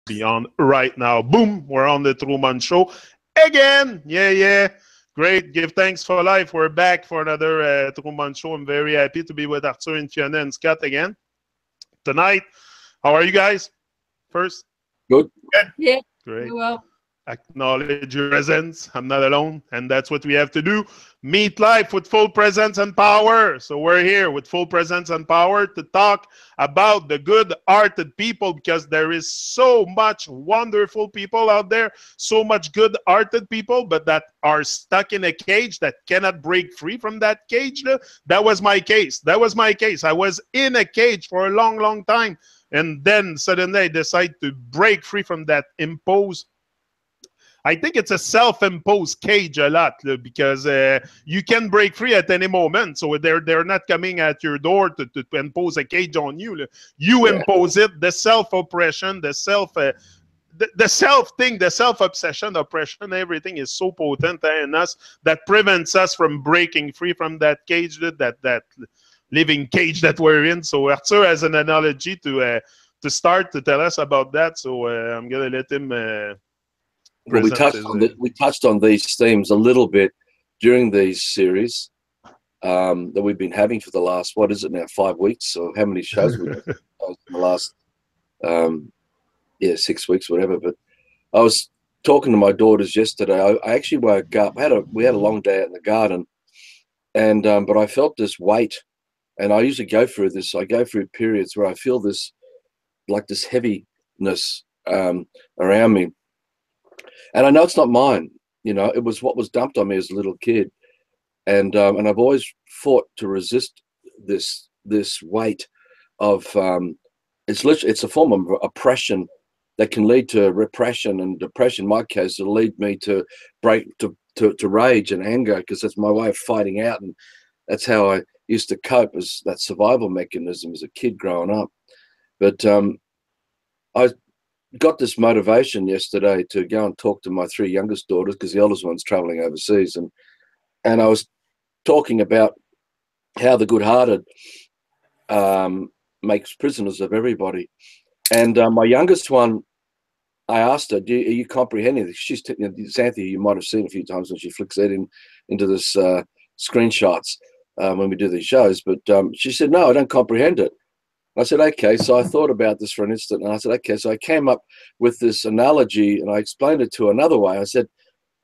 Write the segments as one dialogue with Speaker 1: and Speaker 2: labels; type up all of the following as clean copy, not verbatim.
Speaker 1: be on right now. Boom, we're on the Tru-Mon show again. Yeah, yeah. Great. Give thanks for life. We're back for another Tru-Mon show. I'm very happy to be with Arthur and Fiona and Scott again tonight. How are you guys? First?
Speaker 2: Good.
Speaker 1: Good.
Speaker 3: Yeah.
Speaker 1: Great.
Speaker 3: Well,
Speaker 1: Acknowledge your presence. I'm not alone, and that's what we have to do. Meet life with full presence and power. So we're here with full presence and power to talk about the good-hearted people, because there is so much wonderful people out there, so much good-hearted people, but that are stuck in a cage that cannot break free from that cage. That was my case. That was my case. I was in a cage for a long, long time, and then suddenly I decided to break free from that imposed. I think it's a self-imposed cage a lot, because you can break free at any moment. So they're not coming at your door to impose a cage on you. You impose it. The self-oppression, the self thing, the self-obsession, oppression, everything is so potent in us that prevents us from breaking free from that cage, that living cage that we're in. So Arthur has an analogy to start to tell us about that. So I'm gonna let him.
Speaker 2: Well, we touched on these themes a little bit during these series that we've been having for the last, what is it now, 5 weeks, or how many shows we've done in the last 6 weeks, whatever. But I was talking to my daughters yesterday. I actually woke up. We had a long day out in the garden, and but I felt this weight, and I usually go through this. I go through periods where I feel this, like this heaviness around me. And I know it's not mine, it was what was dumped on me as a little kid. And I've always fought to resist this weight of, it's a form of oppression that can lead to repression and depression. In my case, it'll lead me to rage and anger, because that's my way of fighting out. And that's how I used to cope, as that survival mechanism as a kid growing up. But I got this motivation yesterday to go and talk to my 3 youngest daughters, because the oldest one's traveling overseas, and I was talking about how the good-hearted makes prisoners of everybody. And my youngest one, I asked her, are you comprehending this? She's Xanthi, you might have seen a few times when she flicks that into this screenshots when we do these shows, but she said, no, I don't comprehend it. I said, okay. So I thought about this for an instant, and I said, okay. So I came up with this analogy, and I explained it to her another way. I said,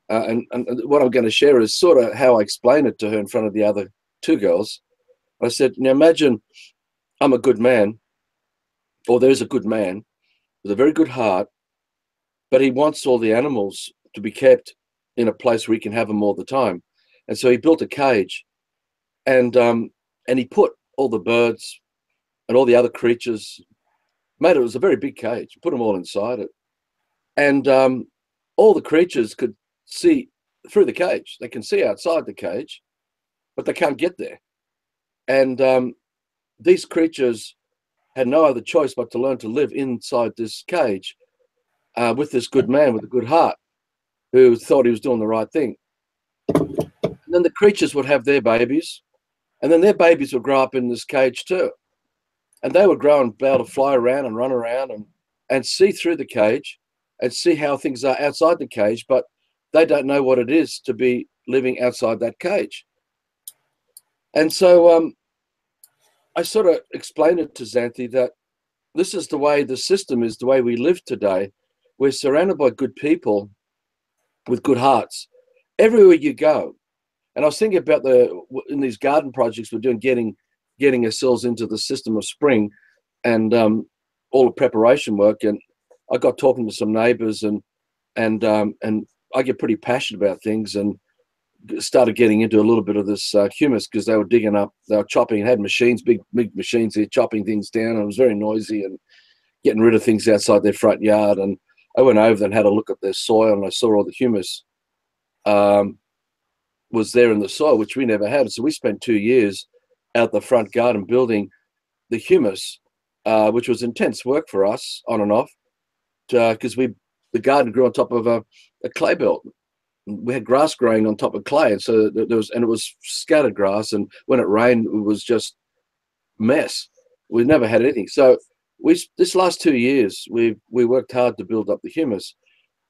Speaker 2: and what I'm going to share is sort of how I explained it to her in front of the other 2 girls. I said, now imagine I'm a good man, or there's a good man with a very good heart, but he wants all the animals to be kept in a place where he can have them all the time. And so he built a cage, and he put all the birds and all the other creatures, it was a very big cage, put them all inside it. And all the creatures could see through the cage. They can see outside the cage, but they can't get there. And these creatures had no other choice but to learn to live inside this cage with this good man with a good heart, who thought he was doing the right thing. And then the creatures would have their babies, and then their babies would grow up in this cage too. And they would grow and be able to fly around and run around and see through the cage and see how things are outside the cage, but they don't know what it is to be living outside that cage. And so I sort of explained it to Xanthi that this is the way the system is, the way we live today. We're surrounded by good people with good hearts everywhere you go. And I was thinking about in these garden projects we're doing, getting ourselves into the system of spring and all the preparation work. And I got talking to some neighbors, and I get pretty passionate about things, and started getting into a little bit of this humus, because they were chopping, had machines, big machines there, chopping things down, and it was very noisy and getting rid of things outside their front yard. And I went over and had a look at their soil, and I saw all the humus was there in the soil, which we never had. So we spent 2 years out the front garden building the humus, which was intense work for us on and off, because the garden grew on top of a clay belt. We had grass growing on top of clay, and so it was scattered grass, and when it rained, it was just mess. We never had anything. So this last 2 years, we worked hard to build up the humus.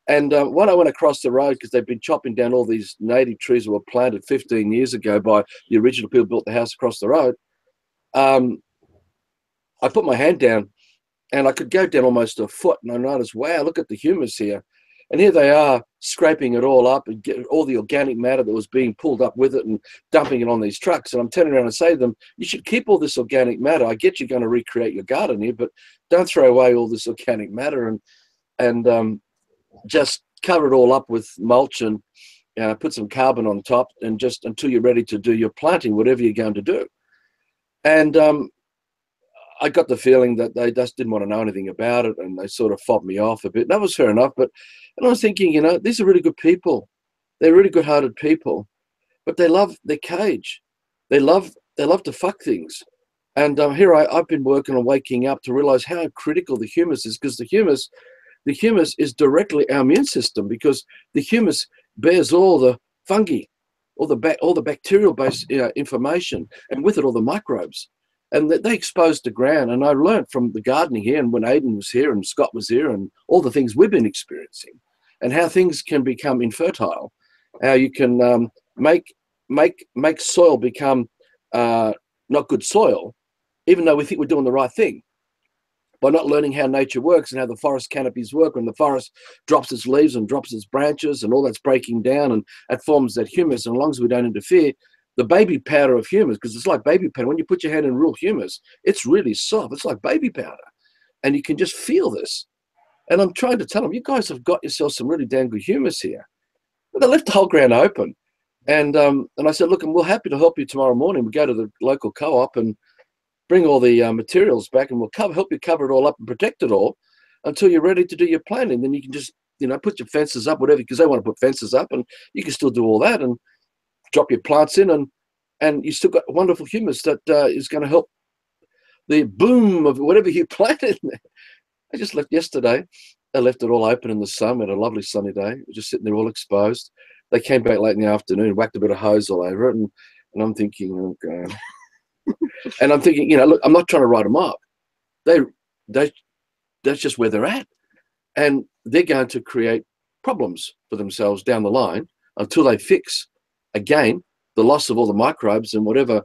Speaker 2: And when I went across the road, because they've been chopping down all these native trees that were planted 15 years ago by the original people who built the house across the road, I put my hand down and I could go down almost a foot, and I noticed, wow, look at the humus here. And here they are scraping it all up and get all the organic matter that was being pulled up with it and dumping it on these trucks. And I'm turning around and saying to them, you should keep all this organic matter. I get you're going to recreate your garden here, but don't throw away all this organic matter, and just cover it all up with mulch and put some carbon on top, and just until you're ready to do your planting, whatever you're going to do. And I got the feeling that they just didn't want to know anything about it, and they sort of fobbed me off a bit. That was fair enough, but and I was thinking, these are really good people. They're really good-hearted people, but they love their cage. They love to fuck things. And here I've been working on waking up to realize how critical the humus is, because the humus is directly our immune system, because the humus bears all the fungi, all the bacterial-based information, and with it all the microbes. And they exposed the ground. And I learned from the gardening here, and when Aidan was here and Scott was here, and all the things we've been experiencing, and how things can become infertile, how you can make soil become not good soil, even though we think we're doing the right thing, by not learning how nature works and how the forest canopies work. When the forest drops its leaves and drops its branches and all that's breaking down, and that forms that humus, and as long as we don't interfere, the baby powder of humus, because it's like baby powder. When you put your hand in real humus, it's really soft. It's like baby powder. And you can just feel this. And I'm trying to tell them, you guys have got yourself some really damn good humus here. But they left the whole ground open. And I said, look, we're happy to help you tomorrow morning. We go to the local co-op and bring all the materials back, and we'll help you cover it all up and protect it all until you're ready to do your planting. Then you can just, put your fences up, whatever, because they want to put fences up, and you can still do all that and drop your plants in, and you still got wonderful humus that is going to help the boom of whatever you planted. I just left yesterday. I left it all open in the sun. We had a lovely sunny day. We're just sitting there all exposed. They came back late in the afternoon, whacked a bit of hose all over it, and I'm thinking, oh God. And I'm thinking, look, I'm not trying to write them off. That's just where they're at, and they're going to create problems for themselves down the line until they fix, again, the loss of all the microbes and whatever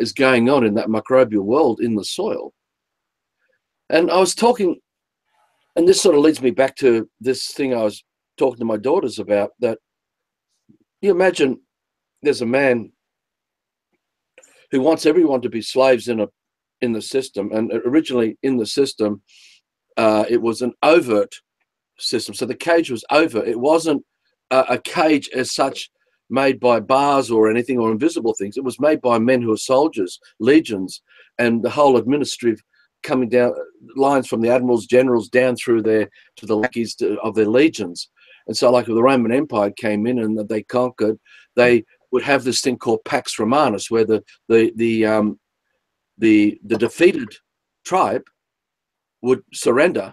Speaker 2: is going on in that microbial world in the soil. And I was talking, and this sort of leads me back to this thing I was talking to my daughters about, that you imagine there's a man who wants everyone to be slaves in the system. And originally in the system, it was an overt system. So the cage was overt. It wasn't a cage as such made by bars or anything, or invisible things. It was made by men who are soldiers, legions, and the whole administrative coming down lines from the admirals, generals down through to the lackeys of their legions. And so, like, if the Roman Empire came in and they conquered, they would have this thing called Pax Romanus, where the defeated tribe would surrender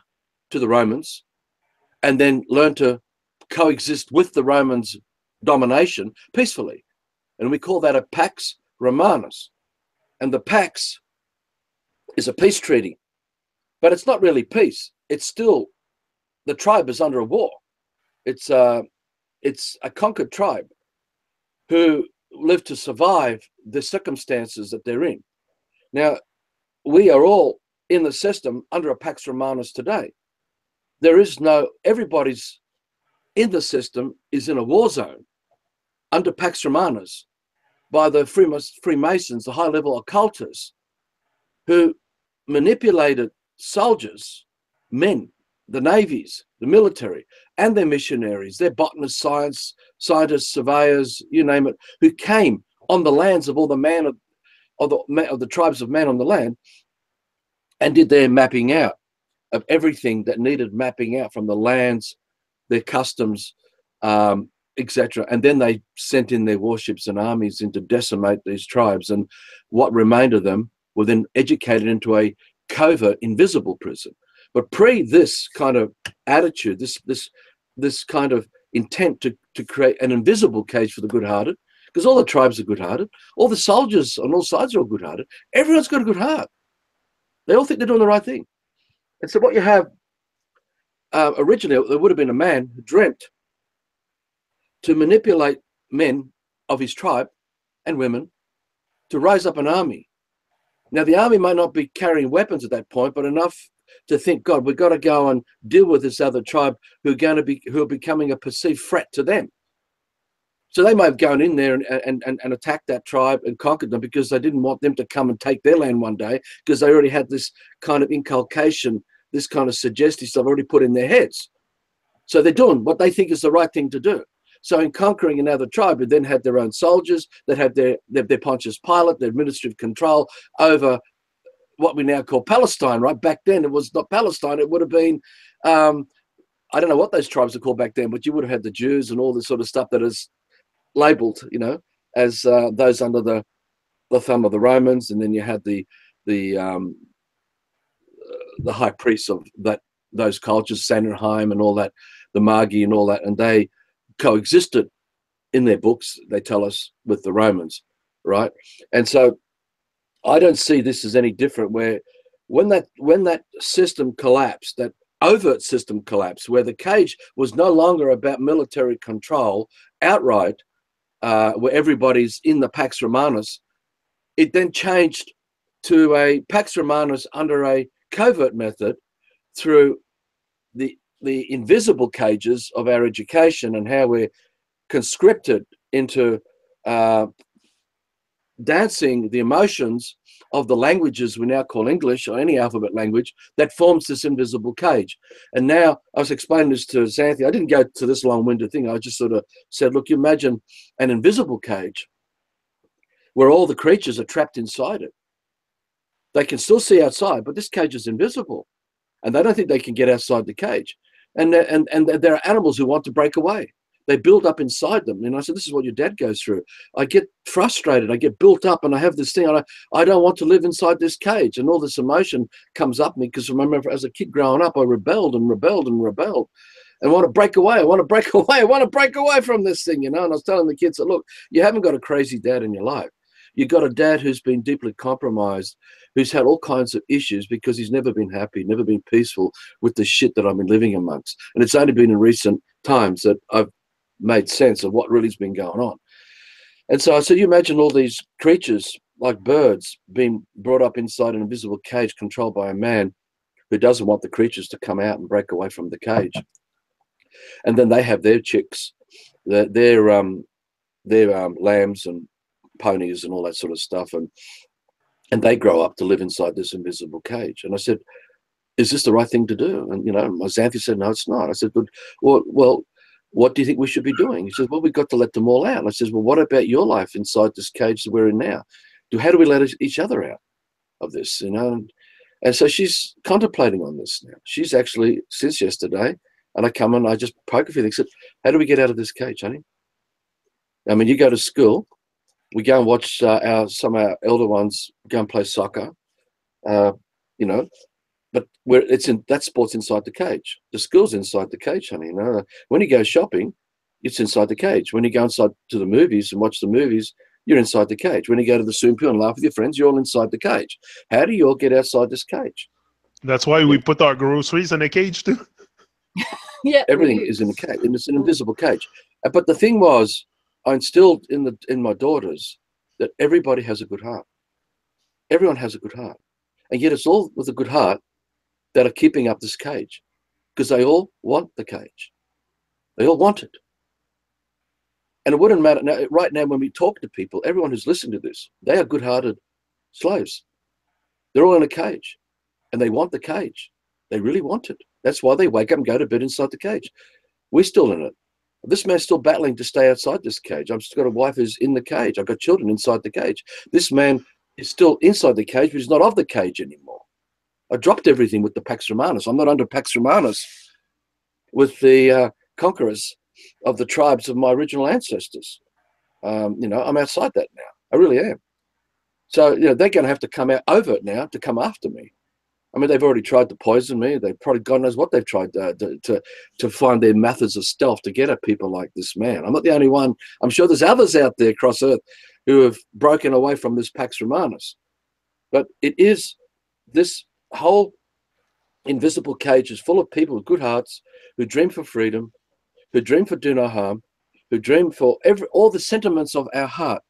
Speaker 2: to the Romans and then learn to coexist with the Romans' domination peacefully. And we call that a Pax Romanus. And the Pax is a peace treaty, but it's not really peace. It's still, the tribe is under a war. It's a conquered tribe who live to survive the circumstances that they're in. Now, we are all in the system under a Pax Romanus today. There is everybody's in the system is in a war zone under Pax Romanus by the Freemasons, the high-level occultists, who manipulated soldiers, men, the navies, the military, and their missionaries, their botanists, scientists, surveyors, you name it, who came on the lands of all the of the tribes of man on the land, and did their mapping out of everything that needed mapping out, from the lands, their customs, etc. And then they sent in their warships and armies in to decimate these tribes. And what remained of them were then educated into a covert, invisible prison. But pre this kind of attitude, this kind of intent to create an invisible cage for the good-hearted, because all the tribes are good-hearted, all the soldiers on all sides are all good-hearted, everyone's got a good heart. They all think they're doing the right thing. And so what you have, originally, there would have been a man who dreamt to manipulate men of his tribe and women to raise up an army. Now, the army might not be carrying weapons at that point, but enough to think, God, we've got to go and deal with this other tribe who are becoming a perceived threat to them. So they may have gone in there and attacked that tribe and conquered them because they didn't want them to come and take their land one day, because they already had this kind of inculcation, this kind of suggestive stuff already put in their heads. So they're doing what they think is the right thing to do. So in conquering another tribe, they then had their own soldiers, that had their Pontius Pilate, their administrative control over what we now call Palestine, right? Back then, it was not Palestine. It would have been, I don't know what those tribes are called back then, but you would have had the Jews and all this sort of stuff that is labeled, you know, as those under the thumb of the Romans. And then you had the high priests of those cultures, Sanhedrin and all that, the Magi and all that, and they coexisted in their books, they tell us, with the Romans, right? And so I don't see this as any different, where when that system collapsed, that overt system collapsed, where the cage was no longer about military control outright, where everybody's in the Pax Romanus, it then changed to a Pax Romanus under a covert method through the invisible cages of our education, and how we're conscripted into dancing the emotions of the languages we now call English, or any alphabet language, that forms this invisible cage. And now, I was explaining this to Xanthi. I didn't go to this long-winded thing. I just sort of said, look, you imagine an invisible cage where all the creatures are trapped inside it. They can still see outside, but this cage is invisible, and they don't think they can get outside the cage. And there are animals who want to break away. They build up inside them. And I said, this is what your dad goes through. I get frustrated. I get built up, and I have this thing. I don't want to live inside this cage. And all this emotion comes up me, because I remember as a kid growing up, I rebelled and rebelled and rebelled. And want to break away. I want to break away. I want to break away from this thing, you know. And I was telling the kids, look, you haven't got a crazy dad in your life. You've got a dad who's been deeply compromised, who's had all kinds of issues because he's never been happy, never been peaceful with the shit that I've been living amongst. And it's only been in recent times that I've made sense of what really's been going on. And so I said, you imagine all these creatures like birds being brought up inside an invisible cage controlled by a man who doesn't want the creatures to come out and break away from the cage. And then they have their chicks, their lambs and ponies and all that sort of stuff, and they grow up to live inside this invisible cage. And I said, is this the right thing to do? And, you know, my Xanthi said, no, it's not. I said, well, what do you think we should be doing? He says, well, we've got to let them all out. And I says, well, what about your life inside this cage that we're in now? How do we let each other out of this, you know? And so she's contemplating on this now. She's actually, since yesterday, and I come and I just poke her for things. I said, how do we get out of this cage, honey? I mean, you go to school, we go and watch some of our elder ones go and play soccer, you know, but that sport's inside the cage. The school's inside the cage, honey. You know, when you go shopping, it's inside the cage. When you go inside to the movies and watch the movies, you're inside the cage. When you go to the swimming pool and laugh with your friends, you're all inside the cage. How do you all get outside this cage?
Speaker 1: That's why we put our groceries in a cage too.
Speaker 3: Yeah,
Speaker 2: everything is in a cage, and it's an invisible cage. But the thing was, I instilled in my daughters that everybody has a good heart. Everyone has a good heart, and yet it's all with a good heart that are keeping up this cage, because they all want the cage. They all want it. And it wouldn't matter now. Right now, when we talk to people, everyone who's listening to this, they are good-hearted slaves. They're all in a cage, and they want the cage. They really want it. That's why they wake up and go to bed inside the cage. We're still in it. This man's still battling to stay outside this cage. I've still got a wife who's in the cage. I've got children inside the cage. This man is still inside the cage, but he's not of the cage anymore. I dropped everything with the Pax Romanus. I'm not under Pax Romanus with the conquerors of the tribes of my original ancestors. You know, I'm outside that now. I really am. So, you know, they're going to have to come out overt now to come after me. I mean, they've already tried to poison me. They've probably, God knows what they've tried to find their methods of stealth to get at people like this man. I'm not the only one. I'm sure there's others out there across Earth who have broken away from this Pax Romanus. But it is this whole invisible cage is full of people with good hearts who dream for freedom, who dream for do no harm, who dream for all the sentiments of our heart.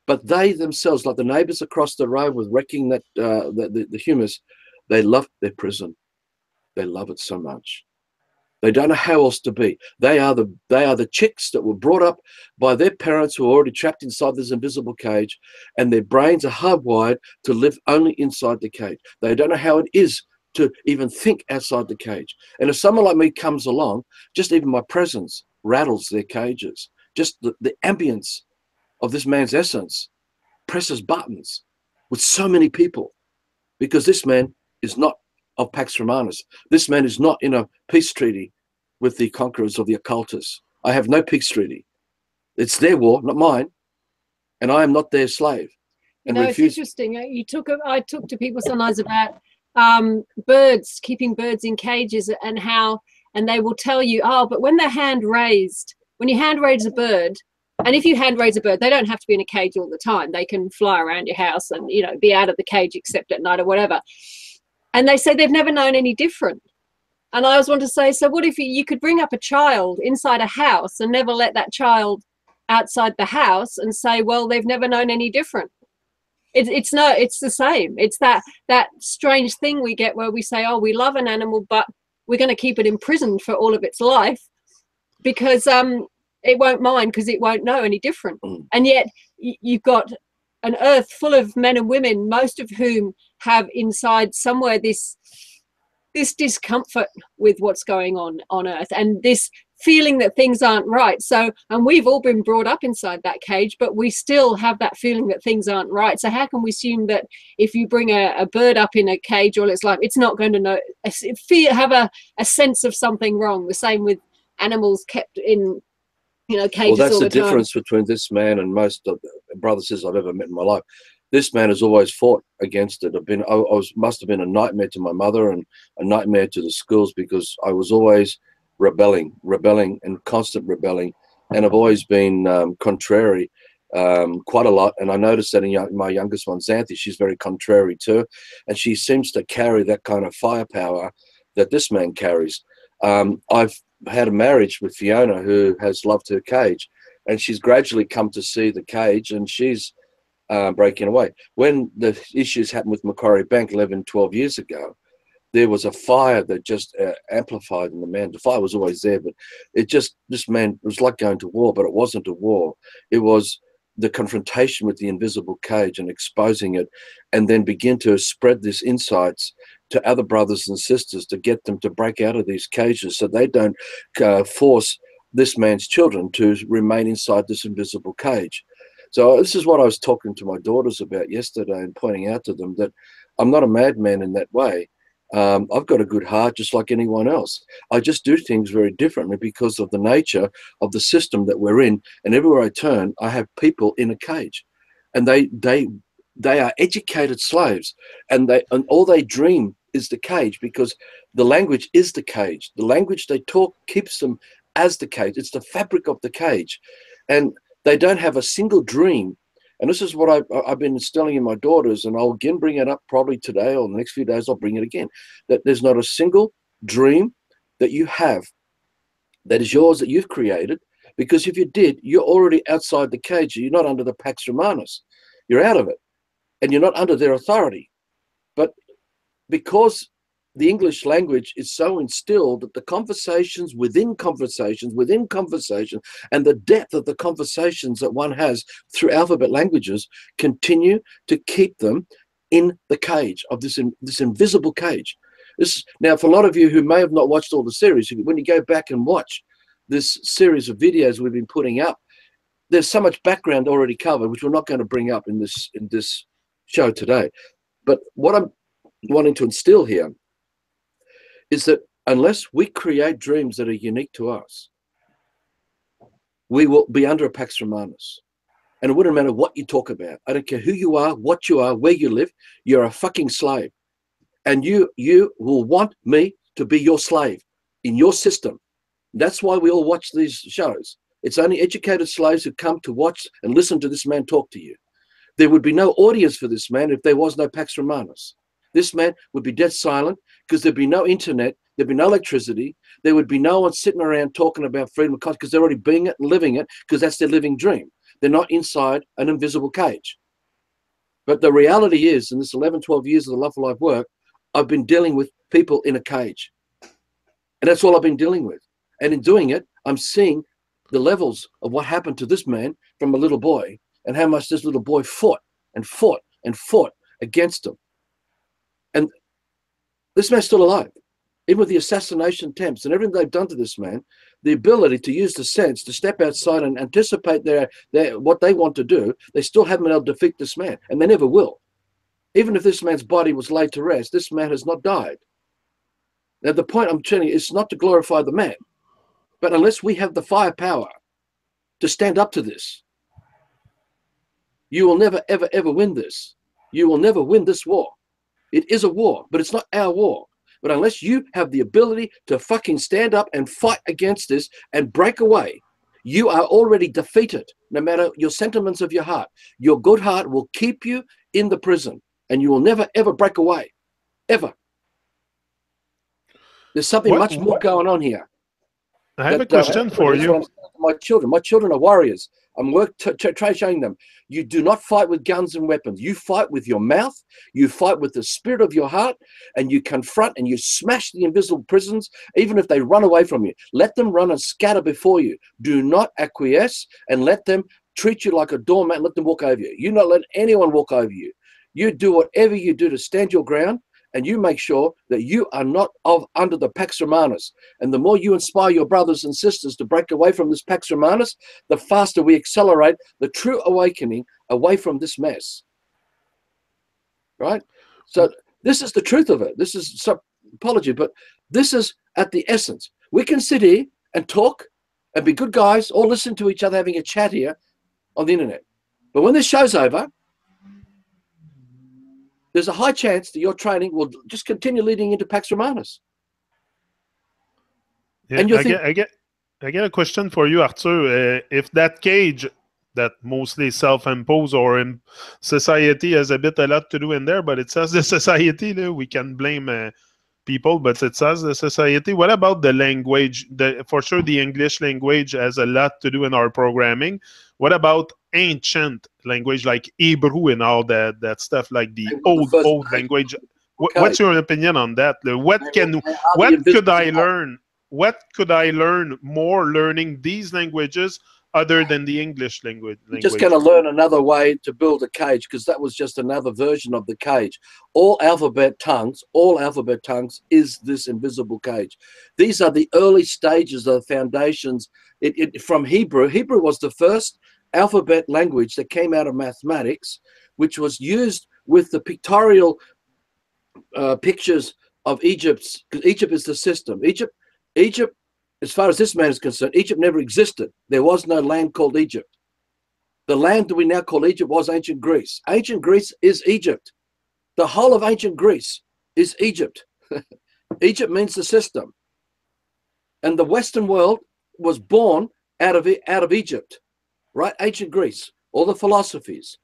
Speaker 2: But they themselves, like the neighbors across the road with wrecking that the humus, they love their prison. They love it so much. They don't know how else to be. They are the chicks that were brought up by their parents who are already trapped inside this invisible cage, and their brains are hardwired to live only inside the cage. They don't know how it is to even think outside the cage. And if someone like me comes along, just even my presence rattles their cages. Just the ambience of this man's essence presses buttons with so many people, because this man is not of Pax Romanus. This man is not in a peace treaty with the conquerors of the occultists. I have no peace treaty. It's their war, not mine, and I am not their slave. And
Speaker 3: it's interesting. I talk to people sometimes about birds, keeping birds in cages, and they will tell you, oh, but when you hand raise a bird, and if you hand raise a bird, they don't have to be in a cage all the time. They can fly around your house and, be out of the cage except at night or whatever. And they say they've never known any different. And I always want to say, so what if you could bring up a child inside a house and never let that child outside the house and say, well, they've never known any different? It's the same. It's that strange thing we get where we say, oh, we love an animal, but we're going to keep it imprisoned for all of its life because it won't mind, because it won't know any different. And yet you've got an earth full of men and women, most of whom have inside somewhere this discomfort with what's going on earth, and this feeling that things aren't right. So, and we've all been brought up inside that cage, but we still have that feeling that things aren't right. So how can we assume that if you bring a bird up in a cage all its life, it's not going to know, have a sense of something wrong? The same with animals kept in cages. Well,
Speaker 2: that's
Speaker 3: all
Speaker 2: the
Speaker 3: time.
Speaker 2: difference between this man and most of the brothers I've ever met in my life. This man has always fought against it. Must have been a nightmare to my mother and a nightmare to the schools, because I was always rebelling and constant rebelling, and I've always been contrary quite a lot. And I noticed that in my youngest one, Xanthi, she's very contrary too, and she seems to carry that kind of firepower that this man carries. I've had a marriage with Fiona, who has loved her cage, and she's gradually come to see the cage, and she's breaking away. When the issues happened with Macquarie Bank 11, 12 years ago, there was a fire that just amplified in the man. The fire was always there, but this man was like going to war, but it wasn't a war. It was the confrontation with the invisible cage and exposing it, and then begin to spread these insights to other brothers and sisters to get them to break out of these cages, so they don't force this man's children to remain inside this invisible cage. So this is what I was talking to my daughters about yesterday, and pointing out to them that I'm not a madman in that way. I've got a good heart just like anyone else. I just do things very differently because of the nature of the system that we're in. And everywhere I turn, I have people in a cage, and they are educated slaves, and all they dream is the cage, because the language is the cage. The language they talk keeps them as the cage. It's the fabric of the cage, and they don't have a single dream. And this is what I've been instilling in my daughters, and I'll again bring it up probably today or the next few days. I'll bring it again, that there's not a single dream that you have that is yours, that you've created, because if you did, you're already outside the cage. You're not under the Pax Romanus. You're out of it, and you're not under their authority. But because the English language is so instilled that the conversations within conversations within conversation, and the depth of the conversations that one has through alphabet languages continue to keep them in the cage of this invisible cage. Now, for a lot of you who may have not watched all the series, when you go back and watch this series of videos we've been putting up, there's so much background already covered, which we're not going to bring up in this show today. But what I'm wanting to instill here is that unless we create dreams that are unique to us, we will be under a Pax Romanus. And it wouldn't matter what you talk about. I don't care who you are, what you are, where you live. You're a fucking slave. And you will want me to be your slave in your system. That's why we all watch these shows. It's only educated slaves who come to watch and listen to this man talk to you. There would be no audience for this man if there was no Pax Romanus. this man would be dead silent, because there'd be no internet, there'd be no electricity, there would be no one sitting around talking about freedom of conscience, because they're already being it and living it, because that's their living dream. They're not inside an invisible cage. But the reality is, in this 11, 12 years of the Love for Life work, I've been dealing with people in a cage. And that's all I've been dealing with. And in doing it, I'm seeing the levels of what happened to this man from a little boy, and how much this little boy fought and fought and fought against him. And this man's still alive. Even with the assassination attempts and everything they've done to this man, the ability to use the sense to step outside and anticipate what they want to do, they still haven't been able to defeat this man, and they never will. Even if this man's body was laid to rest, this man has not died. Now, the point I'm telling you is not to glorify the man, but unless we have the firepower to stand up to this, you will never, ever, ever win this. You will never win this war. It is a war, but it's not our war. But unless you have the ability to fucking stand up and fight against this and break away, you are already defeated, no matter your sentiments of your heart. Your good heart will keep you in the prison, and you will never, ever break away, ever. There's something much more going on here.
Speaker 1: I have a question for you.
Speaker 2: My children are warriors. I'm training them. You do not fight with guns and weapons. You fight with your mouth. You fight with the spirit of your heart, and you confront and you smash the invisible prisons, even if they run away from you. Let them run and scatter before you. Do not acquiesce and let them treat you like a doormat and let them walk over you. You not let anyone walk over you. You do whatever you do to stand your ground, and you make sure that you are not under the Pax Romanus. And the more you inspire your brothers and sisters to break away from this Pax Romanus, the faster we accelerate the true awakening away from this mess. Right? So this is the truth of it. This is, apology, but this is at the essence. We can sit here and talk and be good guys, all listen to each other having a chat here on the internet. But when this show's over, there's a high chance that your training will just continue leading into Pax Romanus.
Speaker 1: Yeah, and I get a question for you, Arthur. If that cage that mostly self-imposed or in society has a lot to do in there, but it says the society, we can blame people, but it says the society. What about the language? For sure, the English language has a lot to do in our programming. What about ancient language like Hebrew and all that stuff, like the old language? Okay. What's your opinion on that? What could I learn? What could I learn more learning these languages other than the English language?
Speaker 2: You're just going to learn another way to build a cage, because that was just another version of the cage. All alphabet tongues is this invisible cage. These are the early stages of the foundations. From Hebrew. Hebrew was the first alphabet language that came out of mathematics, which was used with the pictorial pictures of Egypt's, because Egypt is the system. Egypt, as far as this man is concerned, Egypt never existed. There was no land called Egypt. The land that we now call Egypt was ancient Greece. Ancient Greece is Egypt. The whole of ancient Greece is Egypt. Egypt means the system. And the Western world was born out of Egypt, right? Ancient Greece, all the philosophies,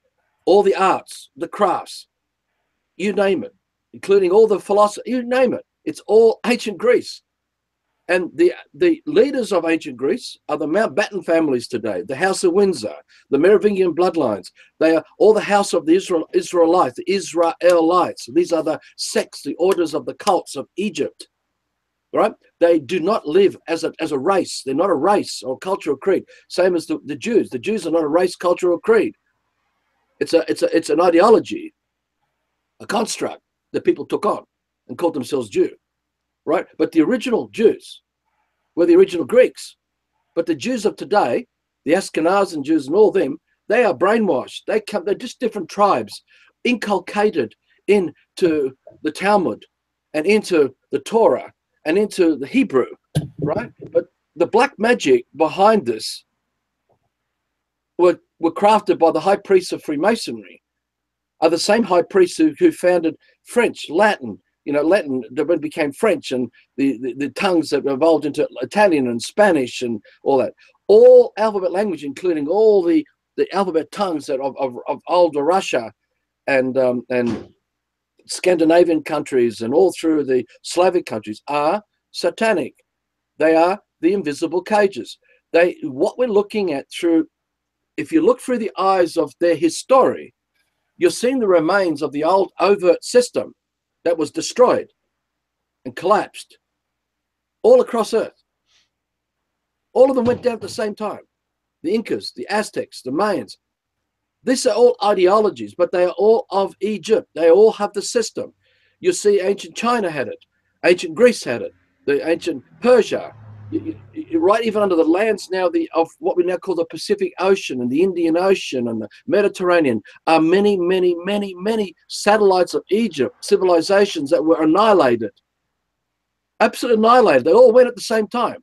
Speaker 2: all the arts, the crafts, you name it, including all the philosophy, you name it. It's all ancient Greece. And the leaders of ancient Greece are the Mountbatten families today, the House of Windsor, the Merovingian bloodlines. They are all the house of the Israelites, the Israelites. These are the sects, the orders of the cults of Egypt. Right? They do not live as a race. They're not a race or cultural creed. Same as the Jews. The Jews are not a race, culture, or creed. It's an ideology, a construct that people took on and called themselves Jew. Right? But the original Jews were the original Greeks. But the Jews of today, the Ashkenazi Jews and all them, they are brainwashed. They're just different tribes, inculcated into the Talmud and into the Torah and into the Hebrew, right? But the black magic behind this were crafted by the high priests of Freemasonry, are the same high priests who founded French, Latin, Latin that became French, and the tongues that evolved into Italian and Spanish and all that. All alphabet language, including all the alphabet tongues that of older Russia and Scandinavian countries and all through the Slavic countries are satanic. They are the invisible cages. What we're looking at through, if you look through the eyes of their history, you're seeing the remains of the old overt system that was destroyed and collapsed all across Earth. All of them went down at the same time. The Incas, the Aztecs, the Mayans. These are all ideologies, but they are all of Egypt. They all have the system. You see, ancient China had it. Ancient Greece had it. The ancient Persia. Right even under the lands now of what we now call the Pacific Ocean and the Indian Ocean and the Mediterranean are many, many, many, many satellites of Egypt, civilizations that were annihilated. Absolutely annihilated. They all went at the same time.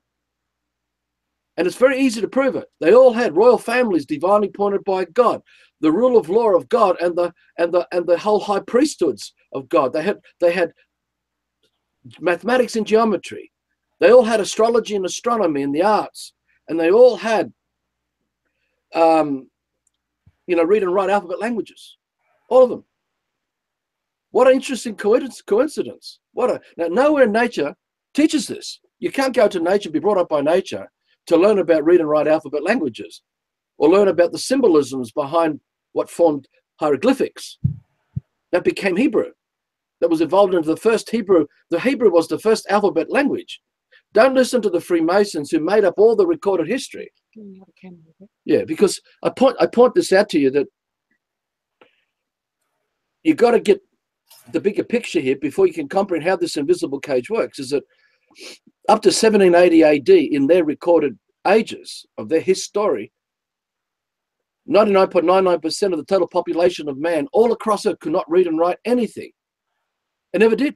Speaker 2: And it's very easy to prove it. They all had royal families divinely appointed by God, the rule of law of God, and the whole high priesthoods of God. They had mathematics and geometry. They all had astrology and astronomy and the arts, and they all had, read and write alphabet languages, all of them. What an interesting coincidence! Now, nowhere in nature teaches this. You can't go to nature, be brought up by nature, to learn about read and write alphabet languages, or learn about the symbolisms behind what formed hieroglyphics. That became Hebrew. That was evolved into the first Hebrew. The Hebrew was the first alphabet language. Don't listen to the Freemasons who made up all the recorded history. Yeah, because I point this out to you that you've got to get the bigger picture here before you can comprehend how this invisible cage works. Is that up to 1780 AD, in their recorded ages of their history, 99.99% of the total population of man all across it could not read and write anything. It never did.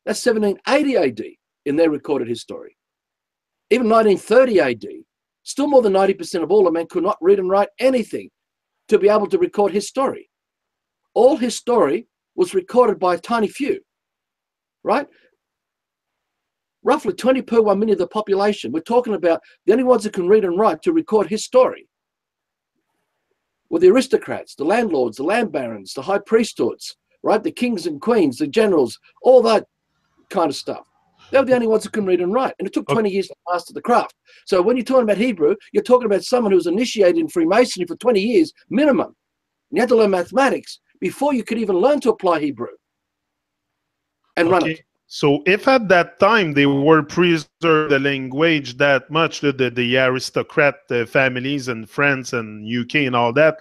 Speaker 2: That's 1780 AD in their recorded history. Even 1930 AD, still more than 90% of all the men could not read and write anything to be able to record history. All history was recorded by a tiny few, right? Roughly 20 per 1 million of the population. We're talking about the only ones that can read and write to record history were the aristocrats, the landlords, the land barons, the high priesthoods, right? The kings and queens, the generals, all that kind of stuff. They were the only ones who can read and write. And it took 20 years to master the craft. So when you're talking about Hebrew, you're talking about someone who was initiated in Freemasonry for 20 years minimum. And you had to learn mathematics before you could even learn to apply Hebrew and run it.
Speaker 1: So if at that time they were preserving the language that much, the aristocrat families in France and UK and all that,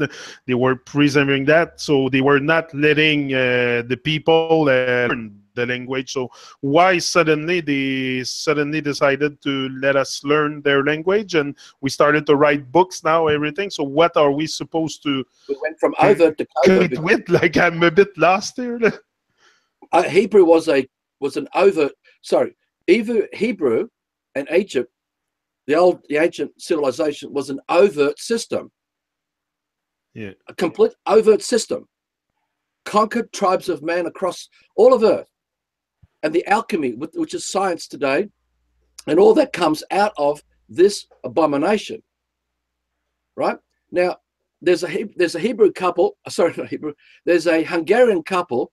Speaker 1: they were preserving that, so they were not letting the people learn the language. So why suddenly they decided to let us learn their language, and we started to write books now, everything. So what are we supposed to?
Speaker 2: We went from overt to covert.
Speaker 1: With? Like, I'm a bit lost here.
Speaker 2: Hebrew was an overt. Sorry, either Hebrew and Egypt, the ancient civilization, was an overt system.
Speaker 1: Yeah,
Speaker 2: a complete overt system. Conquered tribes of man across all of Earth. And the alchemy, which is science today, and all that comes out of this abomination, right? Now, there's a Hebrew couple, sorry, not Hebrew, there's a Hungarian couple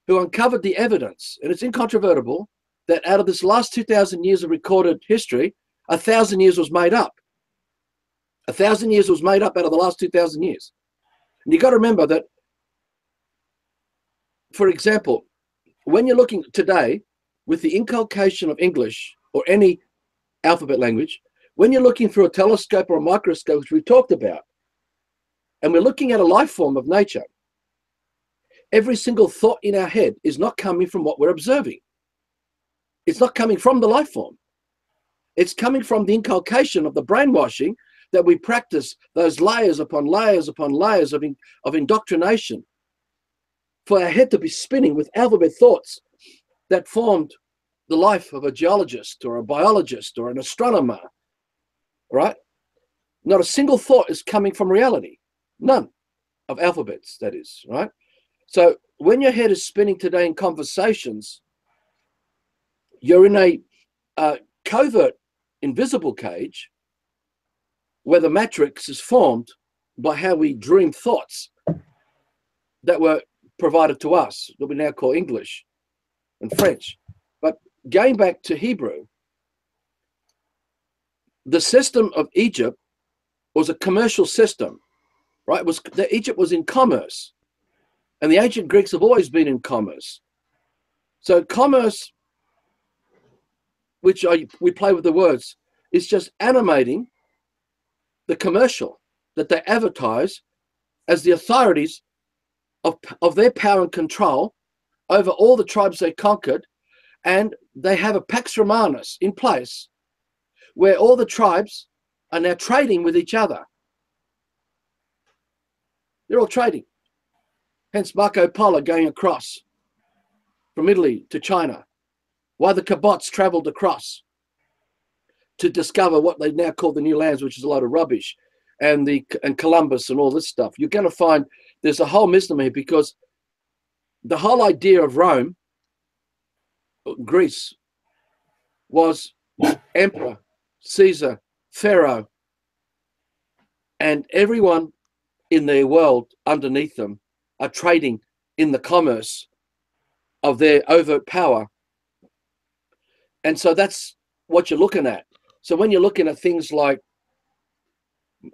Speaker 2: who uncovered the evidence, and it's incontrovertible, that out of this last 2,000 years of recorded history, 1,000 years was made up. 1,000 years was made up out of the last 2,000 years. And you've got to remember that, for example, when you're looking today with the inculcation of English or any alphabet language, when you're looking through a telescope or a microscope, which we've talked about, and we're looking at a life form of nature, every single thought in our head is not coming from what we're observing. It's not coming from the life form. It's coming from the inculcation of the brainwashing that we practice, those layers upon layers upon layers of indoctrination, for our head to be spinning with alphabet thoughts that formed the life of a geologist or a biologist or an astronomer, right? Not a single thought is coming from reality. None of alphabets, that is, right? So when your head is spinning today in conversations, you're in a covert, invisible cage where the matrix is formed by how we dream thoughts that were provided to us that we now call English and French. But going back to Hebrew, the system of Egypt was a commercial system, right? Egypt was in commerce, and the ancient Greeks have always been in commerce. So commerce, which we play with the words, is just animating the commercial that they advertise as the authorities of their power and control over all the tribes they conquered. And they have a Pax Romanus in place where all the tribes are now trading with each other. They're all trading. Hence Marco Polo going across from Italy to China, while the Cabots traveled across to discover what they now call the new lands, which is a load of rubbish, and Columbus and all this stuff. You're going to find there's a whole misnomer here, because the whole idea of Rome, Greece, was emperor, Caesar, Pharaoh, and everyone in their world underneath them are trading in the commerce of their overt power. And so that's what you're looking at. So when you're looking at things like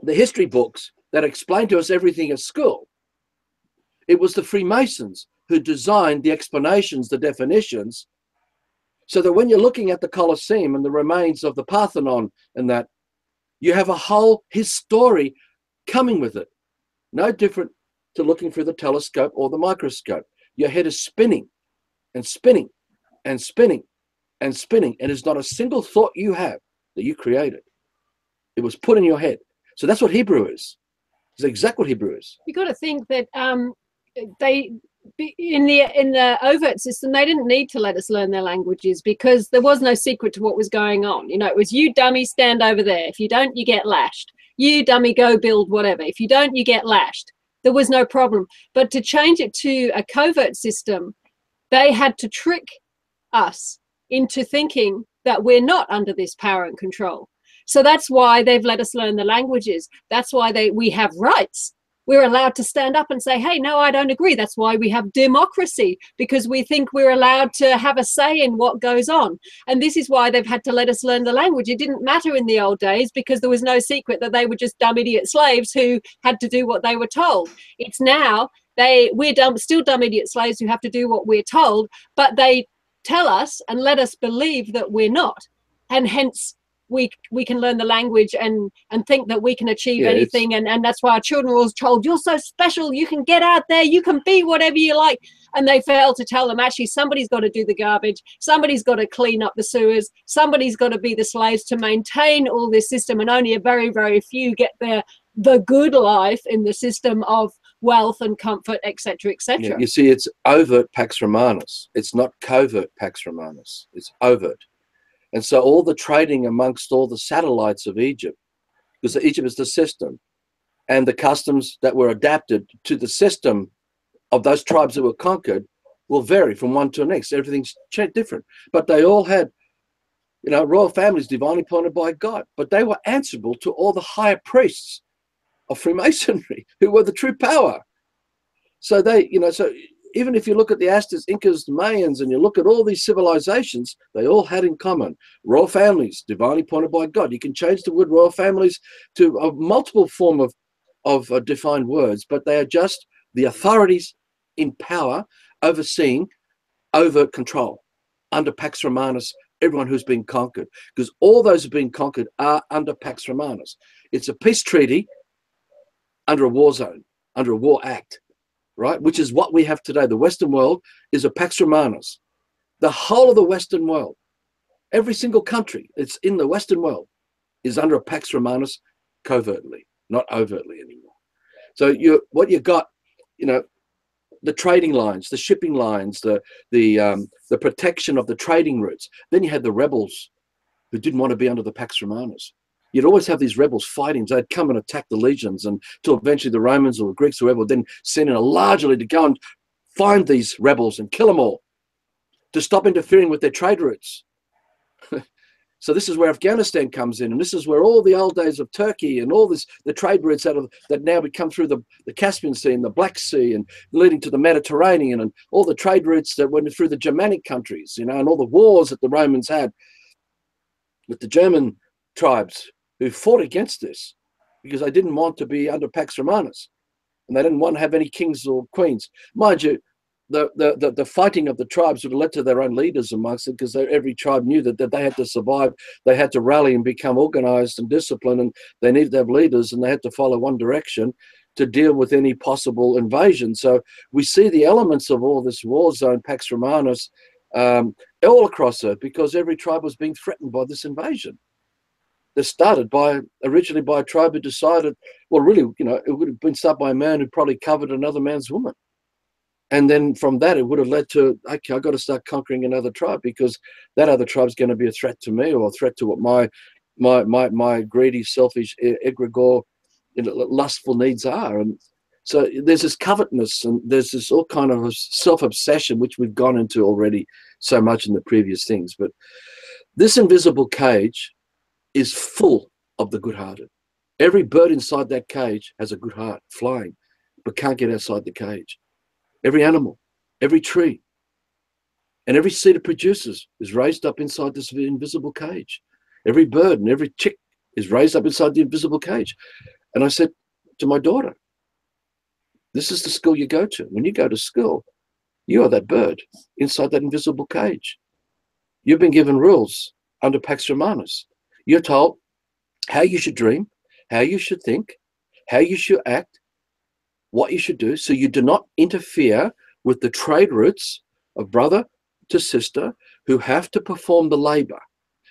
Speaker 2: the history books that explain to us everything at school, it was the Freemasons who designed the explanations, the definitions, so that when you're looking at the Colosseum and the remains of the Parthenon and that, you have a whole his story coming with it. No different to looking through the telescope or the microscope. Your head is spinning and spinning and spinning and spinning, and there's not a single thought you have that you created. It was put in your head. So that's what Hebrew is. It's exactly what Hebrew is.
Speaker 3: You got to think that they in the overt system, they didn't need to let us learn their languages, because there was no secret to what was going on. You know, it was, you dummy, stand over there. If you don't, you get lashed. You dummy, go build whatever. If you don't, you get lashed. There was no problem. But to change it to a covert system, they had to trick us into thinking that we're not under this power and control. So that's why they've let us learn the languages. That's why we have rights. We're allowed to stand up and say, hey, no, I don't agree. That's why we have democracy, because we think we're allowed to have a say in what goes on. And this is why they've had to let us learn the language. It didn't matter in the old days, because there was no secret that they were just dumb idiot slaves who had to do what they were told. It's now we're still dumb idiot slaves who have to do what we're told, but they tell us and let us believe that we're not. And hence, we can learn the language and think that we can achieve anything, and that's why our children are always told, you're so special, you can get out there, you can be whatever you like. And they fail to tell them, actually, somebody's got to do the garbage, somebody's got to clean up the sewers, somebody's got to be the slaves to maintain all this system, and only a very, very few get the good life in the system of wealth and comfort, etc., etc.
Speaker 2: Yeah, you see, it's overt Pax Romanus. It's not covert Pax Romanus. It's overt. And so all the trading amongst all the satellites of Egypt, because Egypt is the system, and the customs that were adapted to the system of those tribes that were conquered will vary from one to the next. Everything's different. But they all had, royal families divinely appointed by God. But they were answerable to all the higher priests of Freemasonry, who were the true power. So so even if you look at the Aztecs, Incas, Mayans, and you look at all these civilizations, they all had in common royal families, divinely appointed by God. You can change the word royal families to a multiple form of defined words, but they are just the authorities in power overseeing overt control under Pax Romanus, everyone who's been conquered, because all those who've been conquered are under Pax Romanus. It's a peace treaty under a war zone, under a war act. Right, which is what we have today. The Western world is a Pax Romanus. The whole of the Western world, every single country that's in the Western world, is under a Pax Romanus covertly, not overtly anymore. So what you got, the trading lines, the shipping lines, the protection of the trading routes. Then you had the rebels who didn't want to be under the Pax Romanus. You'd always have these rebels fighting. They'd come and attack the legions until eventually the Romans or the Greeks or whoever would then send in a large army to go and find these rebels and kill them all to stop interfering with their trade routes. So this is where Afghanistan comes in, and this is where all the old days of Turkey and all this, the trade routes that now become through the Caspian Sea and the Black Sea and leading to the Mediterranean, and all the trade routes that went through the Germanic countries, you know, and all the wars that the Romans had with the German tribes who fought against this because they didn't want to be under Pax Romanus, and they didn't want to have any kings or queens. Mind you, the fighting of the tribes would have led to their own leaders amongst them, because every tribe knew that they had to survive. They had to rally and become organized and disciplined, and they needed to have leaders, and they had to follow one direction to deal with any possible invasion. So we see the elements of all this war zone, Pax Romanus, all across it, because every tribe was being threatened by this invasion. They started originally by a tribe who decided, well, really, you know, it would have been started by a man who probably coveted another man's woman. And then from that, it would have led to, okay, I've got to start conquering another tribe, because that other tribe's going to be a threat to me, or a threat to what my greedy, selfish, egregore, you know, lustful needs are. And so there's this covetousness, and there's this all kind of self-obsession, which we've gone into already so much in the previous things. But this invisible cage is full of the good-hearted. Every bird inside that cage has a good heart, flying, but can't get outside the cage. Every animal, every tree, and every seed it produces is raised up inside this invisible cage. Every bird and every chick is raised up inside the invisible cage. And I said to my daughter, this is the school you go to. When you go to school, you are that bird inside that invisible cage. You've been given rules under Pax Romanus. You're told how you should dream, how you should think, how you should act, what you should do, so you do not interfere with the trade routes of brother to sister who have to perform the labor.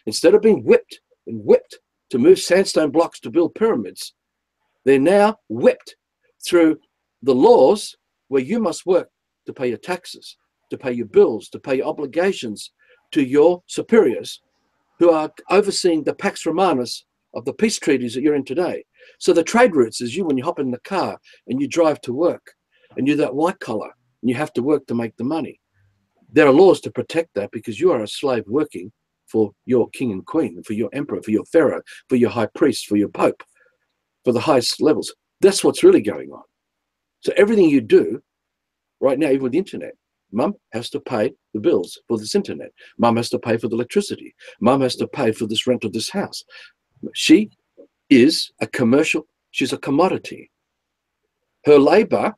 Speaker 2: Instead of being whipped and whipped to move sandstone blocks to build pyramids, they're now whipped through the laws where you must work to pay your taxes, to pay your bills, to pay your obligations to your superiors who are overseeing the Pax Romanus of the peace treaties that you're in today. So the trade routes is you, when you hop in the car and you drive to work, and you're that white collar and you have to work to make the money. There are laws to protect that, because you are a slave working for your king and queen, for your emperor, for your pharaoh, for your high priest, for your pope, for the highest levels. That's what's really going on. So everything you do right now, even with the internet, mum has to pay the bills for this internet. Mum has to pay for the electricity. Mum has to pay for this rent of this house. She is a commercial, she's a commodity. Her labor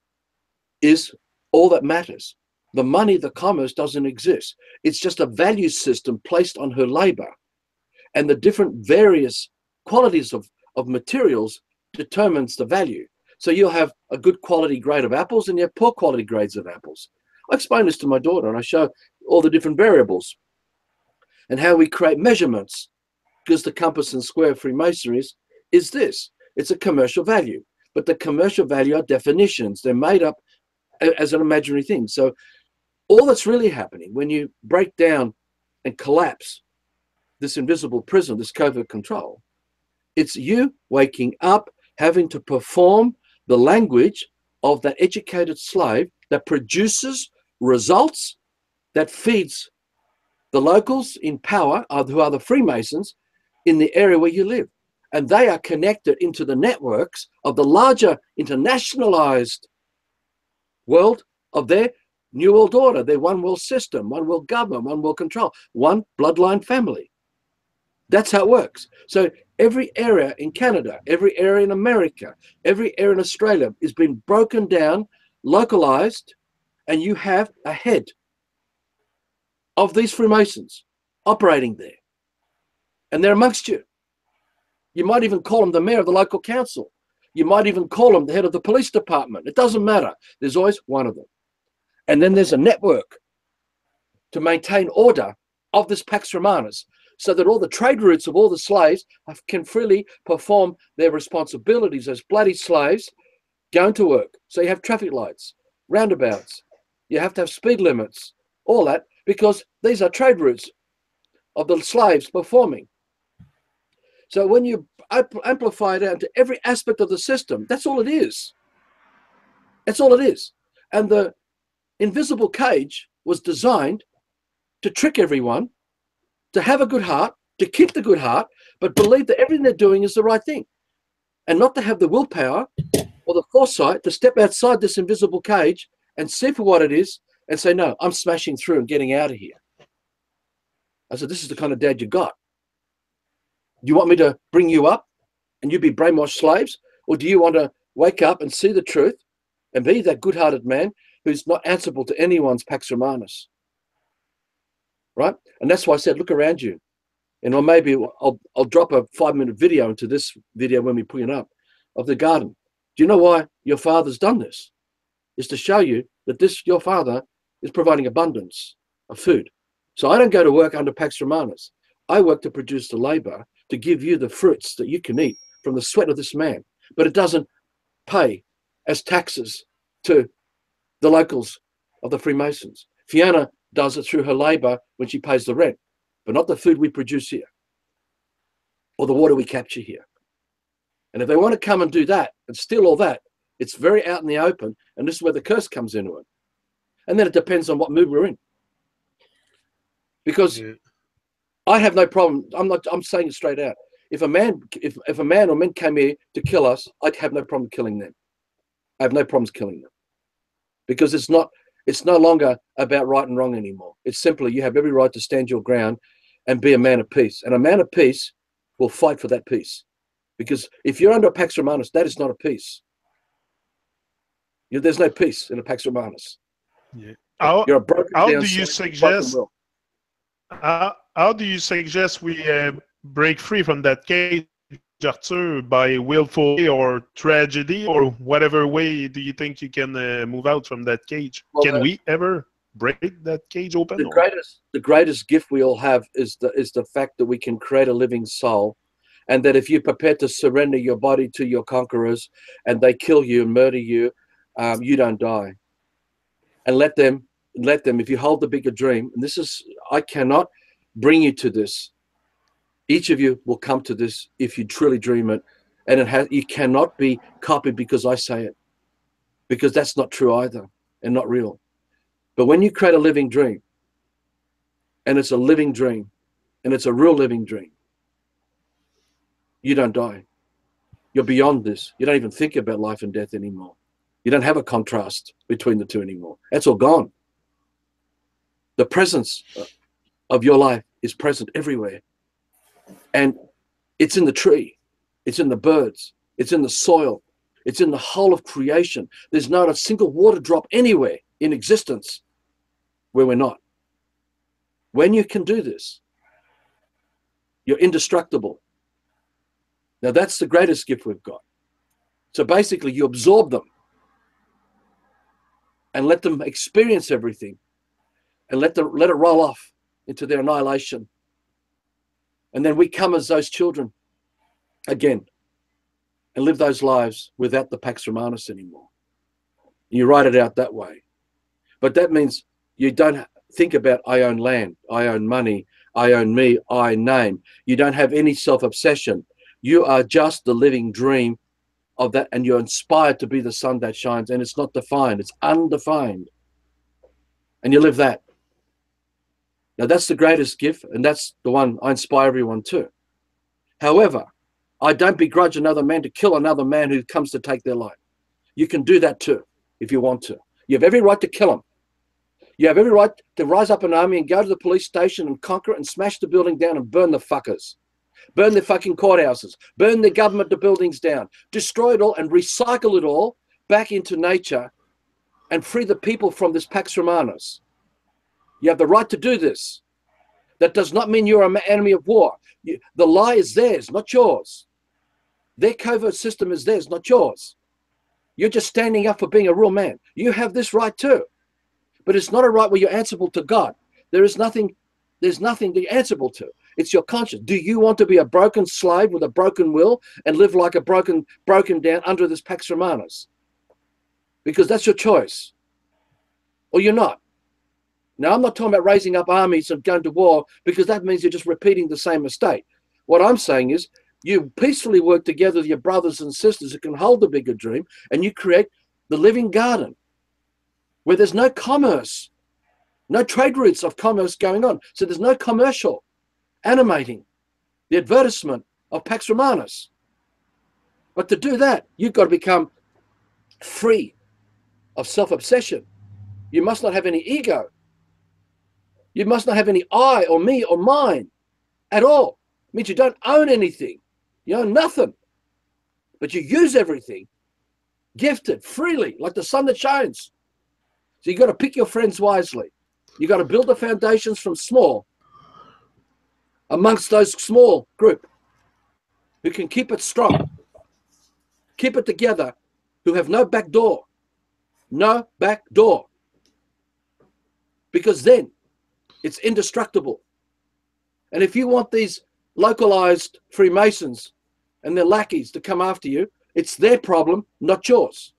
Speaker 2: is all that matters. The money, the commerce doesn't exist. It's just a value system placed on her labor. And the different various qualities of materials determines the value. So you'll have a good quality grade of apples and you have poor quality grades of apples. I explain this to my daughter and I show all the different variables and how we create measurements, because the compass and square of Freemasonry is this. It's a commercial value, but the commercial value are definitions. They're made up as an imaginary thing. So all that's really happening when you break down and collapse this invisible prison, this covert control, it's you waking up, having to perform the language of that educated slave that produces results, that feeds the locals in power, who are the Freemasons, in the area where you live. And they are connected into the networks of the larger internationalized world of their New World Order, their one world system, one world government, one world control, one bloodline family. That's how it works. So every area in Canada, every area in America, every area in Australia is being broken down, localized, and you have a head of these Freemasons operating there. And they're amongst you. You might even call them the mayor of the local council. You might even call them the head of the police department. It doesn't matter. There's always one of them. And then there's a network to maintain order of this Pax Romanus, so that all the trade routes of all the slaves can freely perform their responsibilities as bloody slaves going to work. So you have traffic lights, roundabouts, you have to have speed limits, all that, because these are trade routes of the slaves performing. So when you amplify it out to every aspect of the system, that's all it is. That's all it is. And the invisible cage was designed to trick everyone, to have a good heart, to keep the good heart, but believe that everything they're doing is the right thing, and not to have the willpower or the foresight to step outside this invisible cage and see for what it is and say, no, I'm smashing through and getting out of here. I said, this is the kind of dad you got. Do you want me to bring you up and you be brainwashed slaves? Or do you want to wake up and see the truth and be that good-hearted man who's not answerable to anyone's Pax Romanus? Right? And that's why I said, look around you. And or maybe I'll drop a 5-minute video into this video when we put it up of the garden. Do you know why your father's done this? Is to show you that your father is providing abundance of food. So I don't go to work under Pax Romanus. I work to produce the labor to give you the fruits that you can eat from the sweat of this man. But it doesn't pay as taxes to the locals of the Freemasons. Fiona does it through her labor when she pays the rent, but not the food we produce here or the water we capture here. And if they want to come and do that and steal all that, it's very out in the open, and this is where the curse comes into it. And then it depends on what mood we're in. Because I have no problem. I'm saying it straight out. If a man or men came here to kill us, I'd have no problem killing them. I have no problems killing them. Because it's no longer about right and wrong anymore. It's simply you have every right to stand your ground and be a man of peace. And a man of peace will fight for that peace. Because if you're under a Pax Romanus, that is not a peace. There's no peace in a Pax Romanus.
Speaker 1: Yeah.
Speaker 2: You're a broken
Speaker 1: how
Speaker 2: down
Speaker 1: do you
Speaker 2: soul,
Speaker 1: suggest?
Speaker 2: broken will.
Speaker 1: How do you suggest we break free from that cage, Arthur, by willful or tragedy, or whatever way do you think you can move out from that cage?
Speaker 2: Well,
Speaker 1: can we ever break that cage open?
Speaker 2: The greatest gift we all have is the fact that we can create a living soul, and that if you're prepared to surrender your body to your conquerors, and they kill you and murder you, you don't die. And let them. If you hold the bigger dream, and this is, I cannot bring you to this. Each of you will come to this if you truly dream it, and you cannot be copied because I say it, because that's not true either and not real. But when you create a living dream, and it's a living dream, and it's a real living dream, you don't die. You're beyond this. You don't even think about life and death anymore. You don't have a contrast between the two anymore. That's all gone. The presence of your life is present everywhere. And it's in the tree. It's in the birds. It's in the soil. It's in the whole of creation. There's not a single water drop anywhere in existence where we're not. When you can do this, you're indestructible. Now that's the greatest gift we've got. So basically you absorb them and let them experience everything, and let it roll off into their annihilation. And then we come as those children again and live those lives without the Pax Romanus anymore. You write it out that way. But that means you don't think about I own land, I own money, I own me, I name. You don't have any self-obsession. You are just the living dream of that, and you're inspired to be the sun that shines, and it's not defined, it's undefined. And you live that. Now that's the greatest gift, and that's the one I inspire everyone to. However, I don't begrudge another man to kill another man who comes to take their life. You can do that too, if you want to. You have every right to kill him. You have every right to rise up an army and go to the police station and conquer it and smash the building down and burn the fuckers. Burn their fucking courthouses. Burn their government buildings down. Destroy it all and recycle it all back into nature and free the people from this Pax Romanus. You have the right to do this. That does not mean you're an enemy of war. The lie is theirs, not yours. Their covert system is theirs, not yours. You're just standing up for being a real man. You have this right too. But it's not a right where you're answerable to God. There's nothing to be answerable to. It's your conscience. Do you want to be a broken slave with a broken will and live like a broken down under this Pax Romanus? Because that's your choice. Or you're not. Now, I'm not talking about raising up armies and going to war, because that means you're just repeating the same mistake. What I'm saying is you peacefully work together with your brothers and sisters who can hold the bigger dream, and you create the living garden where there's no commerce, no trade routes of commerce going on. So there's no commercial animating. the advertisement of Pax Romanus. But to do that, you've got to become free of self-obsession. You must not have any ego. You must not have any I or me or mine at all. It means you don't own anything. You own nothing. But you use everything, gifted, freely, like the sun that shines. So you've got to pick your friends wisely. You've got to build the foundations from small, amongst those small group who can keep it strong, keep it together, who have no back door. No back door. Because then it's indestructible. And if you want these localized Freemasons and their lackeys to come after you, it's their problem, not yours.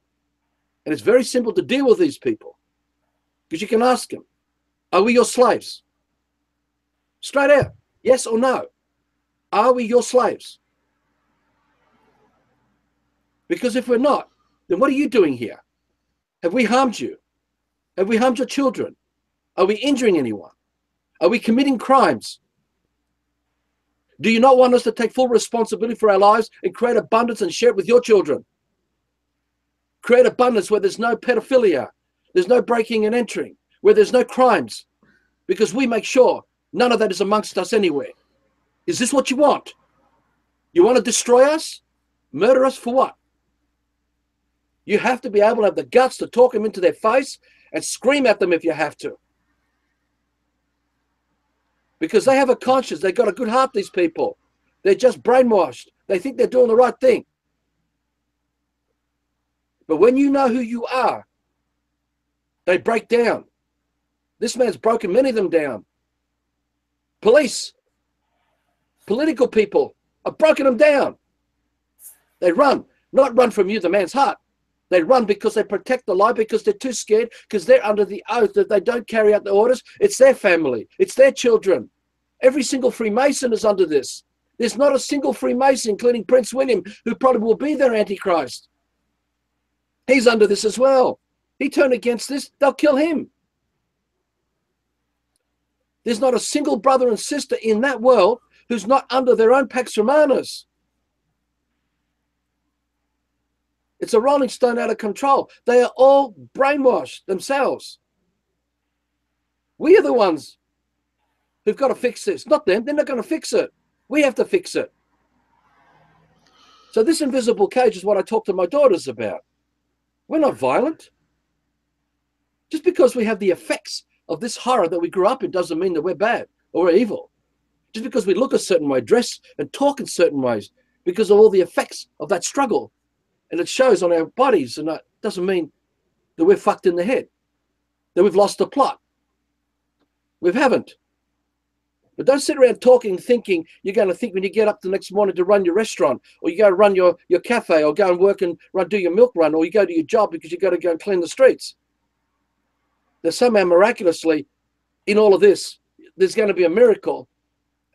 Speaker 2: And it's very simple to deal with these people. Because you can ask them, are we your slaves? Straight out, yes or no. Are we your slaves? Because if we're not, then what are you doing here? Have we harmed you? Have we harmed your children? Are we injuring anyone? Are we committing crimes? Do you not want us to take full responsibility for our lives and create abundance and share it with your children? Create abundance where there's no pedophilia, there's no breaking and entering, where there's no crimes, because we make sure none of that is amongst us anywhere. Is this what you want? You want to destroy us? Murder us for what? You have to be able to have the guts to talk them into their face and scream at them if you have to. Because they have a conscience. They've got a good heart, these people. They're just brainwashed. They think they're doing the right thing. But when you know who you are, they break down. This man's broken many of them down. Police, political people have broken them down. They run, not run from you, the man's heart. They run because they protect the lie, because they're too scared, because they're under the oath that they don't carry out the orders. It's their family. It's their children. Every single Freemason is under this. There's not a single Freemason, including Prince William, who probably will be their Antichrist. He's under this as well. He turned against this, they'll kill him. There's not a single brother and sister in that world who's not under their own Pax Romanus. It's a rolling stone out of control. They are all brainwashed themselves. We are the ones who've got to fix this. Not them. They're not going to fix it. We have to fix it. So this invisible cage is what I talk to my daughters about. We're not violent. Just because we have the effects of this horror that we grew up in doesn't mean that we're bad or we're evil. Just because we look a certain way, dress and talk in certain ways, because of all the effects of that struggle. And it shows on our bodies, and that doesn't mean that we're fucked in the head, that we've lost the plot. We haven't. But don't sit around talking, thinking you're going to think when you get up the next morning to run your restaurant, or you go to run your cafe, or go and work and do your milk run, or you go to your job because you got to go and clean the streets. That somehow miraculously, in all of this, there's going to be a miracle,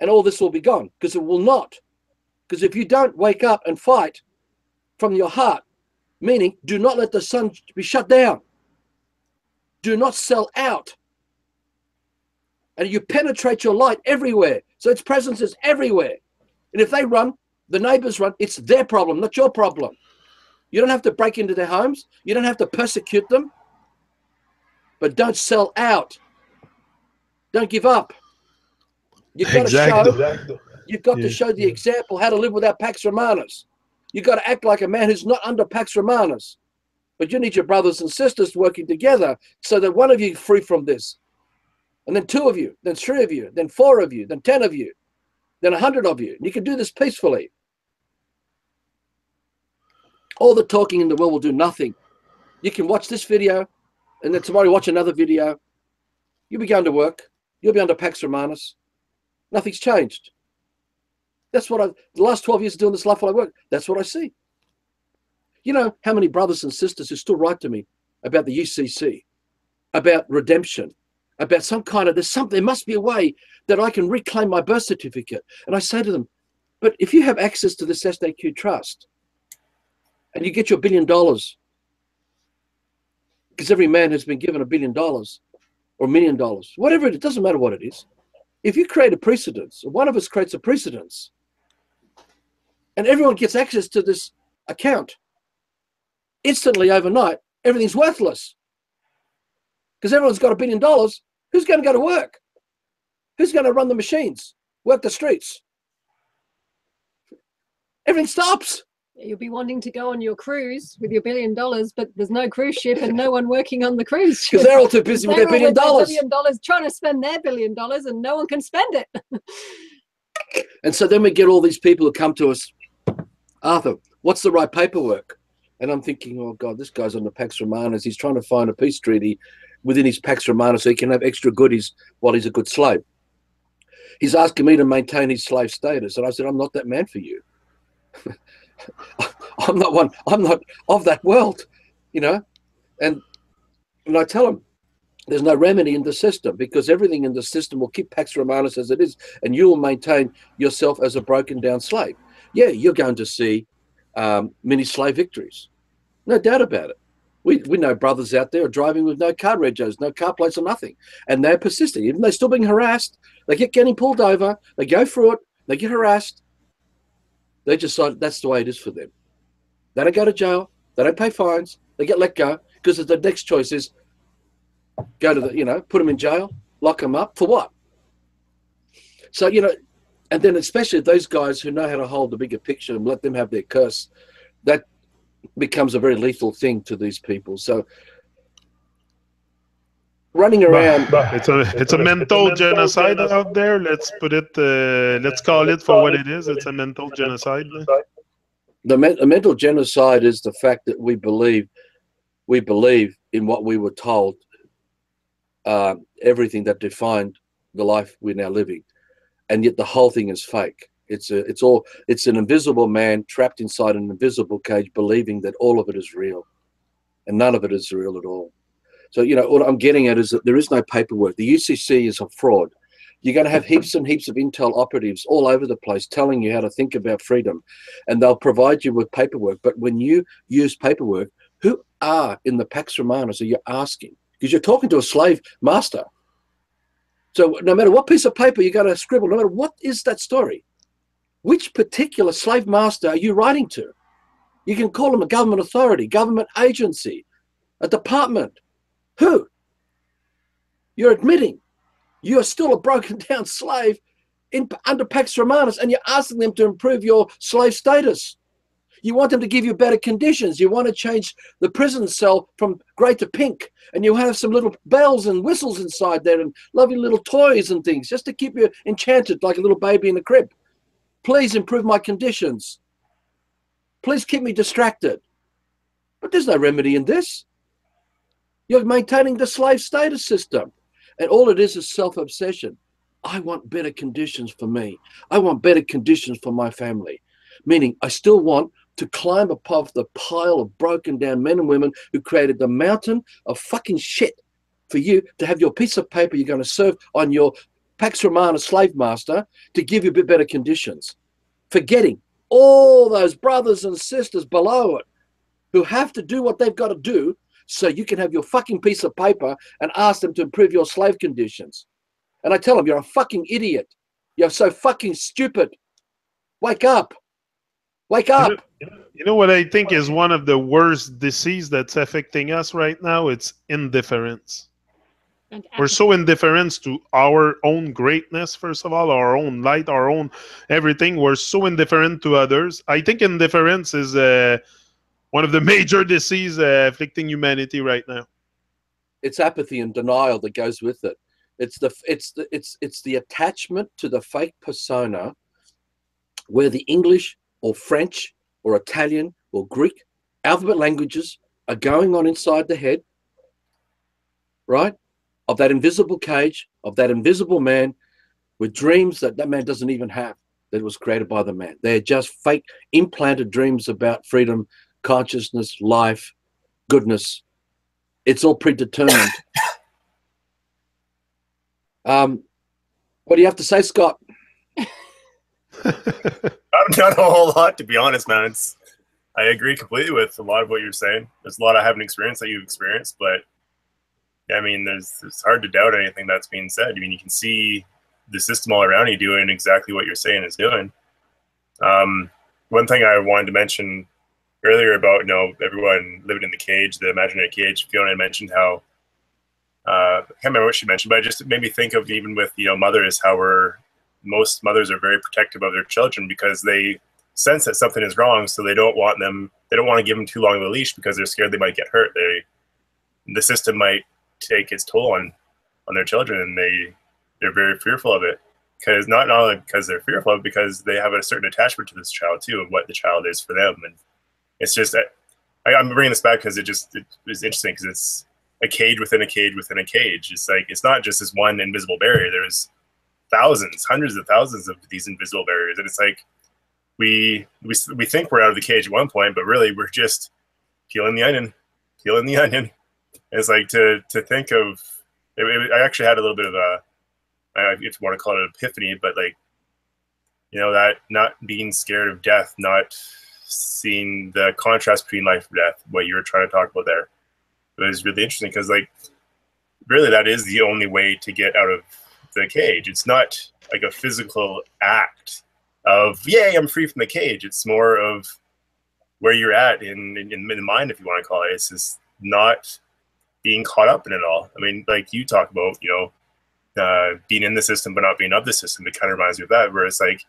Speaker 2: and all this will be gone, because it will not. Because if you don't wake up and fight from your heart, meaning do not let the sun be shut down. Do not sell out. And you penetrate your light everywhere. So its presence is everywhere. And if they run, the neighbors run, it's their problem, not your problem. You don't have to break into their homes. You don't have to persecute them. But don't sell out. Don't give up. You've got to show the example how to live without Pax Romanus. You've got to act like a man who's not under Pax Romanus. But you need your brothers and sisters working together so that one of you is free from this. And then 2 of you, then 3 of you, then 4 of you, then 10 of you, then 100 of you. And you can do this peacefully. All the talking in the world will do nothing. You can watch this video, and then tomorrow watch another video. You'll be going to work. You'll be under Pax Romanus. Nothing's changed. That's what the last 12 years of doing this life while I work, that's what I see. You know how many brothers and sisters who still write to me about the UCC, about redemption, about some kind of, there must be a way that I can reclaim my birth certificate. And I say to them, but if you have access to this SDQ trust and you get your $1 billion, because every man has been given $1 billion or $1 million, whatever it is, doesn't matter what it is. If you create a precedence, or one of us creates a precedence, and everyone gets access to this account. Instantly overnight, everything's worthless. Because everyone's got $1 billion. Who's going to go to work? Who's going to run the machines, work the streets? Everything stops.
Speaker 3: You'll be wanting to go on your cruise with your $1 billion, but there's no cruise ship and no one working on the cruise ship.
Speaker 2: Because they're all too busy with their $1 billion.
Speaker 3: $1 billion trying to spend their $1 billion and no one can spend it.
Speaker 2: And so then we get all these people who come to us, Arthur, what's the right paperwork? And I'm thinking, oh God, this guy's on the Pax Romanus. He's trying to find a peace treaty within his Pax Romanus so he can have extra goodies while he's a good slave. He's asking me to maintain his slave status. And I said, I'm not that man for you. I'm not of that world, you know. And I tell him, there's no remedy in the system because everything in the system will keep Pax Romanus as it is, and you will maintain yourself as a broken down slave. Yeah, you're going to see many slave victories. No doubt about it. We know brothers out there are driving with no car regos, no car plates or nothing. And they're persisting. Even though they're still being harassed, they keep getting pulled over, they go through it, they get harassed. They decide that's the way it is for them. They don't go to jail, they don't pay fines, they get let go, because the next choice is go to the, you know, put them in jail, lock them up, for what? So, you know, and then especially those guys who know how to hold the bigger picture and let them have their curse, that becomes a very lethal thing to these people. So running around,
Speaker 1: it's a mental genocide out there. Let's put it, let's call it for what it is. It's a mental genocide.
Speaker 2: The mental genocide is the fact that we believe in what we were told, everything that defined the life we're now living, and yet the whole thing is fake. It's an invisible man trapped inside an invisible cage, believing that all of it is real, and none of it is real at all. So, you know, what I'm getting at is that there is no paperwork. The UCC is a fraud. You're going to have heaps and heaps of intel operatives all over the place telling you how to think about freedom, and they'll provide you with paperwork. But when you use paperwork, who are in the Pax Romanus are you asking? Because you're talking to a slave master. So no matter what piece of paper you're going to scribble, no matter what is that story, which particular slave master are you writing to? You can call them a government authority, government agency, a department. Who? You're admitting you are still a broken down slave under Pax Romanus, and you're asking them to improve your slave status. You want them to give you better conditions. You want to change the prison cell from grey to pink, and you have some little bells and whistles inside there and lovely little toys and things just to keep you enchanted like a little baby in a crib. Please improve my conditions. Please keep me distracted. But there's no remedy in this. You're maintaining the slave status system. And all it is self-obsession. I want better conditions for me. I want better conditions for my family. Meaning I still want to climb above the pile of broken down men and women who created the mountain of fucking shit for you to have your piece of paper you're going to serve on your Pax Romana slave master to give you a bit better conditions. Forgetting all those brothers and sisters below it who have to do what they've got to do so you can have your fucking piece of paper and ask them to improve your slave conditions. And I tell them, you're a fucking idiot. You're so fucking stupid. Wake up. Wake up.
Speaker 1: You know what I think is one of the worst disease that's affecting us right now? It's indifference. We're so indifferent to our own greatness, first of all, our own light, our own everything. We're so indifferent to others. I think indifference is one of the major diseases afflicting humanity right now.
Speaker 2: It's apathy and denial that goes with it. It's the attachment to the fake persona where the English or French or Italian or Greek alphabet languages are going on inside the head, right, of that invisible cage, of that invisible man with dreams that that man doesn't even have, that was created by the man. They're just fake implanted dreams about freedom, consciousness, life, goodness. It's all predetermined. What do you have to say, Scott?
Speaker 4: Not a whole lot, to be honest, man. I agree completely with a lot of what you're saying. There's a lot I haven't experienced that you've experienced, but yeah, I mean, it's hard to doubt anything that's being said. I mean, you can see the system all around you doing exactly what you're saying is doing. one thing I wanted to mention earlier about, you know, everyone living in the cage, the imaginary cage. Fiona mentioned how I can't remember what she mentioned, but it just made me think of, even with, you know, mothers, how most mothers are very protective of their children because they sense that something is wrong, so they don't want to give them too long of a leash because they're scared they might get hurt. The system might take its toll on their children, and they're very fearful of it, because not only because they're fearful of it, because they have a certain attachment to this child too, of what the child is for them. And it's just, I'm bringing this back because it was interesting, because it's a cage within a cage within a cage. It's like, it's not just this one invisible barrier. There's thousands, hundreds of thousands of these invisible barriers, and it's like we think we're out of the cage at one point, but really we're just peeling the onion. And it's like to think of. I actually had a little bit of a, if you want to call it an epiphany, but like, you know, that not being scared of death, not seeing the contrast between life and death, what you were trying to talk about there. It was really interesting because, like, really that is the only way to get out of the cage. It's not like a physical act of, yay, I'm free from the cage. It's more of where you're at in the mind, if you want to call it. It's just not being caught up in it all. I mean, like you talk about, you know, being in the system but not being of the system. It kind of reminds me of that, where it's like,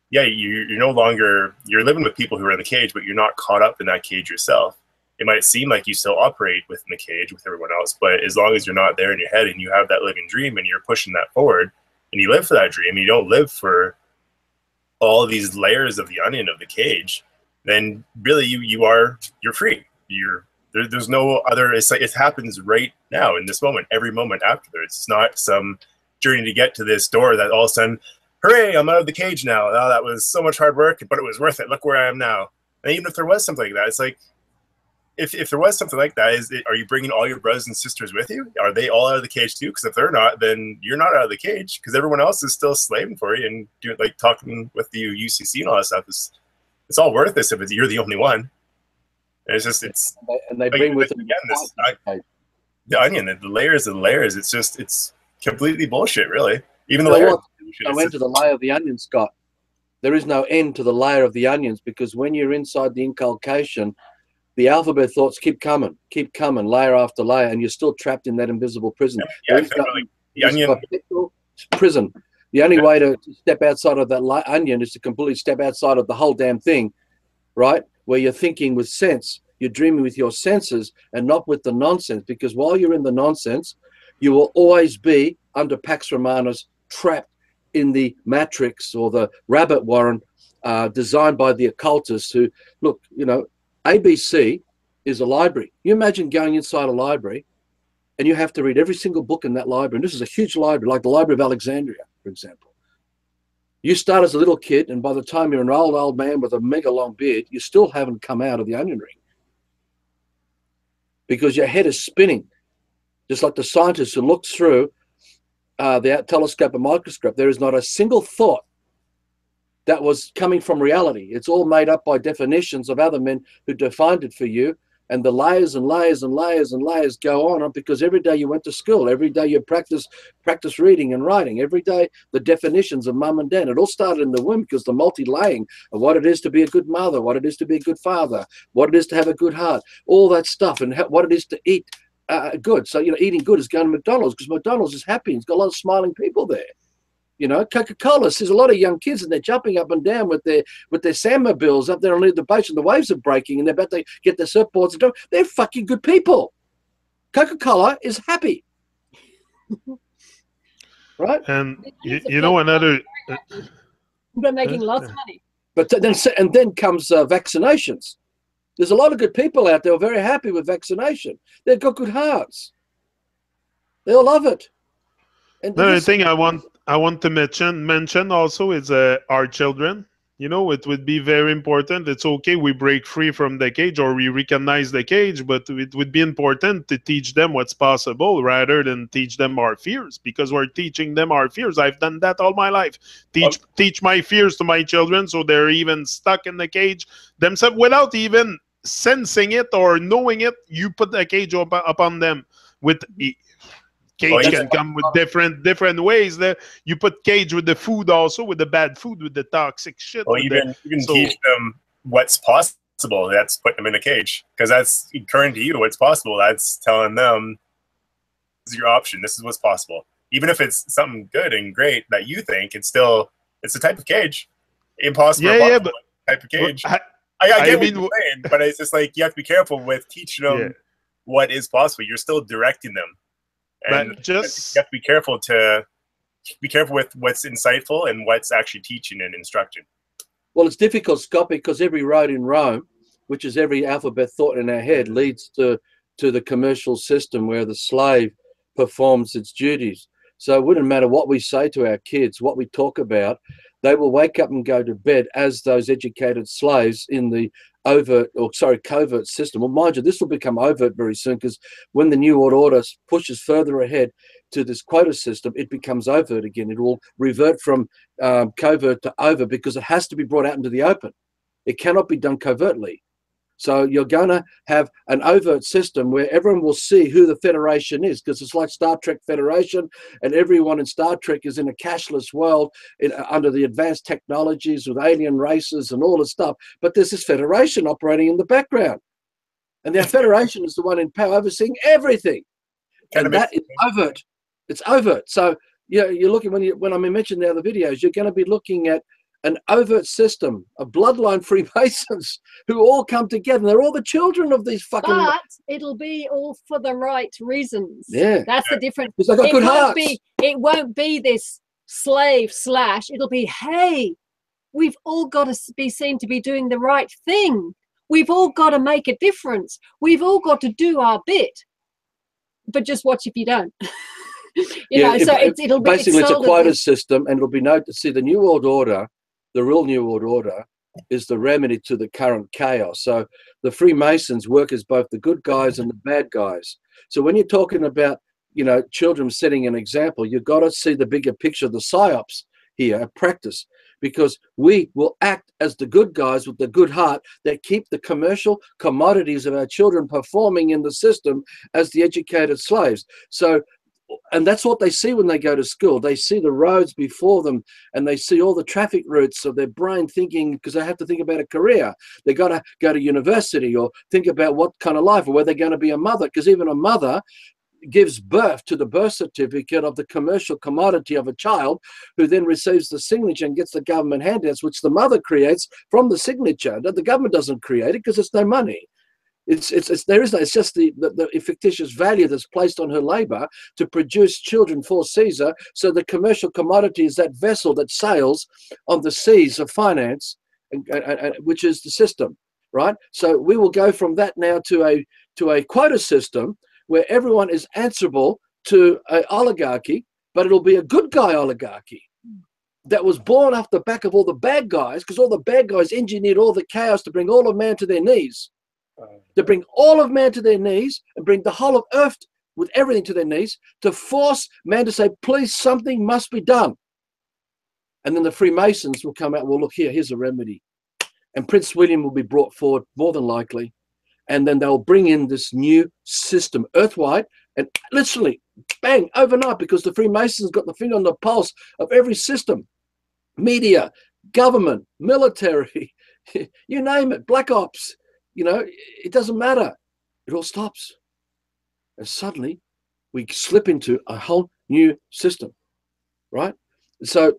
Speaker 4: yeah, you're no longer, you're living with people who are in the cage, but you're not caught up in that cage yourself. It might seem like you still operate within the cage with everyone else, but as long as you're not there in your head and you have that living dream and you're pushing that forward and you live for that dream, you don't live for all of these layers of the onion of the cage, then really you're free. There's no other, it's like it happens right now in this moment, every moment after there. It's not some journey to get to this door that all of a sudden, hooray, I'm out of the cage now. Oh, that was so much hard work, but it was worth it. Look where I am now. And even if there was something like that, it's like, if there was something like that, are you bringing all your brothers and sisters with you? Are they all out of the cage too? Because if they're not, then you're not out of the cage, because everyone else is still slaving for you and doing, like, talking with the UCC and all that stuff. It's all worth this if you're the only one. And it's just,
Speaker 2: and they bring with them
Speaker 4: again the onion, the layers and layers. It's completely bullshit, really. Even the layers.
Speaker 2: No end to the layer of the onion, Scott. There is no end to the layer of the onions, because when you're inside the inculcation, the alphabet thoughts keep coming, layer after layer, and you're still trapped in that invisible prison.
Speaker 4: Yeah, the onion
Speaker 2: prison. The only way to step outside of that onion is to completely step outside of the whole damn thing, right? Where you're thinking with sense, you're dreaming with your senses and not with the nonsense. Because while you're in the nonsense, you will always be, under Pax Romana's, trapped in the matrix or the rabbit warren designed by the occultists who, look, you know, ABC is a library. You imagine going inside a library and you have to read every single book in that library. And this is a huge library, like the Library of Alexandria, for example. You start as a little kid, and by the time you're an old man with a mega long beard, you still haven't come out of the onion ring, because your head is spinning. Just like the scientists who look through the telescope and microscope, there is not a single thought that was coming from reality. It's all made up by definitions of other men who defined it for you. And the layers and layers and layers and layers go on, because every day you went to school, every day you practice reading and writing, every day the definitions of mum and dad. It all started in the womb, because the multi-laying of what it is to be a good mother, what it is to be a good father, what it is to have a good heart, all that stuff, and what it is to eat good. So, you know, eating good is going to McDonald's, because McDonald's is happy. It's got a lot of smiling people there. You know, Coca-Cola sees a lot of young kids, and they're jumping up and down with their sandmobiles up there on the beach, and the waves are breaking, and they're about to get their surfboards. They're fucking good people. Coca-Cola is happy, right?
Speaker 1: And you know, another.
Speaker 3: They're making lots of money.
Speaker 2: But then comes vaccinations. There's a lot of good people out there who are very happy with vaccination. They've got good hearts. They all love it. And
Speaker 1: another thing I want to mention also is our children. You know, it would be very important. It's okay we break free from the cage or we recognize the cage, but it would be important to teach them what's possible rather than teach them our fears, because we're teaching them our fears. I've done that all my life. Teach my fears to my children, so they're even stuck in the cage themselves without even sensing it or knowing it. You put the cage upon them with Cage
Speaker 4: Well,
Speaker 1: can come with different ways. You put cage with the food also, with the bad food, with the toxic shit.
Speaker 4: Well, even teach them what's possible. That's putting them in a cage, because that's current to you. What's possible. That's telling them this is your option. This is what's possible. Even if it's something good and great that you think, it's a type of cage. Impossible.
Speaker 1: Yeah, but
Speaker 4: type of cage. I get what you're saying, but it's just like you have to be careful with teaching them what is possible. You're still directing them, and
Speaker 1: but just
Speaker 4: you have to be careful with what's insightful and what's actually teaching and instructing.
Speaker 2: Well, it's difficult, Scott, because every road in Rome, which is every alphabet thought in our head, leads to the commercial system where the slave performs its duties. So it wouldn't matter what we say to our kids, what we talk about, they will wake up and go to bed as those educated slaves in the covert system. Well, mind you, this will become overt very soon, because when the New World Order pushes further ahead to this quota system, it becomes overt again. It will revert from covert to overt, because it has to be brought out into the open. It cannot be done covertly. So you're going to have an overt system where everyone will see who the Federation is, because it's like Star Trek Federation, and everyone in Star Trek is in a cashless world under the advanced technologies with alien races and all this stuff. But there's this Federation operating in the background. And their Federation is the one in power overseeing everything. And that is overt. It's overt. So you're looking, when I mentioned the other videos, you're going to be looking at an overt system of bloodline Freemasons who all come together. They're all the children of these fucking...
Speaker 3: But it'll be all for the right reasons.
Speaker 2: Yeah.
Speaker 3: That's the difference.
Speaker 2: Because they've got good hearts.
Speaker 3: It won't be this slave / it'll be, hey, we've all got to be seen to be doing the right thing. We've all got to make a difference. We've all got to do our bit. But just watch if you don't. It'll be...
Speaker 2: Basically, it's a quota system, and it'll be see, the New World Order, the real New World Order, is the remedy to the current chaos. So the Freemasons work as both the good guys and the bad guys. So when you're talking about, children setting an example, you've got to see the bigger picture, the psyops here at practice, because we will act as the good guys with the good heart that keep the commercial commodities of our children performing in the system as the educated slaves. So, and that's what they see when they go to school. They see the roads before them, and they see all the traffic routes of their brain thinking, because they have to think about a career. They got to go to university or think about what kind of life, or where they're going to be a mother, because even a mother gives birth to the birth certificate of the commercial commodity of a child, who then receives the signature and gets the government handouts, which the mother creates from the signature. The government doesn't create it because there's no money. It's just the fictitious value that's placed on her labor to produce children for Caesar. So the commercial commodity is that vessel that sails on the seas of finance, which is the system, right? So we will go from that now to a quota system where everyone is answerable to an oligarchy, but it'll be a good guy oligarchy that was born off the back of all the bad guys, because all the bad guys engineered all the chaos to bring all of man to their knees. To bring all of man to their knees and bring the whole of earth with everything to their knees, to force man to say, please, something must be done. And then the Freemasons will come out, well, look, here's a remedy. And Prince William will be brought forward, more than likely. And then they'll bring in this new system, earthwide, and literally, bang, overnight, because the Freemasons got the finger on the pulse of every system. Media, government, military, you name it, black ops. It doesn't matter. It all stops. And suddenly we slip into a whole new system, right? So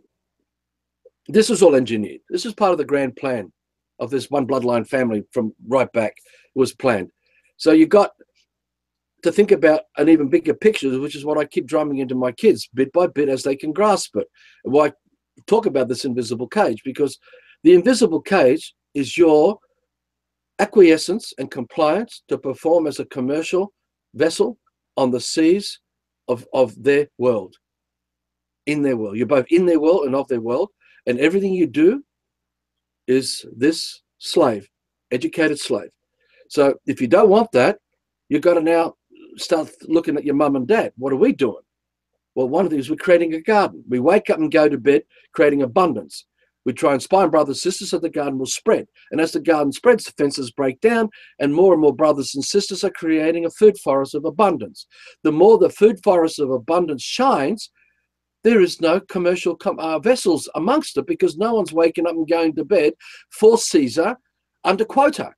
Speaker 2: this was all engineered. This is part of the grand plan of this one bloodline family from right back. It was planned. So you got to think about an even bigger picture, which is what I keep drumming into my kids bit by bit as they can grasp it. And why I talk about this invisible cage, because the invisible cage is your acquiescence and compliance to perform as a commercial vessel on the seas of their world, in their world. You're both in their world and of their world, and everything you do is this slave, educated slave. So if you don't want that, you've got to now start looking at your mum and dad. What are we doing? Well, one of these, we're creating a garden. We wake up and go to bed creating abundance. We try and spy on brothers and sisters so the garden will spread. And as the garden spreads, the fences break down, and more brothers and sisters are creating a food forest of abundance. The more the food forest of abundance shines, there is no commercial vessels amongst it, because no one's waking up and going to bed for Caesar under quota.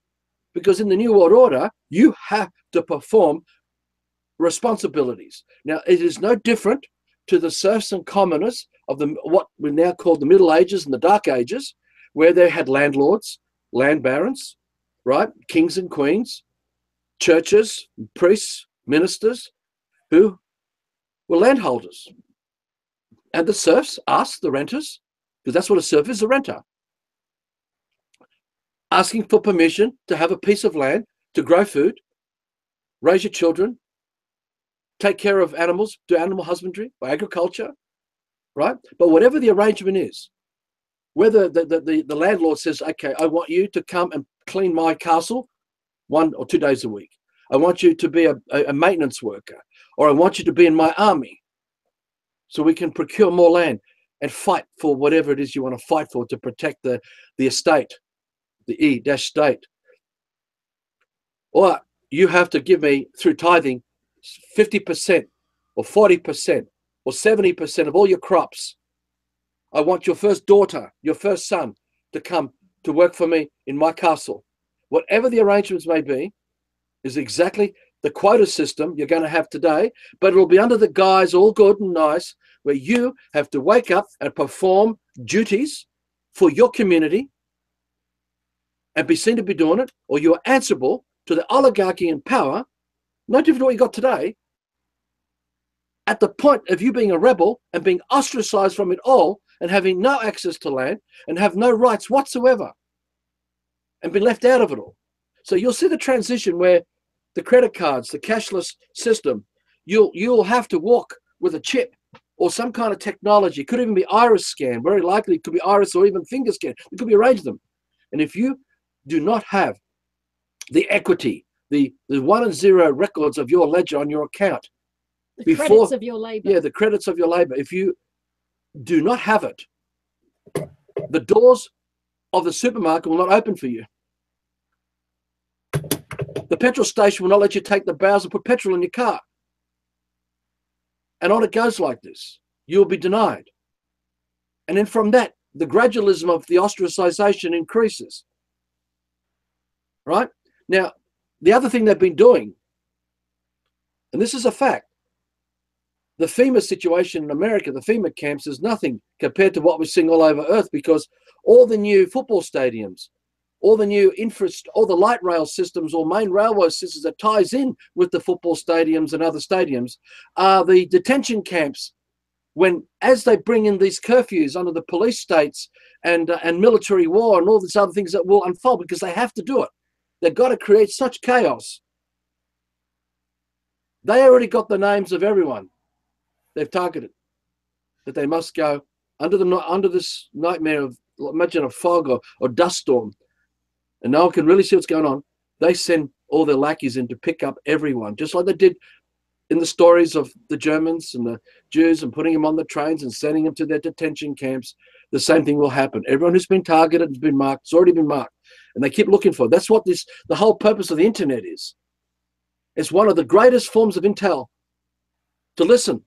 Speaker 2: Because in the New World Order, you have to perform responsibilities. Now, it is no different to the serfs and commoners of what we now call the Middle Ages and the Dark Ages, where they had landlords, land barons, right, kings and queens, churches, priests, ministers, who were landholders. And the serfs asked the renters, because that's what a serf is, a renter, asking for permission to have a piece of land to grow food, raise your children, take care of animals, do animal husbandry or agriculture, right? But whatever the arrangement is, whether the landlord says, okay, I want you to come and clean my castle 1 or 2 days a week. I want you to be a maintenance worker, or I want you to be in my army so we can procure more land and fight for whatever it is you want to fight for to protect the estate, the E-state. Or you have to give me, through tithing, 50% or 40% or 70% of all your crops. I want your first daughter, your first son to come to work for me in my castle. Whatever the arrangements may be, is exactly the quota system you're going to have today, but it'll be under the guise, all good and nice, where you have to wake up and perform duties for your community and be seen to be doing it, or you're answerable to the oligarchy in power, no different to what you got today, at the point of you being a rebel and being ostracized from it all and having no access to land and have no rights whatsoever and be left out of it all. So you'll see the transition where the credit cards, the cashless system, you'll have to walk with a chip or some kind of technology. It could even be iris scan. Very likely it could be iris or even finger scan. It could be arranged them. And if you do not have the equity, the 1 and 0 records of your ledger on your account,
Speaker 3: the credits of your labor.
Speaker 2: Yeah, the credits of your labor. If you do not have it, the doors of the supermarket will not open for you. The petrol station will not let you take the barrels and put petrol in your car. And on it goes like this. You'll be denied. And then from that, the gradualism of the ostracization increases. Right? Now, the other thing they've been doing, and this is a fact, the FEMA situation in America, the FEMA camps, is nothing compared to what we're seeing all over Earth, because all the new football stadiums, all the new all the light rail systems or main railway systems that ties in with the football stadiums and other stadiums are the detention camps. As they bring in these curfews under the police states and military war and all these other things that will unfold, because they have to do it. They've got to create such chaos. They already got the names of everyone they've targeted, that they must go under this nightmare of, imagine a fog or dust storm, and no one can really see what's going on. They send all their lackeys in to pick up everyone, just like they did in the stories of the Germans and the Jews, and putting them on the trains and sending them to their detention camps. The same thing will happen. Everyone who's been targeted has been marked. It's already been marked. And they keep looking for it. That's what the whole purpose of the internet is. It's one of the greatest forms of intel, to listen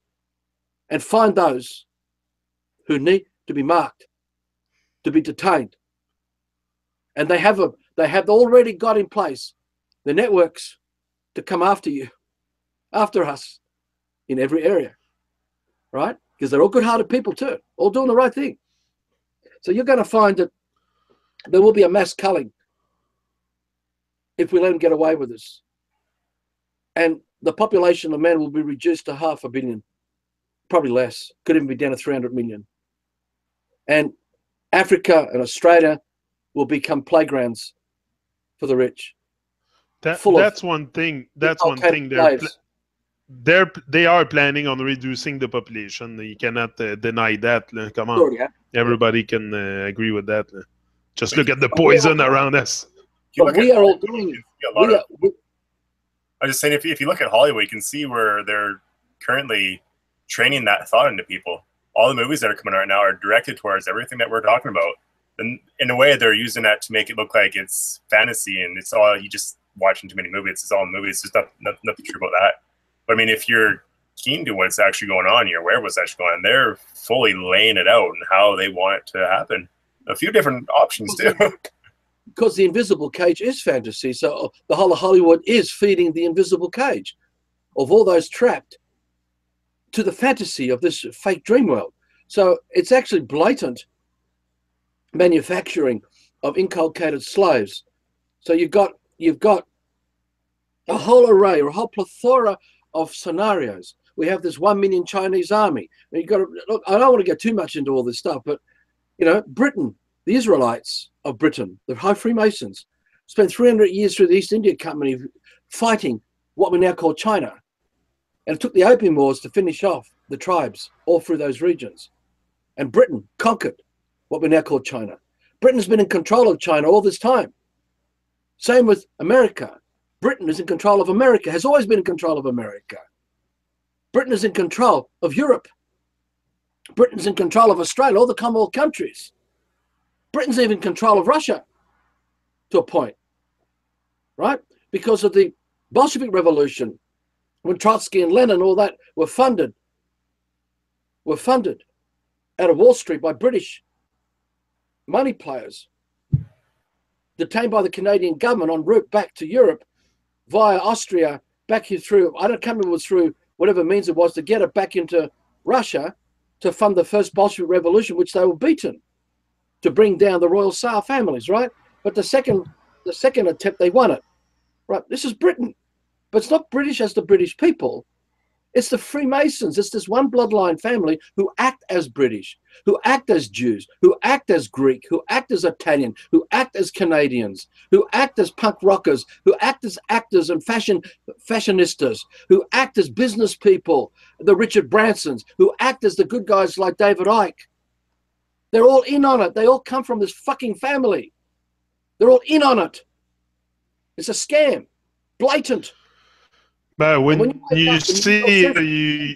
Speaker 2: and find those who need to be marked, to be detained. And they have already got in place the networks to come after you, after us, in every area, right? Because they're all good-hearted people too, all doing the right thing. So you're going to find that there will be a mass culling if we let them get away with this. And the population of man will be reduced to 500 million, probably less, could even be down to 300 million. And Africa and Australia will become playgrounds for the rich.
Speaker 1: That's one thing. That's one thing. They are planning on reducing the population. You cannot deny that. Come on, everybody can agree with that. Just look at the poison around us.
Speaker 2: We are all doing it.
Speaker 4: I'm just saying, if you look at Hollywood, you can see where they're currently training that thought into people. All the movies that are coming out right now are directed towards everything that we're talking about. And in a way, they're using that to make it look like it's fantasy and it's all, you just watching too many movies. It's all movies. There's nothing true about that. But I mean, if you're keen to what's actually going on, you're aware of what's actually going on, they're fully laying it out and how they want it to happen. A few different options too.
Speaker 2: Because the invisible cage is fantasy. So the whole of Hollywood is feeding the invisible cage of all those trapped to the fantasy of this fake dream world. So it's actually blatant manufacturing of inculcated slaves. So you've got a whole array or a whole plethora of scenarios. We have this 1 million Chinese army. And you've got to, look, I don't want to get too much into all this stuff, but you know, Britain, the Israelites of Britain, the High Freemasons, spent 300 years through the East India Company fighting what we now call China. And it took the Opium Wars to finish off the tribes all through those regions. And Britain conquered what we now call China. Britain's been in control of China all this time. Same with America. Britain is in control of America, has always been in control of America. Britain is in control of Europe. Britain's in control of Australia, all the Commonwealth countries. Britain's even in control of Russia to a point, right? Because of the Bolshevik Revolution, when Trotsky and Lenin, all that were funded out of Wall Street by British money players, detained by the Canadian government en route back to Europe via Austria, back here through, I don't remember, it was through whatever means it was to get it back into Russia to fund the first Bolshevik Revolution, which they were beaten to bring down the royal Tsar families, right? But the second attempt, they won it, right? This is Britain, but it's not British as the British people. It's the Freemasons. It's this one bloodline family who act as British, who act as Jews, who act as Greek, who act as Italian, who act as Canadians, who act as punk rockers, who act as actors and fashionistas, who act as business people, the Richard Bransons, who act as the good guys like David Icke. They're all in on it. They all come from this fucking family. They're all in on it. It's a scam. Blatant.
Speaker 1: But when you see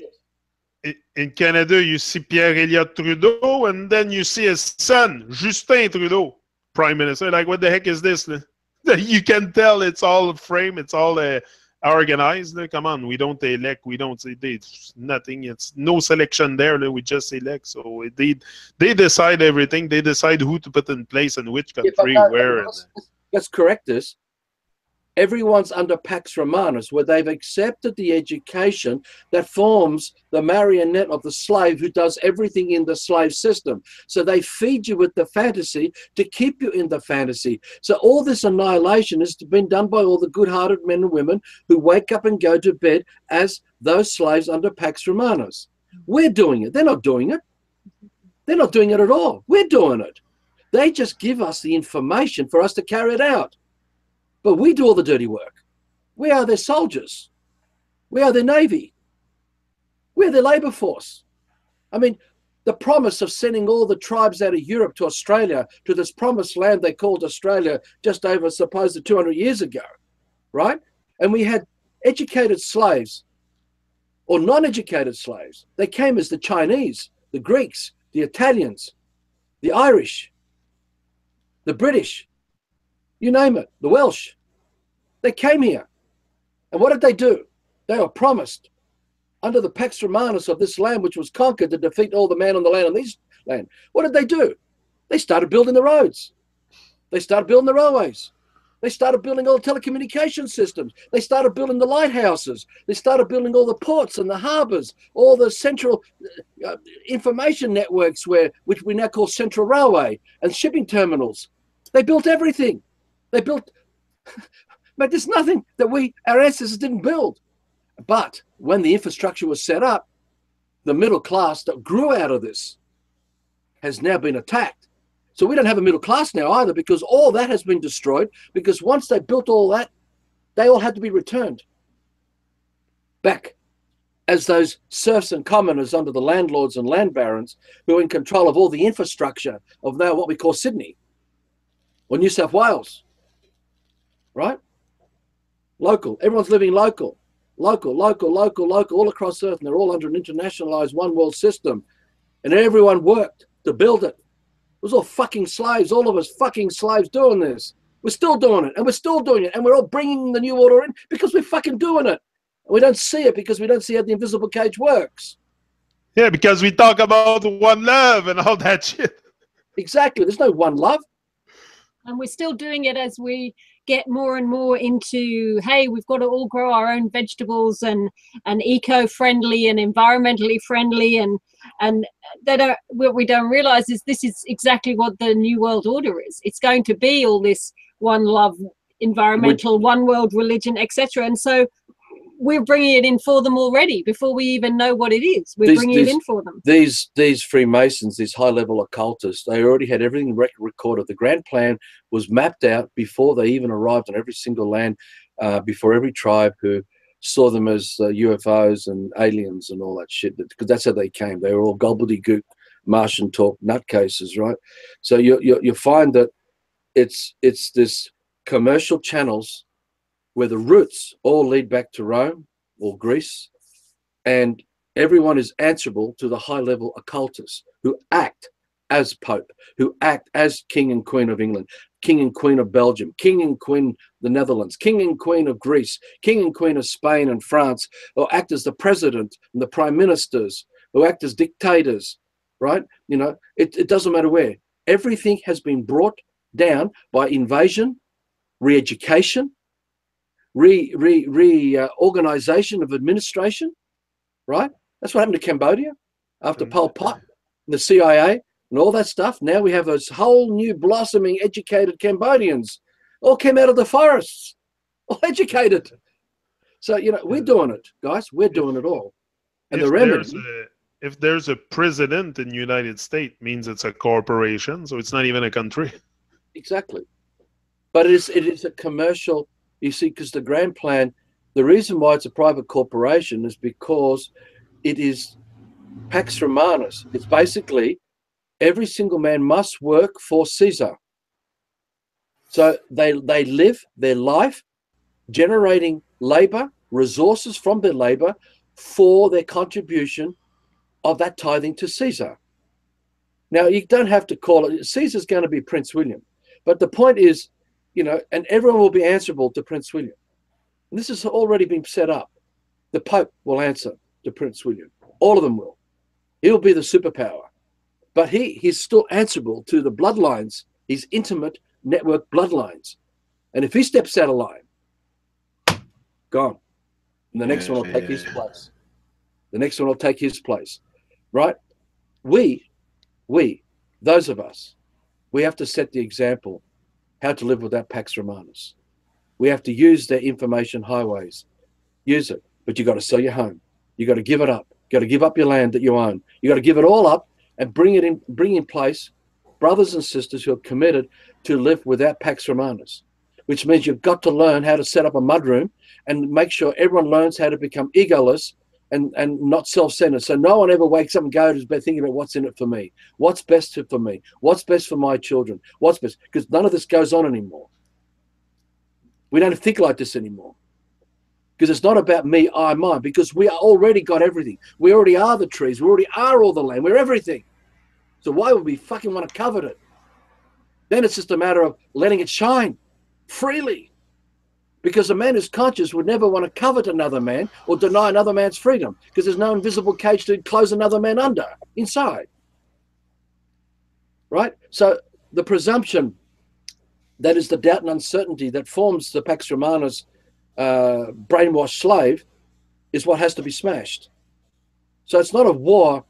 Speaker 1: in Canada, you see Pierre Elliott Trudeau, and then you see his son, Justin Trudeau, Prime Minister. Like, what the heck is this? You can tell it's all frame, it's all organized. Come on, we don't elect, we don't say nothing. It's no selection there. We just elect. So they decide everything. They decide who to put in place in which country, where.
Speaker 2: Let's correct this. Everyone's under Pax Romanus, where they've accepted the education that forms the marionette of the slave who does everything in the slave system. So they feed you with the fantasy to keep you in the fantasy. So all this annihilation has been done by all the good-hearted men and women who wake up and go to bed as those slaves under Pax Romanus. We're doing it. They're not doing it. They're not doing it at all. We're doing it. They just give us the information for us to carry it out. But we do all the dirty work. We are their soldiers. We are their navy. We're their labor force. I mean, the promise of sending all the tribes out of Europe to Australia, to this promised land they called Australia just over supposed 200 years ago, right? And we had educated slaves or non-educated slaves. They came as the Chinese, the Greeks, the Italians, the Irish, the British, you name it, the Welsh. They came here. And what did they do? They were promised under the Pax Romanus of this land which was conquered to defeat all the man on the land on this land. What did they do? They started building the roads. They started building the railways. They started building all the telecommunication systems. They started building the lighthouses. They started building all the ports and the harbors, all the central information networks which we now call Central Railway, and shipping terminals. They built everything. They built, but there's nothing that our ancestors didn't build. But when the infrastructure was set up, the middle class that grew out of this has now been attacked. So we don't have a middle class now either, because all that has been destroyed, because once they built all that, they all had to be returned back as those serfs and commoners under the landlords and land barons who are in control of all the infrastructure of now what we call Sydney or New South Wales. Right? Local. Everyone's living local. Local, all across Earth. And they're all under an internationalized one world system. And everyone worked to build it. was all fucking slaves, all of us fucking slaves doing this. We're still doing it, and we're still doing it, and we're all bringing the new order in because we're fucking doing it. We don't see it because we don't see how the invisible cage works.
Speaker 1: Yeah, because we talk about one love and all that shit.
Speaker 2: Exactly. There's no one love.
Speaker 3: And we're still doing it as we get more and more into, hey, we've got to all grow our own vegetables and eco-friendly and environmentally friendly, and what we don't realize is this is exactly what the new world order is. It's going to be all this one love, environmental, one world religion, etc. And so we're bringing it in for them already before we even know what it is. We're bringing it in for them.
Speaker 2: These Freemasons, these high-level occultists, they already had everything recorded. The grand plan was mapped out before they even arrived on every single land, before every tribe who saw them as UFOs and aliens and all that shit. Because that's how they came. They were all gobbledygook, Martian talk nutcases, right? So you find that it's this commercial channels where the roots all lead back to Rome or Greece, and everyone is answerable to the high-level occultists who act as Pope, who act as King and Queen of England, King and Queen of Belgium, King and Queen of the Netherlands, King and Queen of Greece, King and Queen of Spain and France, or act as the president and the prime ministers, who act as dictators, right? You know, it doesn't matter where. Everything has been brought down by invasion, re-education, reorganization of administration, right? That's what happened to Cambodia after Pol Pot and the CIA and all that stuff. Now we have this whole new blossoming educated Cambodians, all came out of the forests, all educated. So, you know, we're doing it, guys. We're doing it all. And the remedy...
Speaker 1: If there's a president in the United States, means it's a corporation, so it's not even a country.
Speaker 2: Exactly. But it is a commercial... You see, because the grand plan, the reason why it's a private corporation is because it is Pax Romanus. It's basically every single man must work for Caesar. So they live their life generating labor, resources from their labor for their contribution of that tithing to Caesar. Now, you don't have to call it, Caesar's going to be Prince William. But the point is, you know, and everyone will be answerable to Prince William. And this has already been set up. The Pope will answer to Prince William. All of them will. He'll be the superpower. But he's still answerable to the bloodlines, his intimate network bloodlines. And if he steps out of line, gone. And the next one will take his place. The next one will take his place. Right? We, those of us, we have to set the example how to live without Pax Romanus. We have to use their information highways. Use it. But you got to sell your home. You got to give it up. You got to give up your land that you own. You got to give it all up and bring in place brothers and sisters who are committed to live without Pax Romanus, which means you've got to learn how to set up a mudroom and make sure everyone learns how to become egoless and not self-centered. So no one ever wakes up and goes to bed thinking about what's in it for me, what's best for me, what's best for my children, what's best, because none of this goes on anymore. We don't think like this anymore. Because it's not about me, I, mine, because we already got everything. We already are the trees. We already are all the land. We're everything. So why would we fucking want to covet it? Then it's just a matter of letting it shine freely. Because a man who's conscious would never want to covet another man or deny another man's freedom, because there's no invisible cage to close another man under, inside. Right? So the presumption that is the doubt and uncertainty that forms the Pax Romanus brainwashed slave is what has to be smashed. So it's not a war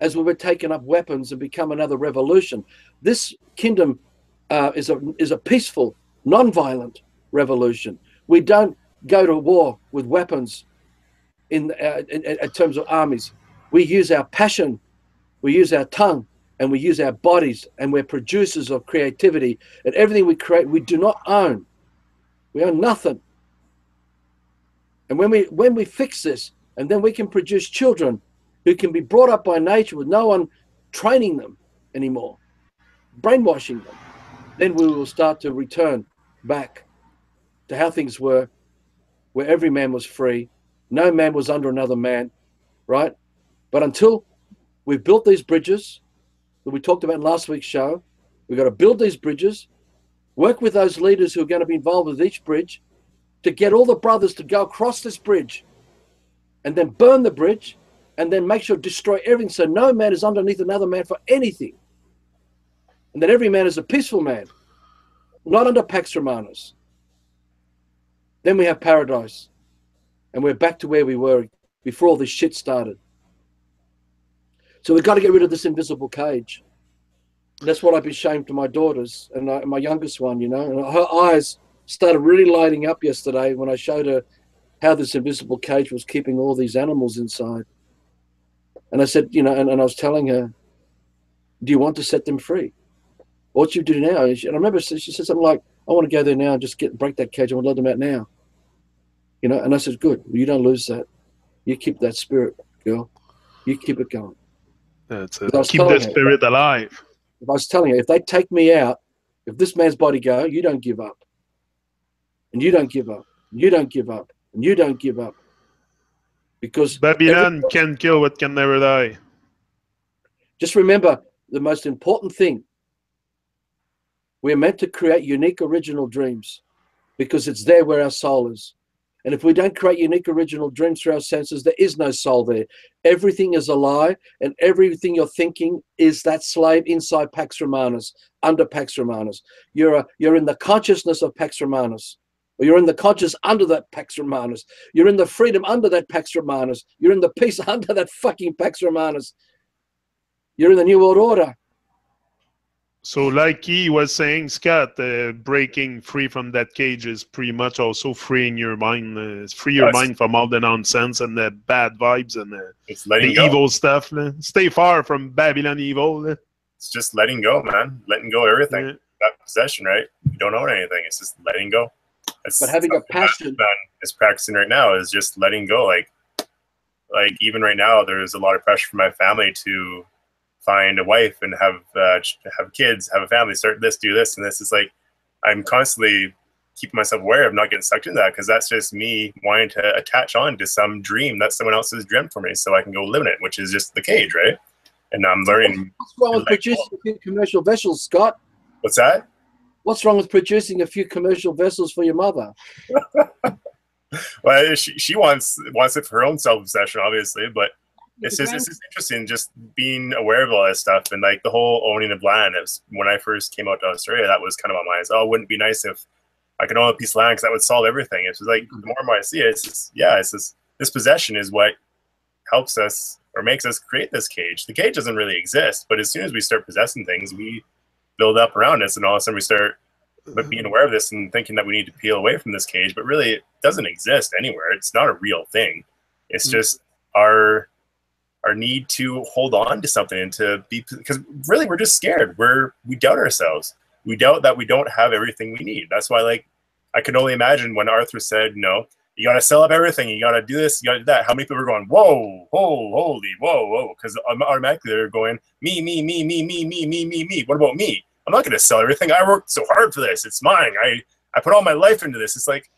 Speaker 2: as we were taking up weapons and become another revolution. This kingdom is a peaceful, non-violent revolution. We don't go to war with weapons in terms of armies. We use our passion, we use our tongue, and we use our bodies, and we're producers of creativity. And everything we create, we do not own. We own nothing. And when we fix this, and then we can produce children who can be brought up by nature with no one training them anymore, brainwashing them, then we will start to return back to how things were, where every man was free, no man was under another man, right? But until we've built these bridges that we talked about in last week's show, We've got to build these bridges, work with those leaders who are going to be involved with each bridge to get all the brothers to go across this bridge and then burn the bridge and then make sure to destroy everything so no man is underneath another man for anything. And that every man is a peaceful man, not under Pax Romanus. Then we have paradise. And we're back to where we were before all this shit started. So we've got to get rid of this invisible cage. And that's what I've been showing to my daughters and my youngest one, you know. And her eyes started really lighting up yesterday when I showed her how this invisible cage was keeping all these animals inside. And I said, you know, and I was telling her, do you want to set them free? What you do now? And I remember she said something like, I want to go there now and just break that cage. I want to let them out now. You know, and I said, good. You don't lose that. You keep that spirit, girl. You keep it going.
Speaker 1: That's it. Keep the spirit alive.
Speaker 2: If I was telling her, if they take me out, if this man's body go, you don't give up. And you don't give up. You don't give up. And you don't give up. Because
Speaker 1: Babylon can kill what can never die.
Speaker 2: Just remember the most important thing. We're meant to create unique original dreams because it's there where our soul is. And if we don't create unique original dreams through our senses, there is no soul there. Everything is a lie, and everything you're thinking is that slave inside Pax Romanus, under Pax Romanus. You're in the consciousness of Pax Romanus. Or you're in the conscious under that Pax Romanus. You're in the freedom under that Pax Romanus. You're in the peace under that fucking Pax Romanus. You're in the New World Order.
Speaker 1: So like he was saying, Scott, breaking free from that cage is pretty much also freeing your mind. Free your mind from all the nonsense and the bad vibes and
Speaker 4: it's letting
Speaker 1: the evil stuff. Stay far from Babylon evil.
Speaker 4: It's just letting go, man. Letting go of everything.
Speaker 1: Yeah.
Speaker 4: That possession, right? You don't own anything. It's just letting go.
Speaker 2: But having a passion
Speaker 4: is practicing right now is just letting go. Like even right now, there's a lot of pressure from my family to find a wife and have kids, have a family, start this, do this, and this. Is like I'm constantly keeping myself aware of not getting sucked into that because that's just me wanting to attach on to some dream that someone else has dreamt for me, so I can go live in it, which is just the cage, right? And I'm learning.
Speaker 2: What's wrong with producing a few commercial vessels, Scott?
Speaker 4: What's that?
Speaker 2: What's wrong with producing a few commercial vessels for your mother?
Speaker 4: Well, she wants it for her own self-obsession, obviously, but it's just interesting just being aware of all this stuff and like the whole owning of land. When I first came out to Australia, that was kind of on my mind. Oh, wouldn't it be nice if I could own a piece of land because that would solve everything. It's just like the more and more I see it, it's just, this possession is what helps us or makes us create this cage. The cage doesn't really exist, but as soon as we start possessing things, we build up around us, and all of a sudden we start being aware of this and thinking that we need to peel away from this cage, but really it doesn't exist anywhere. It's not a real thing. It's just our need to hold on to something and to be, because really we're just scared. We doubt ourselves. We doubt that we don't have everything we need. That's why, like, I can only imagine when Arthur said, no, you got to sell up everything. You got to do this. You got to do that. How many people are going, whoa, holy, whoa. Because automatically they're going, me. What about me? I'm not going to sell everything. I worked so hard for this. It's mine. I put all my life into this. It's like,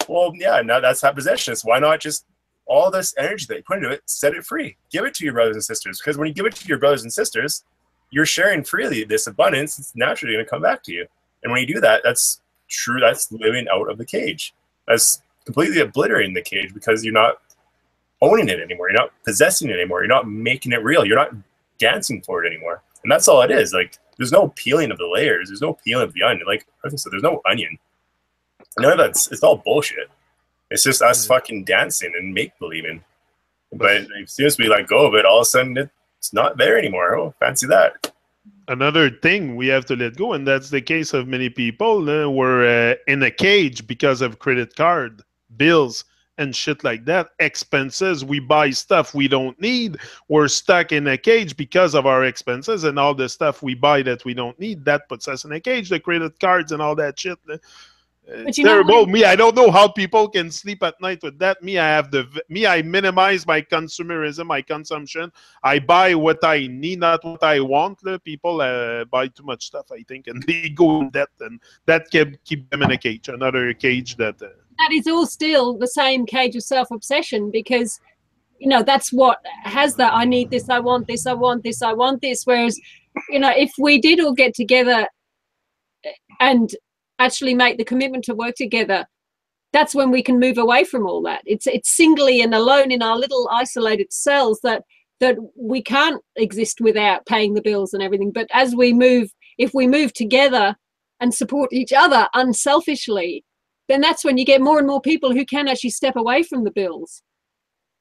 Speaker 4: well, yeah, now that's that possession. So why not just all this energy that you put into it, set it free. Give it to your brothers and sisters. Because when you give it to your brothers and sisters, you're sharing freely this abundance. It's naturally going to come back to you. And when you do that, that's true. That's living out of the cage. That's completely obliterating the cage because you're not owning it anymore. You're not possessing it anymore. You're not making it real. You're not dancing for it anymore. And that's all it is. Like, there's no peeling of the layers. There's no peeling of the onion. Like Arthur said, there's no onion. None of that's, it's all bullshit. It's just us fucking dancing and make-believing. But as soon as we let go of it, all of a sudden it's not there anymore. Oh, fancy that.
Speaker 1: Another thing we have to let go, and that's the case of many people. We're in a cage because of credit card, bills, and shit like that. Expenses. We buy stuff we don't need. We're stuck in a cage because of our expenses and all the stuff we buy that we don't need. That puts us in a cage. The credit cards and all that shit. It's terrible. Me, I don't know how people can sleep at night with that. I minimize my consumerism, my consumption. I buy what I need, not what I want. People buy too much stuff, I think, and they go in debt, and that can keep them in a cage. Another cage that.
Speaker 3: That is all still the same cage of self-obsession, because, you know, that's what has that. I need this. I want this. I want this. I want this. Whereas you know, if we did all get together and actually make the commitment to work together, that's when we can move away from all that. It's singly and alone in our little isolated cells that we can't exist without paying the bills and everything. But as we move, if we move together and support each other unselfishly, then that's when you get more and more people who can actually step away from the bills.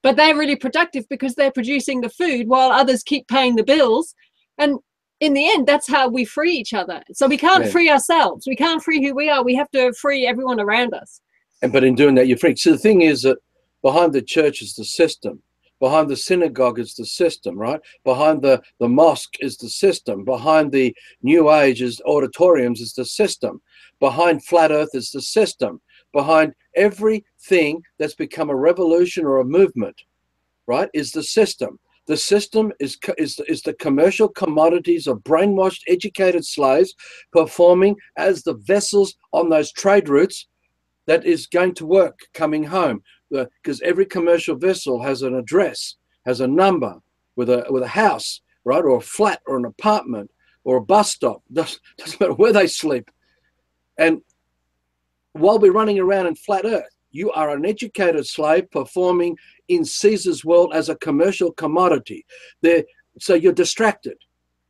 Speaker 3: But they're really productive because they're producing the food while others keep paying the bills. And in the end, that's how we free each other. So we can't free ourselves. We can't free who we are. We have to free everyone around us.
Speaker 2: But in doing that, you're free. So the thing is that behind the church is the system. Behind the synagogue is the system, right? Behind the mosque is the system. Behind the New Age is auditoriums is the system. Behind flat earth is the system. Behind everything that's become a revolution or a movement, right, is the system. The system is the commercial commodities of brainwashed, educated slaves performing as the vessels on those trade routes that is going to work coming home. Because every commercial vessel has an address, has a number with a house, right, or a flat or an apartment or a bus stop. Doesn't matter where they sleep. And while we're running around in flat earth, you are an educated slave performing in Caesar's world as a commercial commodity. So you're distracted.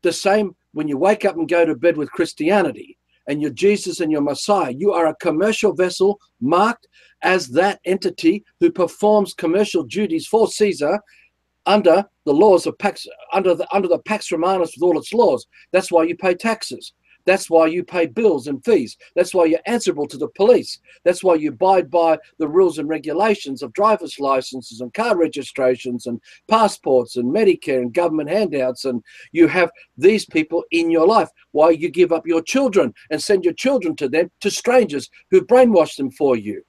Speaker 2: The same when you wake up and go to bed with Christianity and you're Jesus and you're Messiah. You are a commercial vessel marked as that entity who performs commercial duties for Caesar under the laws of Pax, under the Pax Romanus with all its laws. That's why you pay taxes. That's why you pay bills and fees. That's why you're answerable to the police. That's why you abide by the rules and regulations of driver's licenses and car registrations and passports and Medicare and government handouts. And you have these people in your life. Why you give up your children and send your children to them, to strangers who brainwash them for you.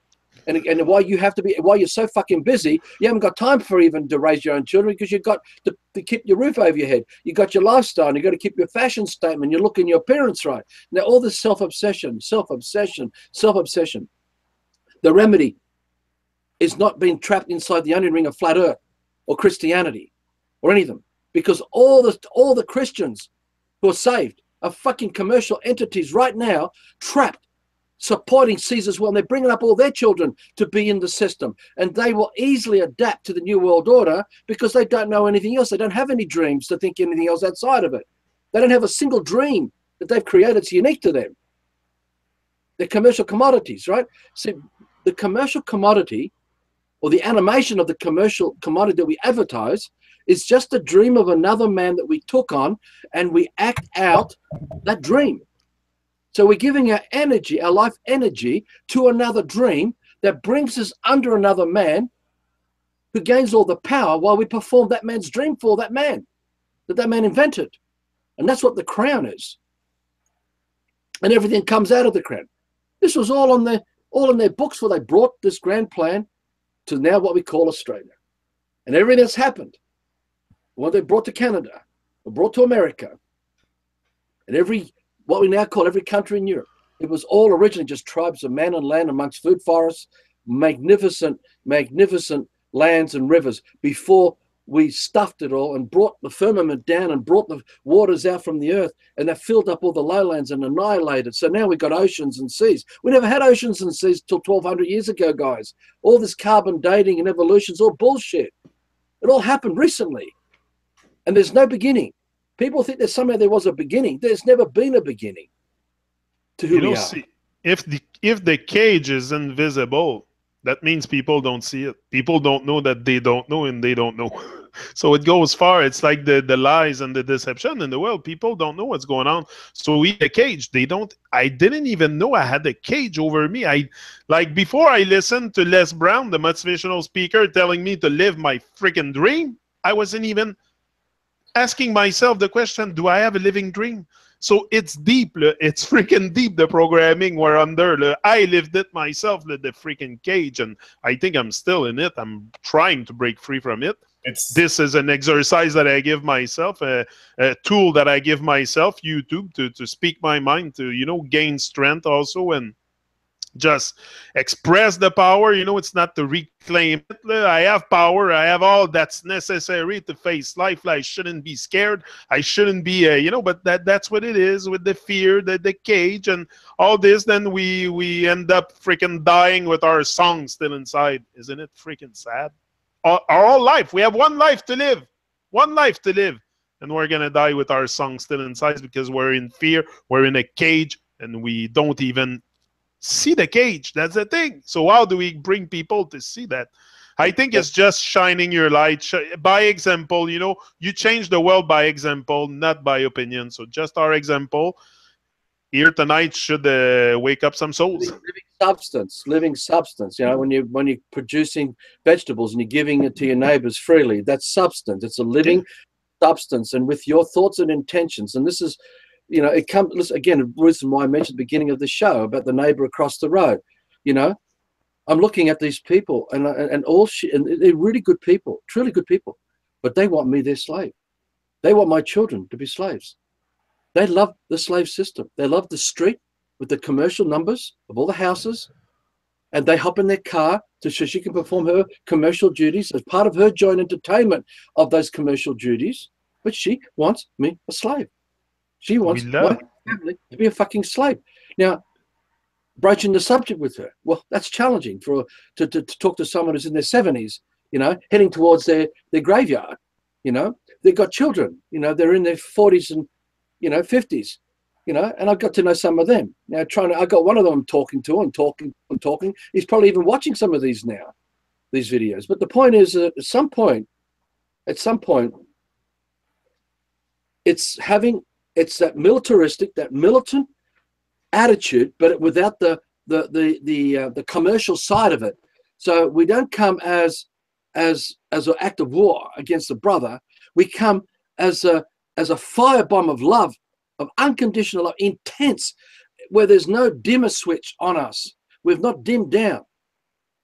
Speaker 2: And why you're so fucking busy, you haven't got time for even to raise your own children because you've got to keep your roof over your head. You've got your lifestyle and you've got to keep your fashion statement. You're looking your appearance right. Now, all this self-obsession. The remedy is not being trapped inside the onion ring of flat earth or Christianity or any of them, because all the Christians who are saved are fucking commercial entities right now, trapped, supporting Caesar's will, and they're bringing up all their children to be in the system, and they will easily adapt to the New World Order because they don't know anything else. They don't have any dreams to think anything else outside of it. They don't have a single dream that they've created that's unique to them. They're commercial commodities, right? So the commercial commodity, or the animation of the commercial commodity that we advertise, is just a dream of another man that we took on, and we act out that dream. So we're giving our energy, our life energy, to another dream that brings us under another man who gains all the power while we perform that man's dream for that man, that man invented. And that's what the crown is. And everything comes out of the crown. This was all in their books where they brought this grand plan to now what we call Australia. And everything that's happened, what they brought to Canada, or brought to America, and what we now call every country in Europe. It was all originally just tribes of man and land amongst food forests, magnificent lands and rivers before we stuffed it all and brought the firmament down and brought the waters out from the earth, and that filled up all the lowlands and annihilated. So now we've got oceans and seas. We never had oceans and seas till 1,200 years ago, guys. All this carbon dating and evolution is all bullshit. It all happened recently. And there's no beginning. People think that somehow there was a beginning. There's never been a beginning to who we are.
Speaker 1: See, if the cage is invisible, that means people don't see it. People don't know that they don't know, and they don't know. So it goes far. It's like the lies and the deception in the world. People don't know what's going on. So we a cage. I didn't even know I had a cage over me. Before I listened to Les Brown, the motivational speaker, telling me to live my freaking dream, I wasn't even asking myself the question, do I have a living dream? So it's deep. It's freaking deep, the programming we're under. I lived it myself, the freaking cage, and I think I'm still in it. I'm trying to break free from it. This is an exercise that I give myself, a tool that I give myself, YouTube, to speak my mind, to, gain strength also. And just express the power. You know, it's not to reclaim it. I have power. I have all that's necessary to face life. I shouldn't be scared. I shouldn't be, you know, but that's what it is with the fear, the cage, and all this. Then we end up freaking dying with our song still inside. Isn't it freaking sad? Our whole life. We have one life to live. One life to live. And we're going to die with our song still inside because we're in fear. We're in a cage and we don't even see the cage. That's the thing. So how do we bring people to see that? I think it's just shining your light by example. You know, you change the world by example, not by opinion. So just our example here tonight should wake up some souls.
Speaker 2: Living substance. You know, when you're producing vegetables and you're giving it to your neighbors freely, that's substance. It's a living substance, and with your thoughts and intentions. And this is, you know, it comes again. The reason why I mentioned at the beginning of the show about the neighbor across the road. You know, I'm looking at these people, and they're really good people, truly good people, but they want me their slave. They want my children to be slaves. They love the slave system. They love the street with the commercial numbers of all the houses, and they hop in their car so she can perform her commercial duties as part of her joint entertainment of those commercial duties. But she wants me a slave. She wants my family to be a fucking slave. Now, broaching the subject with her, well, that's challenging to talk to someone who's in their 70s, you know, heading towards their graveyard. You know, they've got children, you know, they're in their 40s and, you know, 50s. You know, and I've got to know some of them now. I got one of them I'm talking to and talking. He's probably even watching some of these now, these videos. But the point is, at some point, it's that militaristic, that militant attitude, but without the commercial side of it. So we don't come as an act of war against a brother. We come as a firebomb of love. Of unconditional love, intense, where there's no dimmer switch on us. We've not dimmed down.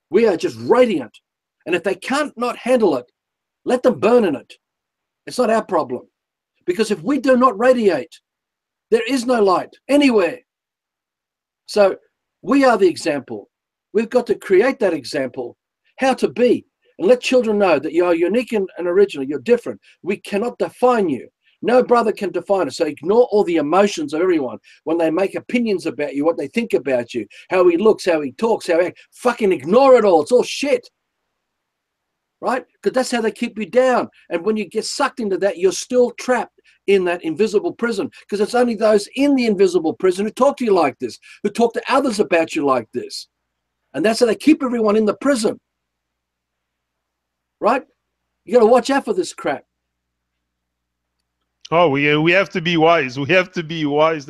Speaker 2: We are just radiant. And if they can't not handle it, let them burn in it. It's not our problem. Because if we do not radiate, there is no light anywhere. So we are the example. We've got to create that example, how to be, and let children know that you are unique and original. You're different. We cannot define you. No brother can define us. So ignore all the emotions of everyone when they make opinions about you, what they think about you, how he looks, how he talks, how he acts. Fucking ignore it all. It's all shit. Right? Because that's how they keep you down. And when you get sucked into that, you're still trapped in that invisible prison. Because it's only those in the invisible prison who talk to you like this, who talk to others about you like this. And that's how they keep everyone in the prison. Right? You got to watch out for this crap.
Speaker 1: Oh, we have to be wise. We have to be wise.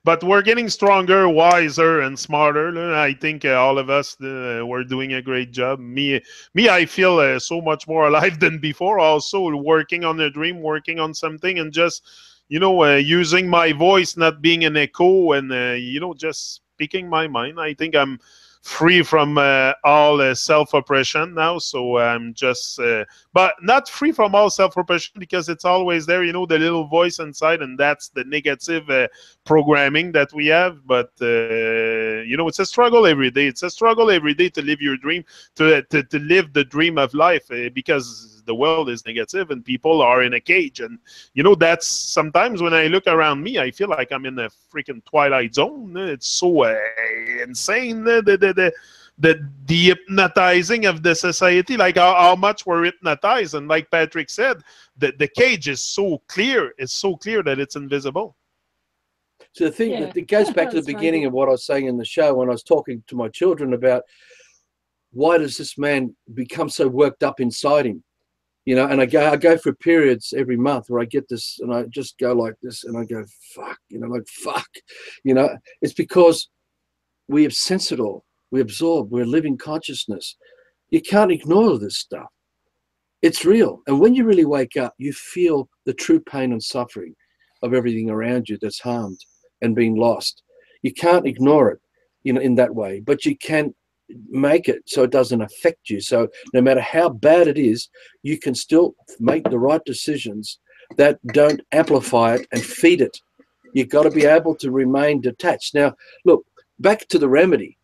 Speaker 1: But we're getting stronger, wiser, and smarter. I think all of us we're doing a great job. Me, I feel so much more alive than before. Also, working on a dream, working on something, and just using my voice, not being an echo, and just speaking my mind. I think I'm free from all self-oppression now, so I'm just but not free from all self-oppression because it's always there, the little voice inside, and that's the negative programming that we have. But it's a struggle every day. It's a struggle every day to live your dream, to live the dream of life, because the world is negative and people are in a cage. And that's sometimes when I look around me, I feel like I'm in a freaking twilight zone. It's so insane, the hypnotizing of the society, like how much we're hypnotized. And like Patrick said, the cage is so clear. It's so clear that it's invisible.
Speaker 2: So the thing that it goes back to the beginning of what I was saying in the show when I was talking to my children about why does this man become so worked up inside him? And I go through periods every month where I get this and I just go like this and I go, fuck, fuck. It's because we have sensed it all. We absorb. We're living consciousness. You can't ignore this stuff. It's real. And when you really wake up, you feel the true pain and suffering of everything around you that's harmed and being lost. You can't ignore it, in that way, but you can make it so it doesn't affect you. So no matter how bad it is, you can still make the right decisions that don't amplify it and feed it. You've got to be able to remain detached. Now, look, back to the remedy.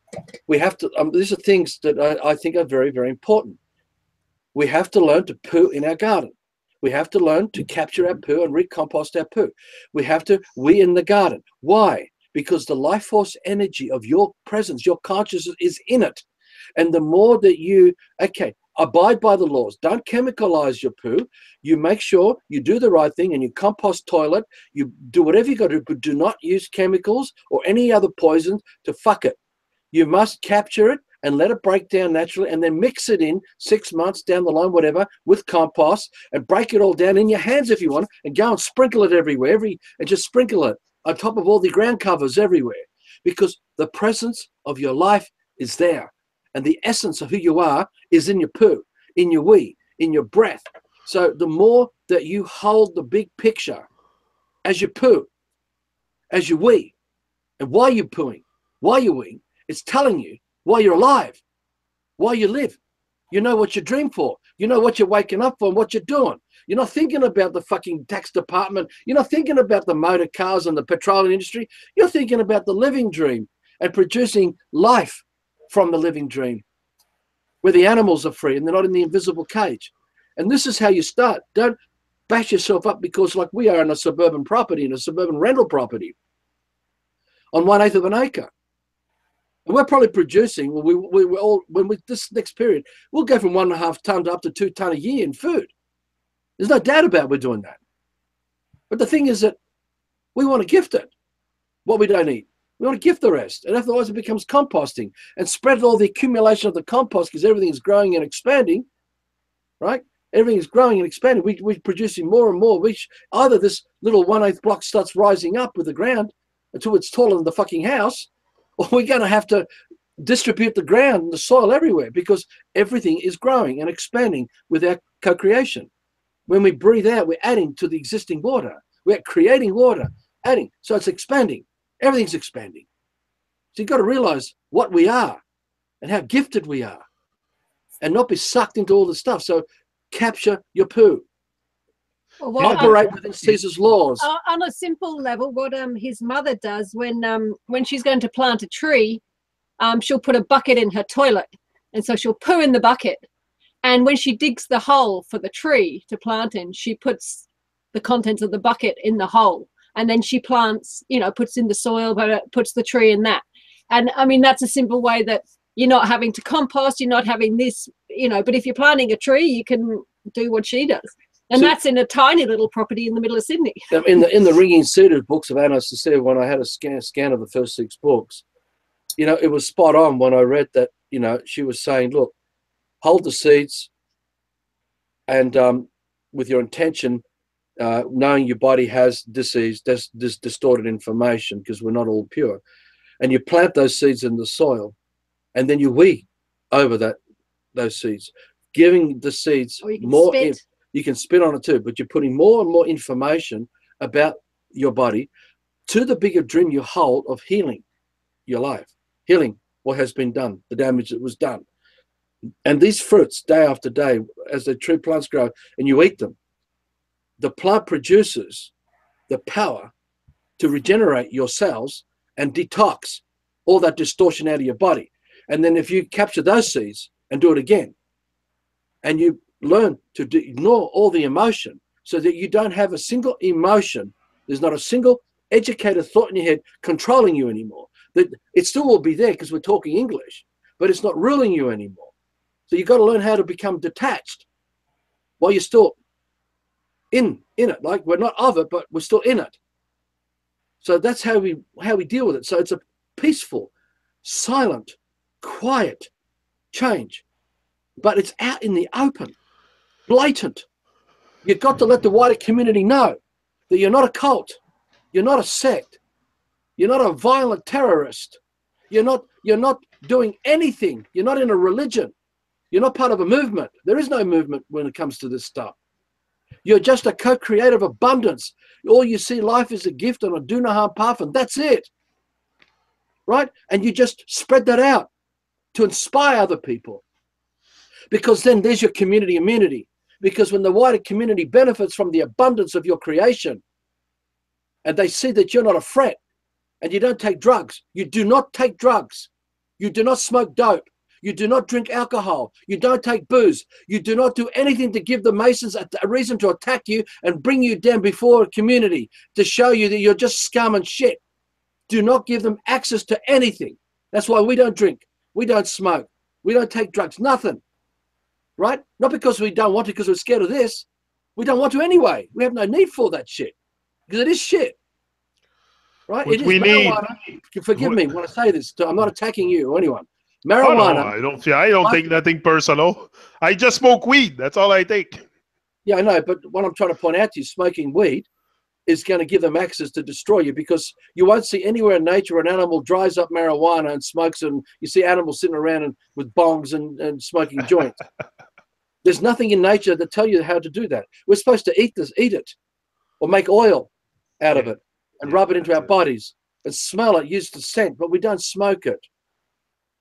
Speaker 2: We have to, these are things that I think are very, very important. We have to learn to poo in our garden. We have to learn to capture our poo and recompost our poo. We have to wee in the garden. Why? Because the life force energy of your presence, your consciousness is in it. And the more that you, abide by the laws, don't chemicalize your poo. You make sure you do the right thing and you compost toilet. You do whatever you got to do, but do not use chemicals or any other poison to fuck it. You must capture it and let it break down naturally, and then mix it in 6 months down the line, whatever, with compost, and break it all down in your hands if you want, and go and sprinkle it everywhere, and just sprinkle it on top of all the ground covers everywhere, because the presence of your life is there, and the essence of who you are is in your poo, in your wee, in your breath. So the more that you hold the big picture as you poo, as you wee, and why you're pooing, why you're weeing, it's telling you why you're alive, why you live. You know what you dream for. You know what you're waking up for and what you're doing. You're not thinking about the fucking tax department. You're not thinking about the motor cars and the petroleum industry. You're thinking about the living dream and producing life from the living dream, where the animals are free and they're not in the invisible cage. And this is how you start. Don't bash yourself up because, like we are in a suburban property, in a suburban rental property, on 1/8 of an acre. And we're probably producing, this next period, we'll go from 1.5 ton to up to 2 ton a year in food. There's no doubt about we're doing that. But the thing is that we want to gift it, what we don't eat. We want to gift the rest. And otherwise it becomes composting and spread all the accumulation of the compost, because everything is growing and expanding, right? Everything is growing and expanding. We're producing more and more. Either this little 1/8 block starts rising up with the ground until it's taller than the fucking house, or we're going to have to distribute the ground and the soil everywhere, because everything is growing and expanding with our co-creation. When we breathe out, we're adding to the existing water. We're creating water, adding. So it's expanding. Everything's expanding. So you've got to realize what we are and how gifted we are, and not be sucked into all the stuff. So capture your poo.
Speaker 3: Well,
Speaker 2: operate within Caesar's laws.
Speaker 3: On a simple level, what his mother does when she's going to plant a tree, she'll put a bucket in her toilet, and so she'll poo in the bucket. And when she digs the hole for the tree to plant in, she puts the contents of the bucket in the hole, and then she plants, puts in the soil, but puts the tree in that. And I mean, that's a simple way that you're not having to compost, you're not having this, but if you're planting a tree, you can do what she does. And that's in a tiny little property in the middle of Sydney.
Speaker 2: In the Ringing Cedars books of Anna Cecilia, when I had a scan of the first 6 books, it was spot on when I read that, she was saying, look, hold the seeds, and with your intention, knowing your body has disease, this distorted information, because we're not all pure, and you plant those seeds in the soil, and then you weed over those seeds, giving the seeds more. You can spit on it too, but you're putting more and more information about your body to the bigger dream you hold of healing your life, healing what has been done, the damage that was done. And these fruits, day after day, as the tree plants grow and you eat them, the plant produces the power to regenerate your cells and detox all that distortion out of your body. And then if you capture those seeds and do it again, and you learn to ignore all the emotion, so that you don't have a single emotion, there's not a single educated thought in your head controlling you anymore. That it still will be there because we're talking English, but it's not ruling you anymore. So you've got to learn how to become detached while you're still in it. Like, we're not of it, but we're still in it. So that's how we deal with it. So it's a peaceful, silent, quiet change, but it's out in the open, blatant. You've got to let the wider community know that you're not a cult, you're not a sect, you're not a violent terrorist, you're not doing anything, you're not in a religion, you're not part of a movement. There is no movement when it comes to this stuff. You're just a co-creator of abundance. All you see life is a gift on a do no harm path, and that's it, right? And you just spread that out to inspire other people, because then there's your community immunity. Because when the wider community benefits from the abundance of your creation, and they see that you're not a threat, and you don't take drugs, you do not take drugs. You do not smoke dope. You do not drink alcohol. You don't take booze. You do not do anything to give the Masons a reason to attack you and bring you down before a community to show you that you're just scum and shit. Do not give them access to anything. That's why we don't drink. We don't smoke. We don't take drugs. Nothing. Right? Not because we don't want to, because we're scared of this. We don't want to anyway. We have no need for that shit because it is shit. Right?
Speaker 1: What
Speaker 2: it is
Speaker 1: we
Speaker 2: marijuana.
Speaker 1: need.
Speaker 2: Forgive me when I say this. I'm not attacking you or anyone.
Speaker 1: Oh,
Speaker 2: Marijuana.
Speaker 1: no, I don't take nothing personal. I just smoke weed. That's all I take.
Speaker 2: Yeah, I know. But what I'm trying to point out to you, smoking weed is going to give them access to destroy you, because you won't see anywhere in nature where an animal dries up marijuana and smokes, and you see animals sitting around and with bongs and smoking joints. There's nothing in nature that tell you how to do that. We're supposed to eat it, or make oil out of it and rub it into our bodies and smell it, use the scent, but we don't smoke it.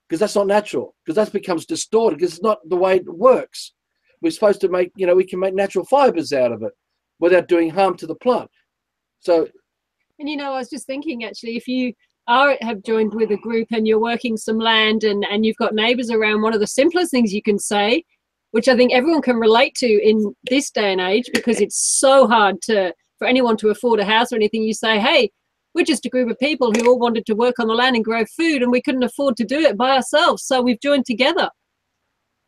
Speaker 2: Because that's not natural, because that becomes distorted, because it's not the way it works. We're supposed to make, we can make natural fibers out of it without doing harm to the plant. So,
Speaker 3: and I was just thinking, actually, if you have joined with a group and you're working some land and you've got neighbors around, one of the simplest things you can say, which I think everyone can relate to in this day and age, because it's so hard for anyone to afford a house or anything, you say, hey, we're just a group of people who all wanted to work on the land and grow food, and we couldn't afford to do it by ourselves, so we've joined together.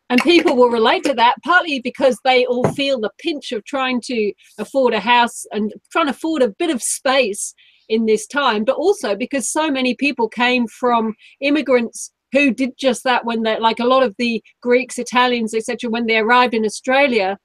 Speaker 3: And people will relate to that, partly because they all feel the pinch of trying to afford a house and trying to afford a bit of space in this time, but also because so many people came from immigrants who did just that when they, like a lot of the Greeks, Italians, etc., when they arrived in Australia,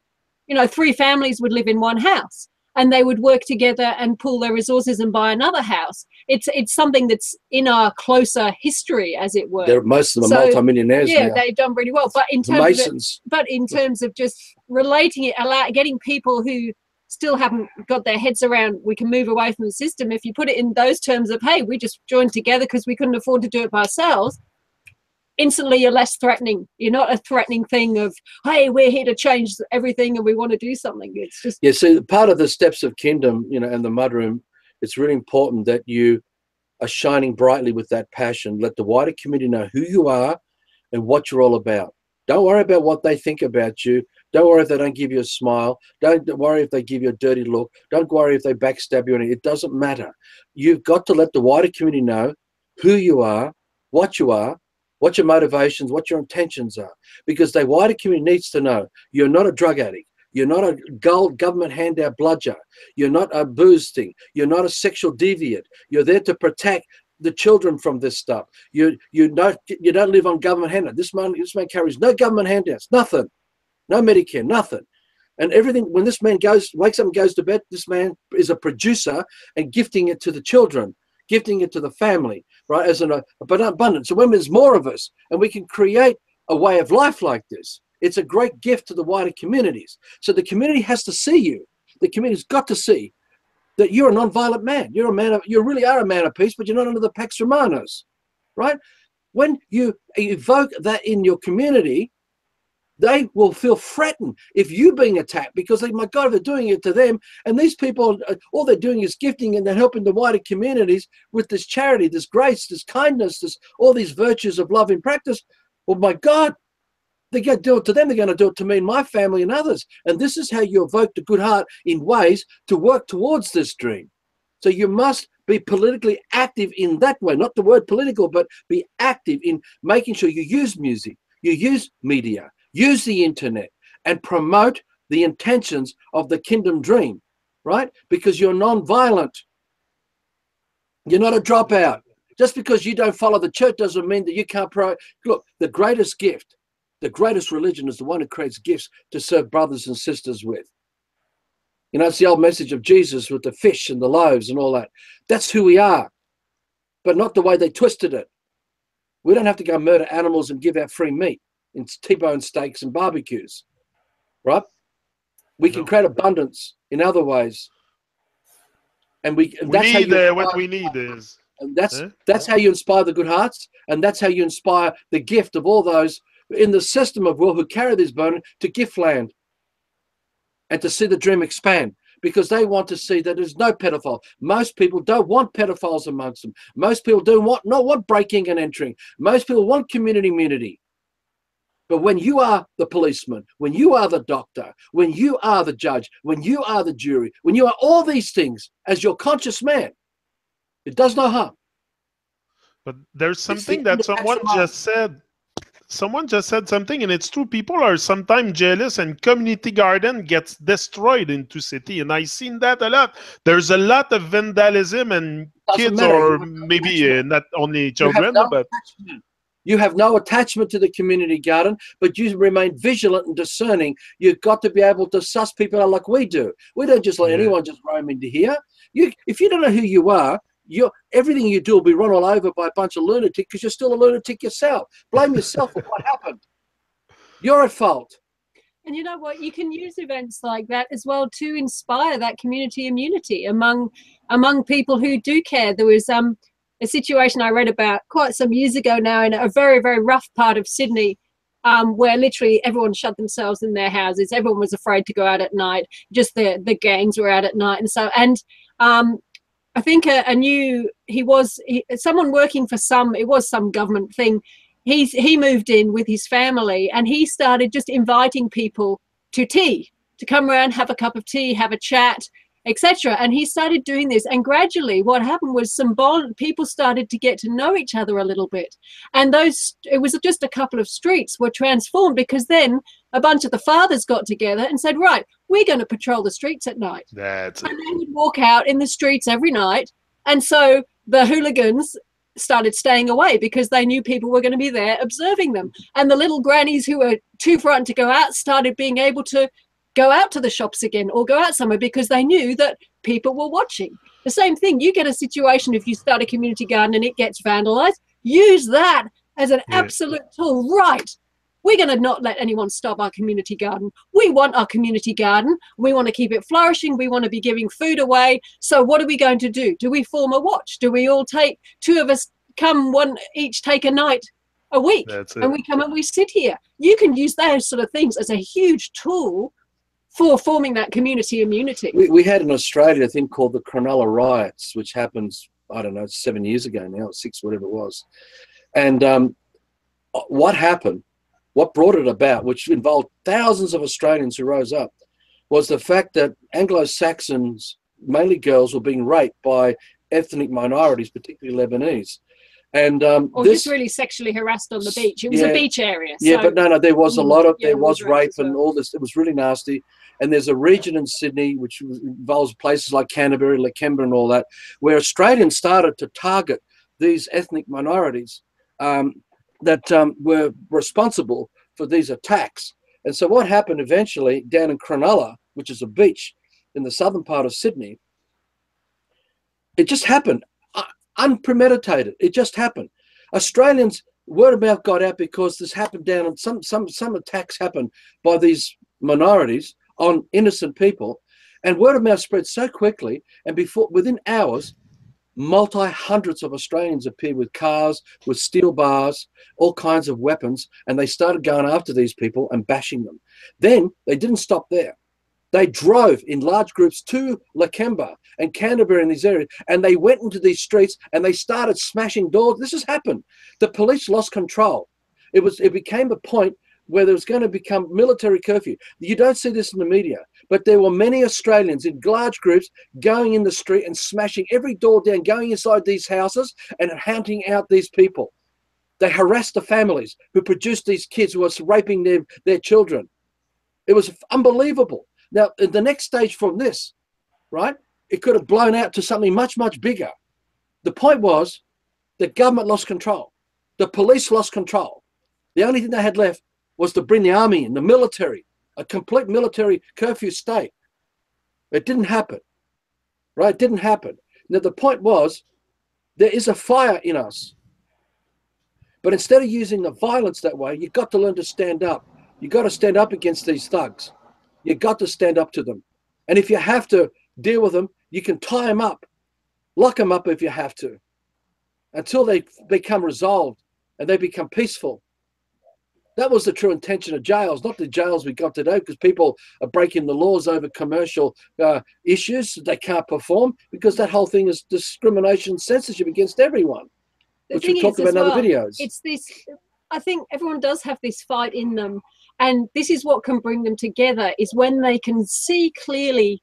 Speaker 3: 3 families would live in one house. And they would work together and pool their resources and buy another house. It's something that's in our closer history, as it were.
Speaker 2: Most of them are multimillionaires now.
Speaker 3: Yeah, they've done really well. But in terms of just relating it, getting people who still haven't got their heads around, we can move away from the system. If you put it in those terms of, hey, we just joined together because we couldn't afford to do it by ourselves, instantly you're less threatening. You're not a threatening thing of, hey, we're here to change everything and we want to do something. It's just
Speaker 2: so part of the steps of kingdom, and the mudroom, it's really important that you are shining brightly with that passion. Let the wider community know who you are and what you're all about. Don't worry about what they think about you. Don't worry if they don't give you a smile. Don't worry if they give you a dirty look. Don't worry if they backstab you. It doesn't matter. You've got to let the wider community know who you are, what your motivations, what your intentions are, because the wider community needs to know you're not a drug addict. You're not a government handout bludger. You're not a booze thing. You're not a sexual deviant. You're there to protect the children from this stuff. You don't live on government handout. This man carries no government handouts, nothing, no Medicare, nothing. And everything, when this man wakes up and goes to bed, this man is a producer and gifting it to the children, gifting it to the family, right, as an abundance. So when there's more of us and we can create a way of life like this, it's a great gift to the wider communities. So the community has to see you. The community's got to see that you're a non-violent man. You really are a man of peace, but you're not under the Pax Romanos, right? When you evoke that in your community, they will feel threatened if you're being attacked, because my God, they're doing it to them. And these people, all they're doing is gifting and they're helping the wider communities with this charity, this grace, this kindness, all these virtues of love in practice. Well, my God, they're going to do it to them. They're going to do it to me and my family and others. And this is how you evoke the good heart in ways to work towards this dream. So you must be politically active in that way, not the word political, but be active in making sure you use music, you use media, use the internet, and promote the intentions of the kingdom dream, right? Because you're non-violent. You're not a dropout. Just because you don't follow the church doesn't mean that you can't Look, the greatest gift, the greatest religion is the one who creates gifts to serve brothers and sisters with. It's the old message of Jesus with the fish and the loaves and all that. That's who we are, but not the way they twisted it. We don't have to go murder animals and give out free meat in T-bone steaks and barbecues, right? We can create abundance in other ways, and that's how you
Speaker 1: what we need is.
Speaker 2: And that's how you inspire the good hearts, and that's how you inspire the gift of all those in the system of will who carry this burden to gift land and to see the dream expand. because they want to see that there's no pedophile. Most people don't want pedophiles amongst them. Most people not want breaking and entering. Most people want community immunity. But when you are the policeman, when you are the doctor, when you are the judge, when you are the jury, when you are all these things as your conscious man, it does no harm.
Speaker 1: But there's
Speaker 2: It's
Speaker 1: something
Speaker 2: the
Speaker 1: that someone
Speaker 2: maximum.
Speaker 1: just said. Someone just said something, and it's true. People are sometimes jealous, and community garden gets destroyed into city, and I've seen that a lot. There's a lot of vandalism, and
Speaker 2: Doesn't
Speaker 1: kids,
Speaker 2: matter. You
Speaker 1: or
Speaker 2: have no
Speaker 1: maybe
Speaker 2: attachment.
Speaker 1: not only
Speaker 2: You have
Speaker 1: children,
Speaker 2: no
Speaker 1: but
Speaker 2: attachment. You have no attachment to the community garden, but you remain vigilant and discerning. You've got to be able to suss people out like we do. We don't just let
Speaker 1: Yeah.
Speaker 2: anyone just roam into here. If you don't know who you are, everything you do will be run all over by a bunch of lunatics because you're still a lunatic yourself. Blame yourself for what happened. You're at fault.
Speaker 3: And you know what? You can use events like that as well to inspire that community immunity among people who do care. There was a situation I read about quite some years ago now in a very, very rough part of Sydney, where literally everyone shut themselves in their houses. Everyone was afraid to go out at night. Just the gangs were out at night, and I think someone working for some government thing. He moved in with his family, and he started just inviting people to tea, to come around, have a cup of tea, have a chat, etc. And he started doing this, and gradually what happened was people started to get to know each other a little bit, and it was just a couple of streets were transformed, because then a bunch of the fathers got together and said, right, we're going to patrol the streets at night.
Speaker 1: that's it.
Speaker 3: And they would walk out in the streets every night, and so the hooligans started staying away because they knew people were going to be there observing them. And the little grannies who were too frightened to go out started being able to go out to the shops again or go out somewhere because they knew that people were watching. The same thing, you get a situation if you start a community garden and it gets vandalized, use that as an absolute tool. Right, we're going to not let anyone stop our community garden. We want our community garden. We want to keep it flourishing. We want to be giving food away. So what are we going to do? Do we form a watch? Do we all take, two of us come, one each take a night a week?
Speaker 1: That's it.
Speaker 3: And we come and we sit here. You can use those sort of things as a huge tool for forming that community immunity.
Speaker 2: We had in Australia a thing called the Cronulla riots, which happens, I don't know, 7 years ago now, 6, whatever it was. And what happened, what brought it about, which involved thousands of Australians who rose up, was the fact that Anglo-Saxons, mainly girls, were being raped by ethnic minorities, particularly Lebanese. And
Speaker 3: or just really sexually harassed on the beach. It was a beach area.
Speaker 2: Yeah, but no, there was a lot of, there was rape
Speaker 3: well.
Speaker 2: and all this. It was really nasty. And there's a region in Sydney, which involves places like Canterbury, Lakemba and all that, where Australians started to target these ethnic minorities that were responsible for these attacks. And so what happened eventually down in Cronulla, which is a beach in the southern part of Sydney, it just happened. Unpremeditated. It just happened. Australians, word of mouth got out because this happened down, and some attacks happened by these minorities on innocent people, and word of mouth spread so quickly, and within hours, hundreds of Australians appeared with cars, with steel bars, all kinds of weapons, and they started going after these people and bashing them. Then they didn't stop there. They drove in large groups to Lakemba and Canterbury in these areas, and they went into these streets and they started smashing doors. This has happened. The police lost control. It became a point where there was going to become military curfew. You don't see this in the media, but there were many Australians in large groups going in the street and smashing every door down, going inside these houses and hunting out these people. They harassed the families who produced these kids who were raping their children. It was unbelievable. Now, the next stage from this, right, it could have blown out to something much, much bigger. The point was the government lost control. The police lost control. The only thing they had left was to bring the army in, the military, a complete military curfew state. It didn't happen, right? It didn't happen. Now, the point was there is a fire in us. But instead of using the violence that way, you've got to learn to stand up. You've got to stand up against these thugs. You've got to stand up to them. And if you have to deal with them, you can tie them up, lock them up if you have to, until they become resolved and they become peaceful. That was the true intention of jails, not the jails we got today, because people are breaking the laws over commercial issues that they can't perform, because that whole thing is discrimination, censorship against everyone, which we talked about in other videos.
Speaker 3: It's this, I think everyone does have this fight in them, and this is what can bring them together, is when they can see clearly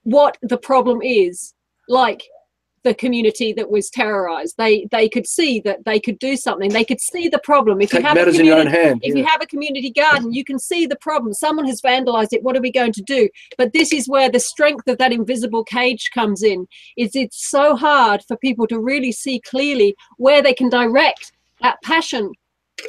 Speaker 3: what the problem is. Like the community that was terrorized, they could see that they could do something. They could see the problem. If
Speaker 2: Take
Speaker 3: you have
Speaker 2: matters in your own hand.
Speaker 3: If you have a community garden, you can see the problem. Someone has vandalized it. What are we going to do? But this is where the strength of that invisible cage comes in. Is it's so hard for people to really see clearly where they can direct that passion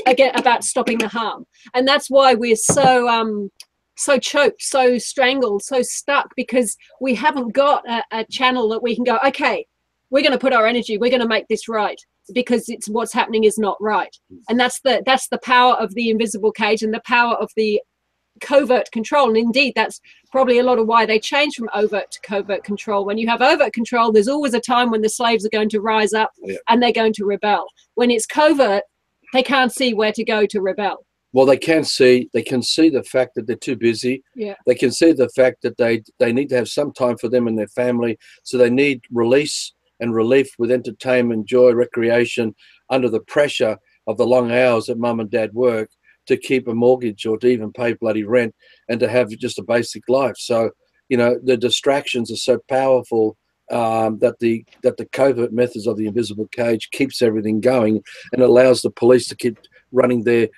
Speaker 3: again about stopping the harm. And that's why we're so so choked, so strangled, so stuck, because we haven't got a channel that we can go, okay, we're going to put our energy, we're going to make this right, because it's what's happening is not right. And that's the power of the invisible cage and the power of the covert control. And indeed, that's probably a lot of why they changed from overt to covert control. When you have overt control, there's always a time when the slaves are going to rise up and they're going to rebel. When it's covert, they can't see where to go to rebel.
Speaker 2: Well, they can see the fact that they're too busy.
Speaker 3: Yeah.
Speaker 2: They can see the fact that they need to have some time for them and their family. So they need release and relief with entertainment, joy, recreation, under the pressure of the long hours that mum and dad work to keep a mortgage or to even pay bloody rent and to have just a basic life. So, you know, the distractions are so powerful that the covert methods of the invisible cage keeps everything going and allows the police to keep running the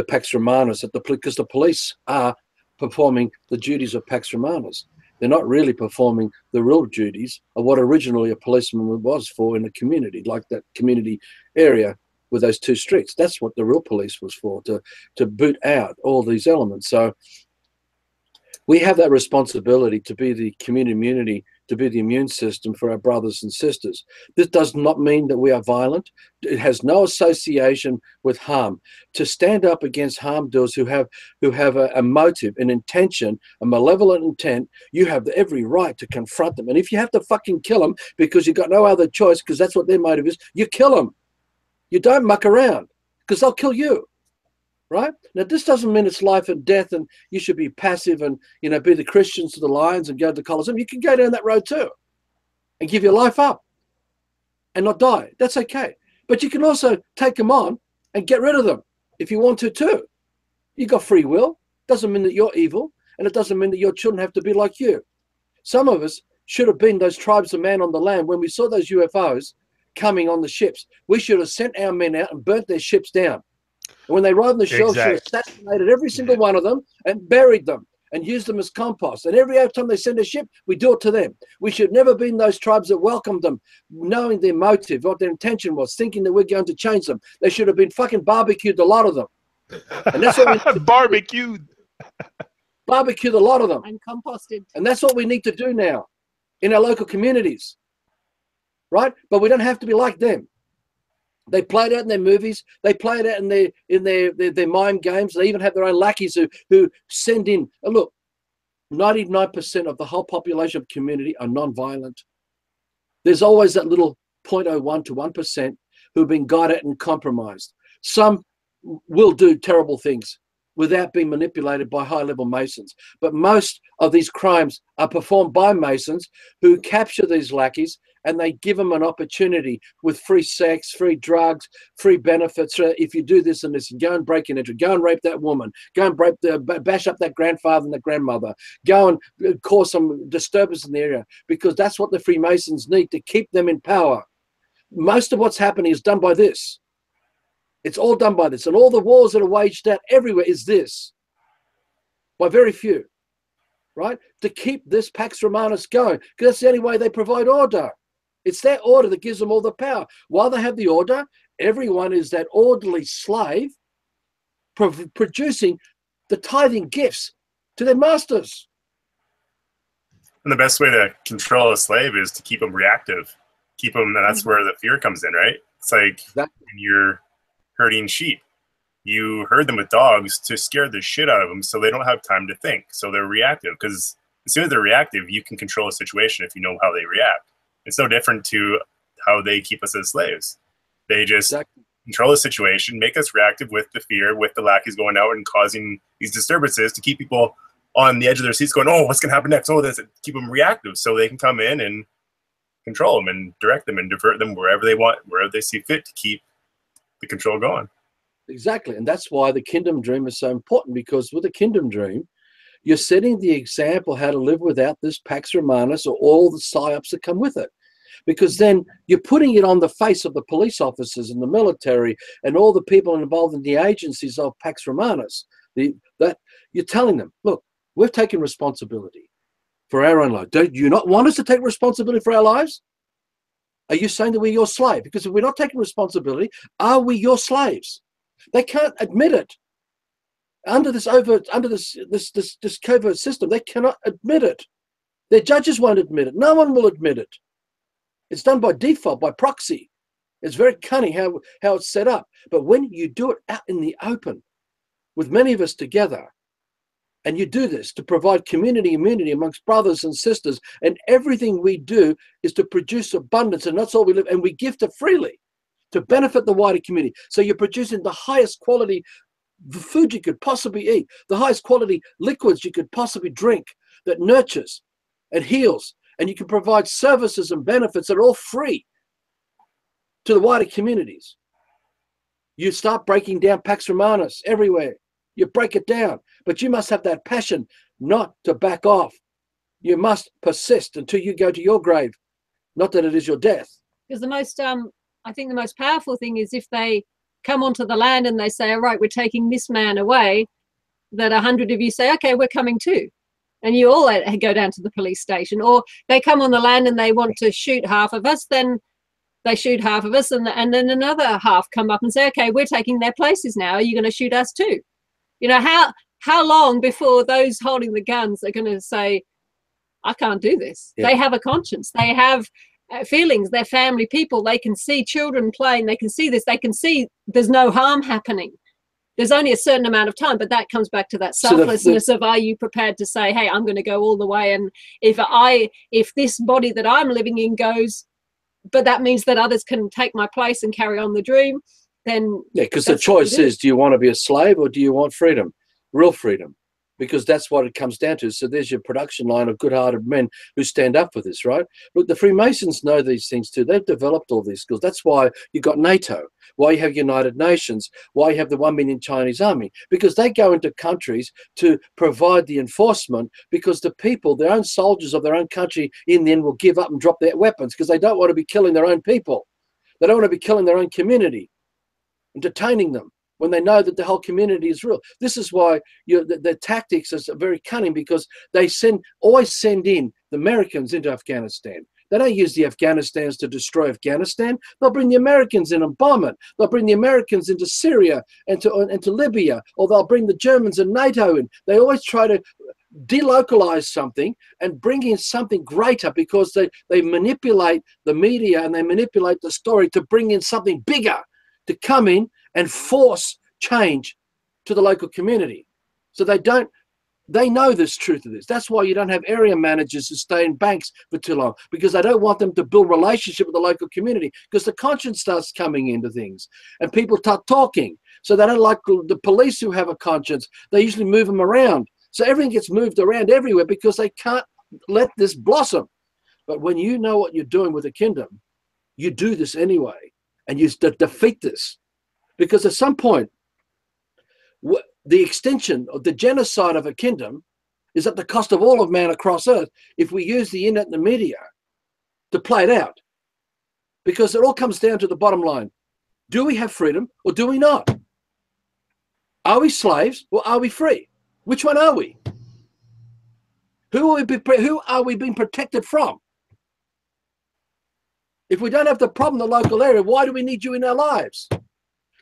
Speaker 2: Pax Romanus, because the police are performing the duties of Pax Romanus. They're not really performing the real duties of what originally a policeman was for in a community, like that community area with those 2 streets. That's what the real police was for, to boot out all these elements. So we have that responsibility to be the community, to be the immune system for our brothers and sisters. This does not mean that we are violent. It has no association with harm. To stand up against harm doers who have a motive, an intention, a malevolent intent, you have every right to confront them. And if you have to fucking kill them because you've got no other choice, because that's what their motive is, you kill them. You don't muck around, because they'll kill you. Right? Now, this doesn't mean it's life and death and you should be passive and, you know, be the Christians to the lions and go to the Colosseum. You can go down that road too and give your life up and not die. That's okay. But you can also take them on and get rid of them if you want to too. You've got free will. Doesn't mean that you're evil, and it doesn't mean that your children have to be like you. Some of us should have been those tribes of man on the land when we saw those UFOs coming on the ships. We should have sent our men out and burnt their ships down. And when they arrived on the shore, she assassinated every single one of them and buried them and used them as compost. And every time they send a ship, we do it to them. We should never be in those tribes that welcomed them, knowing their motive, what their intention was, thinking that we're going to change them. They should have been fucking barbecued, a lot of them. And that's what we
Speaker 1: barbecued.
Speaker 2: Barbecued, a lot of them.
Speaker 3: And composted.
Speaker 2: And that's what we need to do now in our local communities. Right? But we don't have to be like them. They play it out in their movies. They play it out in their mime games. They even have their own lackeys who send in. And look, 99% of the whole population of community are non-violent. There's always that little 0.01 to 1% who've been guided and compromised. Some will do terrible things without being manipulated by high-level Masons. But most of these crimes are performed by Masons who capture these lackeys and they give them an opportunity with free sex, free drugs, free benefits. If you do this and this, go and break and enter, go and rape that woman, go and bash up that grandfather and that grandmother, go and cause some disturbance in the area, because that's what the Freemasons need to keep them in power. Most of what's happening is done by this. It's all done by this. And all the wars that are waged out everywhere is this, by very few, right? To keep this Pax Romanus going, because that's the only way they provide order. It's that order that gives them all the power. While they have the order, everyone is that orderly slave producing the tithing gifts to their masters.
Speaker 4: And the best way to control a slave is to keep them reactive. Keep them, and that's where the fear comes in, right? It's like when you're herding sheep. You herd them with dogs to scare the shit out of them so they don't have time to think. So they're reactive, because as soon as they're reactive, you can control a situation if you know how they react. It's no different to how they keep us as slaves. They just control the situation, make us reactive with the fear, with the lackeys going out and causing these disturbances to keep people on the edge of their seats going, oh, what's going to happen next? Oh, this, keep them reactive so they can come in and control them and direct them and divert them wherever they want, wherever they see fit to keep the control going.
Speaker 2: Exactly. And that's why the kingdom dream is so important, because with the kingdom dream, you're setting the example how to live without this Pax Romanus or all the psyops that come with it. Because then you're putting it on the face of the police officers and the military and all the people involved in the agencies of Pax Romanus. That you're telling them, look, we've taken responsibility for our own life. Don't you not want us to take responsibility for our lives? Are you saying that we're your slave? Because if we're not taking responsibility, are we your slaves? They can't admit it. Under this covert system, they cannot admit it. Their judges won't admit it. No one will admit it. It's done by default, by proxy. It's very cunning how it's set up. But when you do it out in the open, with many of us together, and you do this to provide community immunity amongst brothers and sisters, and everything we do is to produce abundance, and that's all we live, and we gift it freely to benefit the wider community. So you're producing the highest quality food you could possibly eat, the highest quality liquids you could possibly drink, that nurtures and heals, and you can provide services and benefits that are all free to the wider communities. You start breaking down Pax Romanus everywhere. You break it down, but you must have that passion not to back off. You must persist until you go to your grave, not that it is your death.
Speaker 3: Because the most, I think the most powerful thing is if they come onto the land and they say, all right, we're taking this man away, that 100 of you say, okay, we're coming too. And you all go down to the police station. Or they come on the land and they want to shoot half of us, then they shoot half of us, and then another half come up and say, okay, we're taking their places now. Are you going to shoot us too? You know, how long before those holding the guns are going to say, I can't do this? Yeah. They have a conscience. They have feelings. They're family people. They can see children playing. They can see this. They can see there's no harm happening. There's only a certain amount of time, but that comes back to that selflessness of, are you prepared to say, hey, I'm going to go all the way, and if this body that I'm living in goes, but that means that others can take my place and carry on the dream, then
Speaker 2: yeah, because the choice is, do you want to be a slave or do you want freedom, real freedom? Because that's what it comes down to. So there's your production line of good-hearted men who stand up for this, right? Look, the Freemasons know these things too. They've developed all these skills. That's why you got NATO, why you have United Nations, why you have the 1 million Chinese army, because they go into countries to provide the enforcement, because the people, their own soldiers of their own country, in the end will give up and drop their weapons because they don't want to be killing their own people. They don't want to be killing their own community and detaining them when they know that the whole community is real. This is why the tactics are very cunning, because they always send in the Americans into Afghanistan. They don't use the Afghanistans to destroy Afghanistan. They'll bring the Americans in and bomb it. They'll bring the Americans into Syria and to Libya, or they'll bring the Germans and NATO in. They always try to delocalize something and bring in something greater, because they manipulate the media and they manipulate the story to bring in something bigger, to come in and force change to the local community. So they know this truth of this. That's why you don't have area managers who stay in banks for too long, because they don't want them to build relationship with the local community, because the conscience starts coming into things and people start talking. So they don't like the police who have a conscience. They usually move them around. So everything gets moved around everywhere because they can't let this blossom. But when you know what you're doing with the kingdom, you do this anyway, and you defeat this. Because at some point, the extension of the genocide of a kingdom is at the cost of all of man across earth if we use the internet and the media to play it out. Because it all comes down to the bottom line. Do we have freedom or do we not? Are we slaves or are we free? Which one are we? Who are we being protected from? If we don't have the problem in the local area, why do we need you in our lives?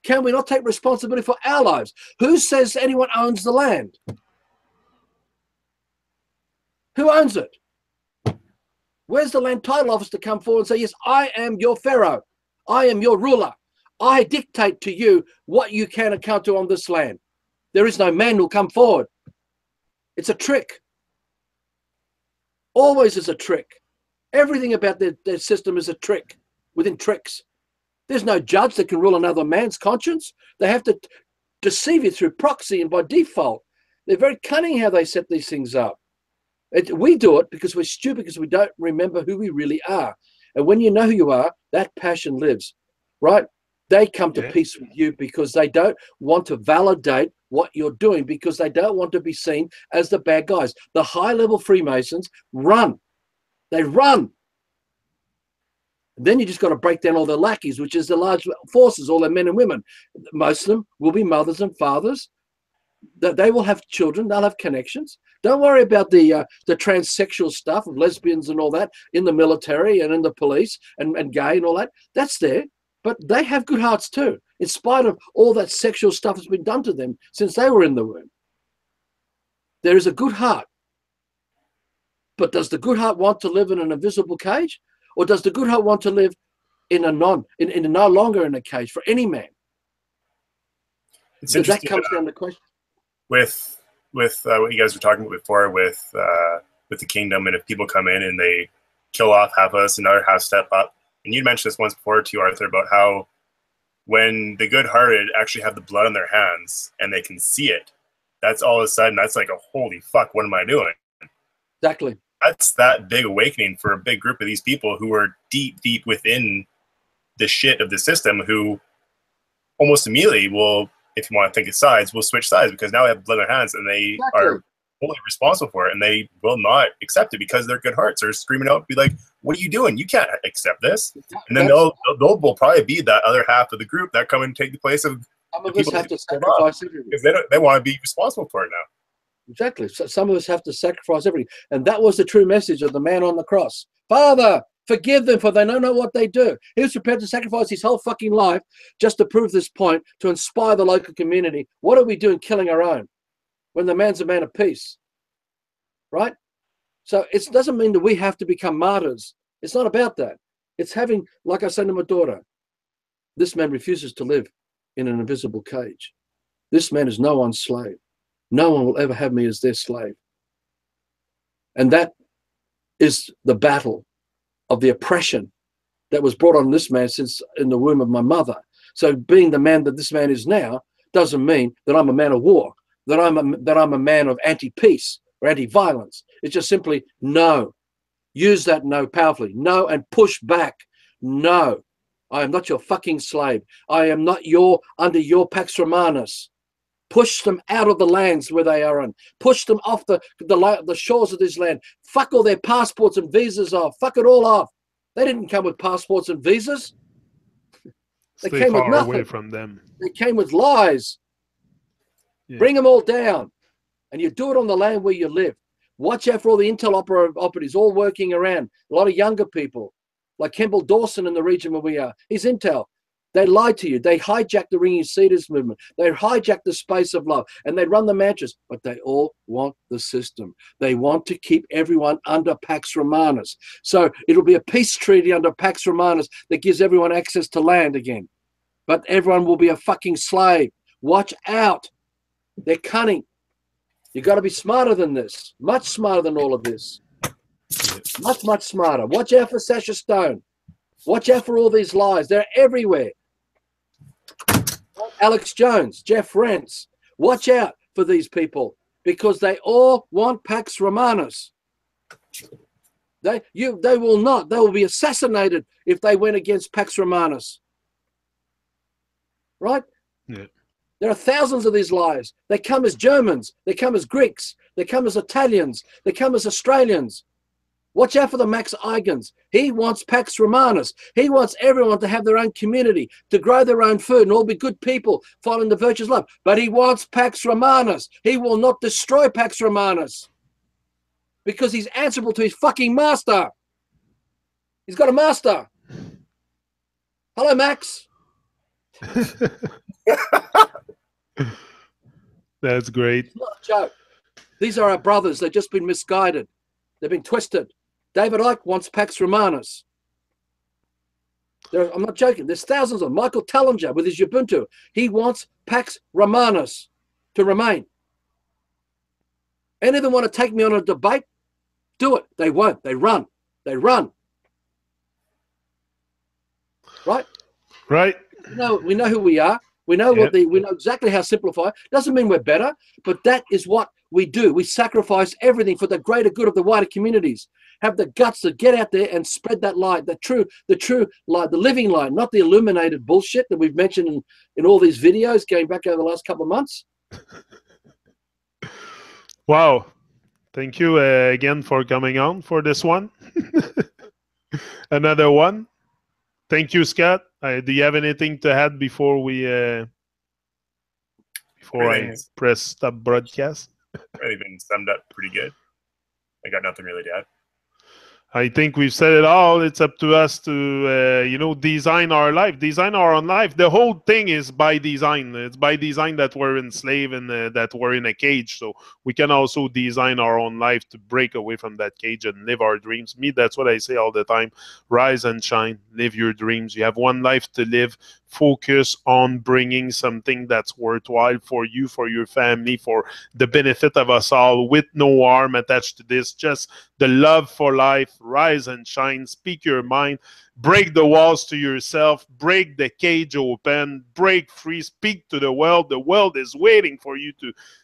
Speaker 2: Can we not take responsibility for our lives? Who says anyone owns the land? Who owns it? Where's the land title office to come forward and say, yes, I am your Pharaoh. I am your ruler. I dictate to you what you can and can't do on this land. There is no man who'll come forward. It's a trick. Always is a trick. Everything about their system is a trick within tricks. There's no judge that can rule another man's conscience. They have to deceive you through proxy and by default. They're very cunning how they set these things up. We do it because we're stupid, because we don't remember who we really are. And when you know who you are, that passion lives, right? They come to peace with you because they don't want to validate what you're doing, because they don't want to be seen as the bad guys. The high-level Freemasons run. They run. And then you just got to break down all their lackeys, which is the large forces, all their men and women. Most of them will be mothers and fathers. They will have children. They'll have connections. Don't worry about the transsexual stuff of lesbians and all that in the military and in the police and gay and all that. That's there. But they have good hearts too, in spite of all that sexual stuff that's been done to them since they were in the womb. There is a good heart. But does the good heart want to live in an invisible cage? Or does the good heart want to live in no longer in a cage for any man? So that comes down to the question.
Speaker 4: With what you guys were talking about before with the kingdom, and if people come in and they kill off half of us and another half step up, and you mentioned this once before too, Arthur, about how when the good-hearted actually have the blood on their hands and they can see it, that's all of a sudden, that's like a holy fuck, what am I doing?
Speaker 2: Exactly.
Speaker 4: That's that big awakening for a big group of these people who are deep within the shit of the system, who almost immediately will, if you want to think of sides, will switch sides, because now they have blood in their hands and they are fully responsible for it, and they will not accept it because their good hearts are screaming out, be like, what are you doing? You can't accept this. And then they'll probably be that other half of the group that come and take the place of
Speaker 2: some of us have to sacrifice everything.
Speaker 4: Because they want to be responsible for it now.
Speaker 2: Exactly. So some of us have to sacrifice everything. And that was the true message of the man on the cross. Father, forgive them, for they don't know what they do. He was prepared to sacrifice his whole fucking life just to prove this point, to inspire the local community. What are we doing killing our own when the man's a man of peace? Right? So it doesn't mean that we have to become martyrs. It's not about that. It's having, like I said to my daughter, this man refuses to live in an invisible cage. This man is no one's slave. No one will ever have me as their slave. And that is the battle of the oppression that was brought on this man since in the womb of my mother. So being the man that this man is now doesn't mean that I'm a man of war, that I'm a man of anti-peace or anti-violence. It's just simply no. Use that no powerfully. No, and push back. No, I am not your fucking slave. I am not under your Pax Romanus. Push them out of the lands where they are in. Push them off the shores of this land. Fuck all their passports and visas off. Fuck it all off. They didn't come with passports and visas. They
Speaker 1: Stay
Speaker 2: came with
Speaker 1: far
Speaker 2: nothing.
Speaker 1: away from them.
Speaker 2: They came with lies.
Speaker 1: Yeah.
Speaker 2: Bring them all down. And you do it on the land where you live. Watch out for all the intel operatives all working around. A lot of younger people, like Campbell Dawson in the region where we are. He's intel. They lied to you. They hijacked the Ringing Cedars movement. They hijacked the space of love, and they run the mantras, but they all want the system. They want to keep everyone under Pax Romanus. So it'll be a peace treaty under Pax Romanus that gives everyone access to land again. But everyone will be a fucking slave. Watch out. They're cunning. You've got to be smarter than this. Much smarter than all of this. Much, much smarter. Watch out for Sasha Stone. Watch out for all these lies. They're everywhere. Alex Jones, Jeff Rentz. Watch out for these people because they all want Pax Romanus. They will not. They will be assassinated if they went against Pax Romanus. Right?
Speaker 1: Yeah.
Speaker 2: There are thousands of these lies. They come as Germans. They come as Greeks. They come as Italians. They come as Australians. Watch out for the Max Eigens. He wants Pax Romanus. He wants everyone to have their own community, to grow their own food and all be good people following the virtues of love. But he wants Pax Romanus. He will not destroy Pax Romanus because he's answerable to his fucking master. He's got a master. Hello, Max.
Speaker 1: That's great.
Speaker 2: It's not a joke. These are our brothers. They've just been misguided. They've been twisted. David Icke wants Pax Romanus. I'm not joking. There's thousands of them. Michael Tellinger with his Ubuntu. He wants Pax Romanus to remain. Any of them want to take me on a debate? Do it. They won't. They run. They run. Right?
Speaker 1: Right.
Speaker 2: We know who we are. We know we know exactly how to simplify. Doesn't mean we're better, but that is what we do. We sacrifice everything for the greater good of the wider communities. Have the guts to get out there and spread that light, the true light, the living light, not the illuminated bullshit that we've mentioned in all these videos going back over the last couple of months.
Speaker 1: Wow. Thank you again for coming on for this one. Another one. Thank you, Scott. Do you have anything to add before I press stop broadcast?
Speaker 4: Really been summed up pretty good. I got nothing really to add.
Speaker 1: I think we've said it all. It's up to us to, design our life, design our own life. The whole thing is by design. It's by design that we're enslaved and that we're in a cage. So we can also design our own life to break away from that cage and live our dreams. Me, that's what I say all the time. Rise and shine. Live your dreams. You have one life to live. Focus on bringing something that's worthwhile for you, for your family, for the benefit of us all, with no harm attached to this. Just the love for life. Rise and shine. Speak your mind. Break the walls to yourself. Break the cage open. Break free. Speak to the world. The world is waiting for you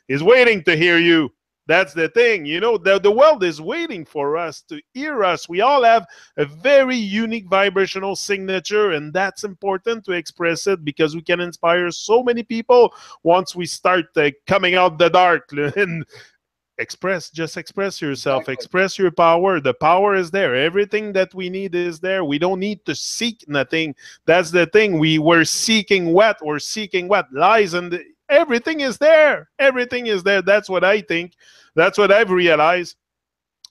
Speaker 1: is waiting to hear you. That's the thing, the world is waiting for us to hear us. We all have a very unique vibrational signature, and that's important to express it because we can inspire so many people once we start coming out the dark and just express yourself. Exactly. Express your power. The power is there. Everything that we need is there. We don't need to seek nothing. That's the thing. We're seeking what? We're seeking what? Lies and everything is there. Everything is there. That's what I think. That's what I've realized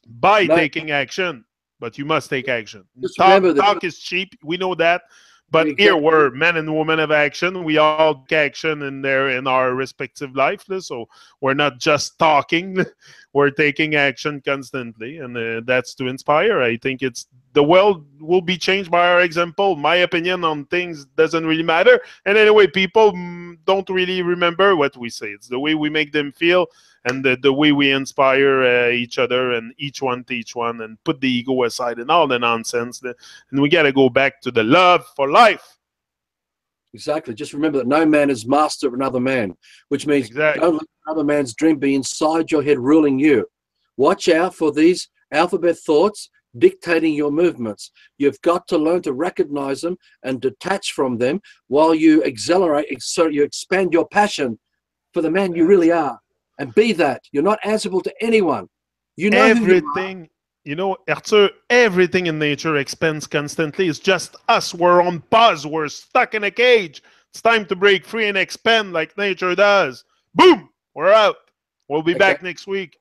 Speaker 1: by taking action. But you must take action. Talk is cheap. We know that. But here we're men and women of action. We all take action in our respective life. So we're not just talking. We're taking action constantly. And that's to inspire. I think the world will be changed by our example. My opinion on things doesn't really matter. And anyway, people don't really remember what we say. It's the way we make them feel and the way we inspire each other and each one to each one and put the ego aside and all the nonsense. And we got to go back to the love for life.
Speaker 2: Exactly. Just remember that no man is master of another man, which means don't let another man's dream be inside your head ruling you. Watch out for these alphabet thoughts dictating your movements. You've got to learn to recognize them and detach from them while you accelerate, so you expand your passion for the man you really are. And be that. You're not answerable to anyone. You know
Speaker 1: everything. Arthur, everything in nature expands constantly. It's just us. We're on pause. We're stuck in a cage. It's time to break free and expand like nature does. Boom! We're out. We'll be back next week.